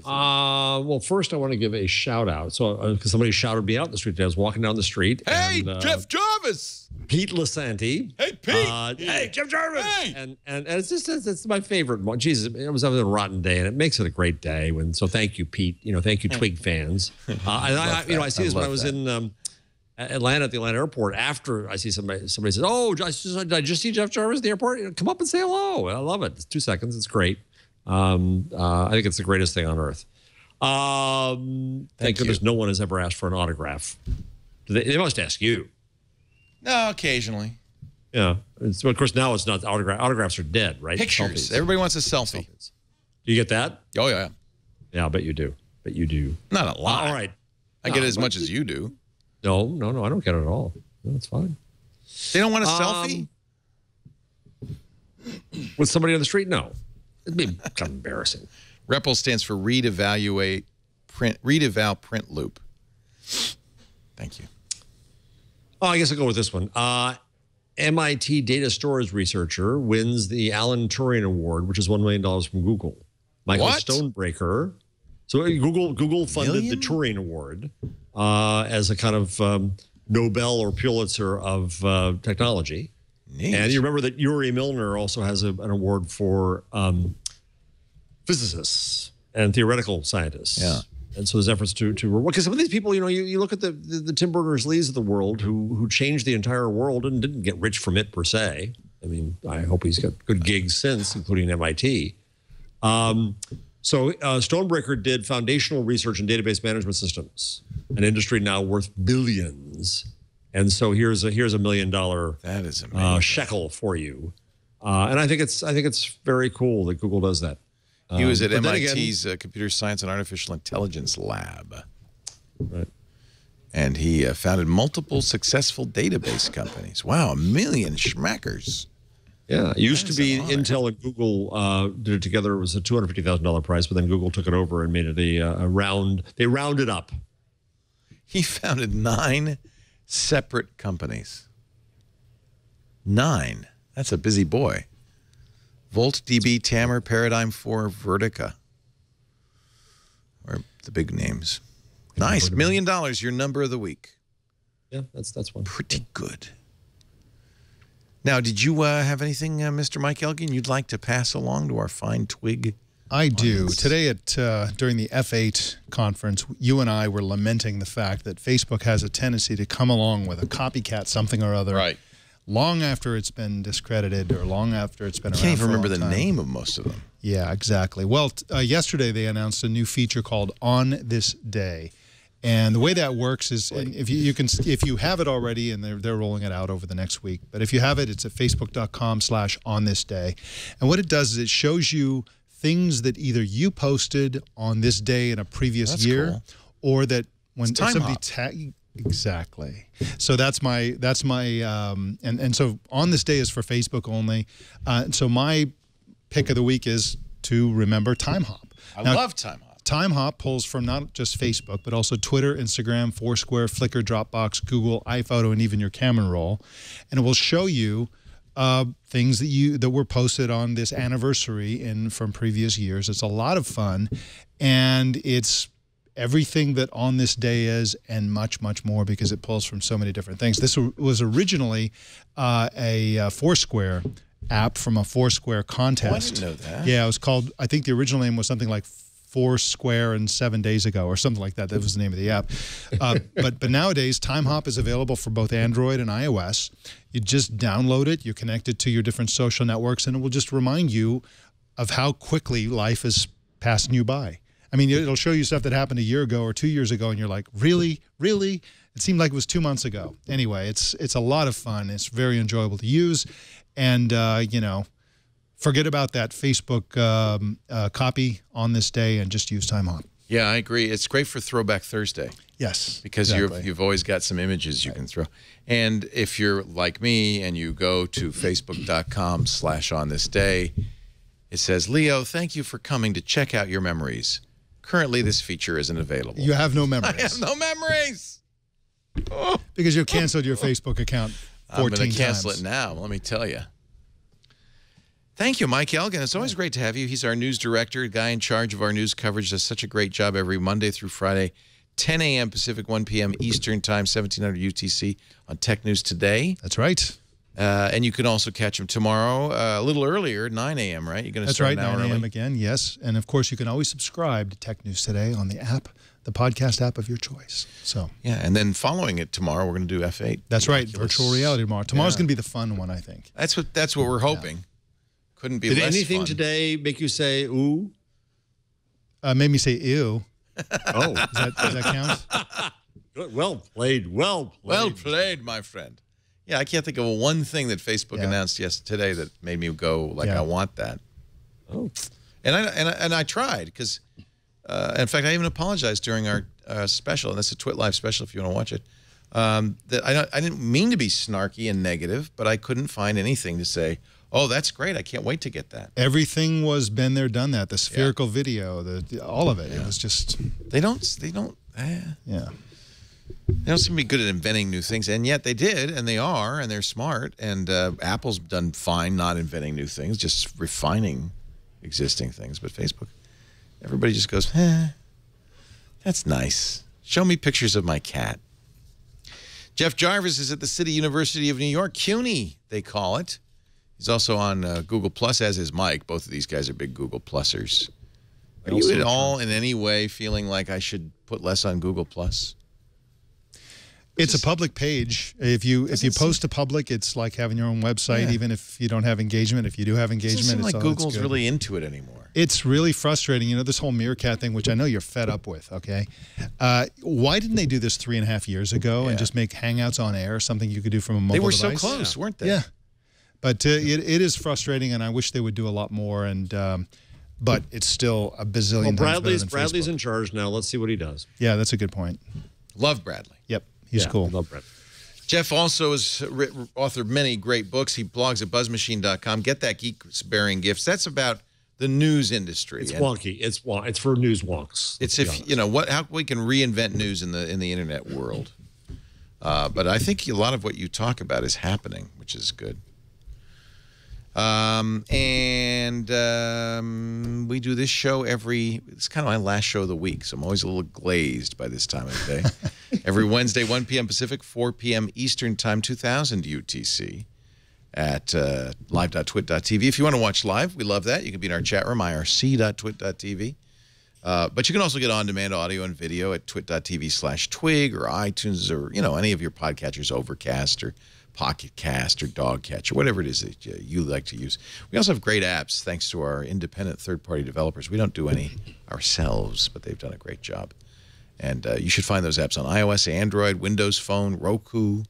Well, first I want to give a shout out. So, because somebody shouted me out in the street today. I was walking down the street. Hey, Jeff Jarvis. Pete Lasanti. Hey, Pete. Hey, Jeff Jarvis. Hey. And it's just it's my favorite one. Jesus, it was a rotten day, and it makes it a great day. So thank you, Pete. Thank you, Twig fans. And I see this when I was in Atlanta at the Atlanta airport. After I see somebody says, "Oh, did I just see Jeff Jarvis at the airport? Come up and say hello." I love it. It's 2 seconds. It's great. I think it's the greatest thing on earth. Thank goodness no one has ever asked for an autograph. They must ask you. No, occasionally. Yeah. Of course, now it's not autograph. Autographs are dead, right? Pictures. Selfies. Everybody wants a selfie. Selfies. Do you get that? Oh, yeah. Yeah, I bet you do. Not a lot. All right. I get it as much as you do. No, I don't get it at all. No, that's fine. They don't want a selfie? With somebody on the street? No. It'd be kind of embarrassing. REPL stands for Read, Evaluate, Print, Read, Eval, Print Loop. Thank you. Oh, I guess I'll go with this one. MIT data storage researcher wins the Alan Turing Award, which is $1 million from Google. Michael Stonebreaker. So Google funded the Turing Award as a kind of Nobel or Pulitzer of technology. Neat. And you remember that Yuri Milner also has an award for physicists and theoretical scientists. Yeah. And so there's efforts to because some of these people, you look at the Tim Berners-Lees of the world who changed the entire world and didn't get rich from it per se. I mean, I hope he's got good gigs since, including MIT. So Stonebreaker did foundational research in database management systems, an industry now worth billions. And so here's a $1 million that is amazing. Shekel for you, and I think it's very cool that Google does that. He was at MIT's Computer Science and Artificial Intelligence Lab, right? And he founded multiple successful database companies. Wow, $1 million schmackers. Yeah, it used to be Intel and Google did it together. It was a $250,000 price, but then Google took it over and made it a round. They rounded up. He founded 9 separate companies. 9. That's a busy boy. VoltDB, Tamr, Paradigm 4, Vertica. Or the big names. Nice. $1 million, your number of the week. Yeah, that's one. Pretty good. Now, did you have anything, Mr. Mike Elgan, you'd like to pass along to our fine twig? I do. Today during the F8 conference, you and I were lamenting the fact that Facebook has a tendency to come along with a copycat something or other, right, long after it's been discredited or long after it's been around. I can't even remember the name of most of them. Yeah, exactly. Well, yesterday they announced a new feature called On This Day. And the way that works is, if you have it already, and they're rolling it out over the next week, but if you have it, it's at facebook.com/onthisday. And what it does is it shows you things that either you posted on this day in a previous year, or that when somebody tagged. Exactly. So that's my and so On This Day is for Facebook only. So my pick of the week is to remember Time Hop. I love Time Hop. Time Hop pulls from not just Facebook, but also Twitter, Instagram, Foursquare, Flickr, Dropbox, Google, iPhoto, and even your camera roll. And it will show you things that were posted on this anniversary from previous years. It's a lot of fun, and it's everything that On This Day is and much, much more, because it pulls from so many different things. This was originally a Foursquare app from a Foursquare contest. Oh, I didn't know that. Yeah, it was called, I think the original name was something like Foursquare and 7 days ago or something like that. That was the name of the app. But nowadays, TimeHop is available for both Android and iOS. You just download it, you connect it to your different social networks, and it will just remind you of how quickly life is passing you by. I mean, it'll show you stuff that happened a year ago or 2 years ago, and you're like, really? Really? It seemed like it was 2 months ago. Anyway, it's a lot of fun. It's very enjoyable to use. And, you know, forget about that Facebook copy on this day and just use TimeHop. Yeah, I agree. It's great for Throwback Thursday. Yes, because exactly. you've always got some images you can throw. And if you're like me and you go to facebook.com/onthisday, it says, Leo, thank you for coming to check out your memories. Currently, this feature isn't available. You have no memories. I have no memories. Oh. Because you've canceled your Facebook account 14 times. I'm going to cancel it now, let me tell you. Thank you, Mike Elgan. It's always great to have you. He's our news director, guy in charge of our news coverage. Does such a great job every Monday through Friday, 10 a.m. Pacific, 1 p.m. Eastern Time, 1700 UTC on Tech News Today. That's right. And you can also catch him tomorrow a little earlier, 9 a.m., right? You're going to start an hour early. 9 a.m. again, yes. And, of course, you can always subscribe to Tech News Today on the app, the podcast app of your choice. So yeah, and then following it tomorrow, we're going to do F8. That's right, virtual reality tomorrow. Tomorrow's going to be the fun one, I think. That's what we're hoping. Yeah. Couldn't be less fun. Did anything today make you say, ooh? Made me say, ew. Oh. Does that count? Well played. Well played. Well played, my friend. Yeah, I can't think of one thing that Facebook announced today that made me go like, I want that. Oh. And I tried because, in fact, I even apologized during our special, and that's a Twit Live special if you want to watch it, that I didn't mean to be snarky and negative, but I couldn't find anything to say, oh, that's great. I can't wait to get that. Everything was been there, done that. The spherical video, all of it. Yeah. It was just... They don't seem to be good at inventing new things, and yet they did, and they are, and they're smart, and Apple's done fine not inventing new things, just refining existing things. But Facebook, everybody just goes, that's nice. Show me pictures of my cat. Jeff Jarvis is at the City University of New York, CUNY, they call it. He's also on Google Plus, as is Mike. Both of these guys are big Google Plussers. Are you at all in any way feeling like I should put less on Google Plus? It's a public page. If you post to public, it's like having your own website, even if you don't have engagement. If you do have engagement, it doesn't seem it's like Google's really into it anymore. It's really frustrating. You know, this whole Meerkat thing, which I know you're fed up with, okay? Why didn't they do this 3.5 years ago and just make Hangouts on air, something you could do from a mobile device? They were so close, weren't they? Yeah. But it is frustrating, and I wish they would do a lot more. And but it's still a bazillion times better than Bradley's Facebook. in charge now. Let's see what he does. Yeah, that's a good point. Love Bradley. Yep, he's cool. Love Bradley. Jeff also has authored many great books. He blogs at buzzmachine.com. Get that Geeks-Bearing Gifts. That's about the news industry. It's wonky. It's for news wonks. It's how we can reinvent news in the internet world. But I think a lot of what you talk about is happening, which is good. We do this show it's kind of my last show of the week, so I'm always a little glazed by this time of the day. Every Wednesday, 1 p.m. Pacific, 4 p.m. Eastern Time, 2000 UTC at live.twit.tv. If you want to watch live, we love that. You can be in our chat room, irc.twit.tv. But you can also get on-demand audio and video at twit.tv/twig or iTunes or, any of your podcatchers, Overcast or Pocket Cast or Dogcatcher, whatever it is that you like to use. We also have great apps thanks to our independent third-party developers. We don't do any ourselves, but they've done a great job. And you should find those apps on iOS, Android, Windows Phone, Roku.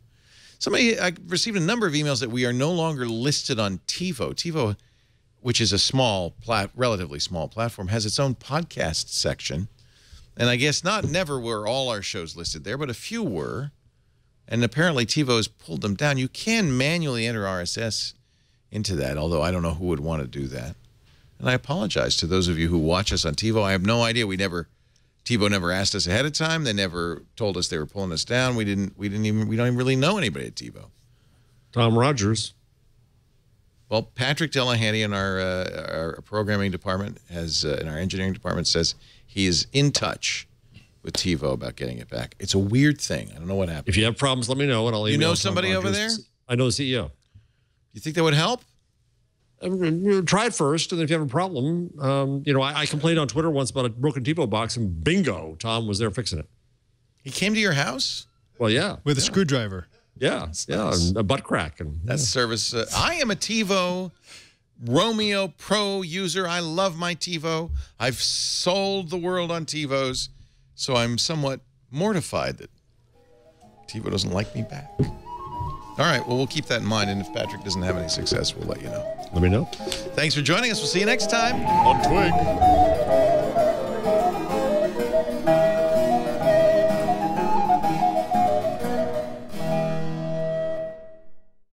I received a number of emails that we are no longer listed on TiVo. TiVo, which is a relatively small platform, has its own podcast section. And I guess never were all our shows listed there, but a few were. And apparently TiVo has pulled them down. You can manually enter RSS into that, although I don't know who would want to do that. And I apologize to those of you who watch us on TiVo. I have no idea. TiVo never asked us ahead of time. They never told us they were pulling us down. We don't even really know anybody at TiVo. Tom Rogers. Well, Patrick Delahanty in our programming department in our engineering department says he is in touch with TiVo about getting it back. It's a weird thing. I don't know what happened. If you have problems, let me know, and I'll email. You know somebody over there? I know the CEO. You think that would help? try it first, and if you have a problem, I complained on Twitter once about a broken TiVo box, and bingo, Tom was there fixing it. He came to your house? Well, yeah. With a screwdriver. Yeah, nice. And a butt crack. And that's service. I am a TiVo Romeo Pro user. I love my TiVo. I've sold the world on TiVos, so I'm somewhat mortified that TiVo doesn't like me back. All right, well, we'll keep that in mind, and if Patrick doesn't have any success, we'll let you know. Let me know. Thanks for joining us. We'll see you next time on Twig.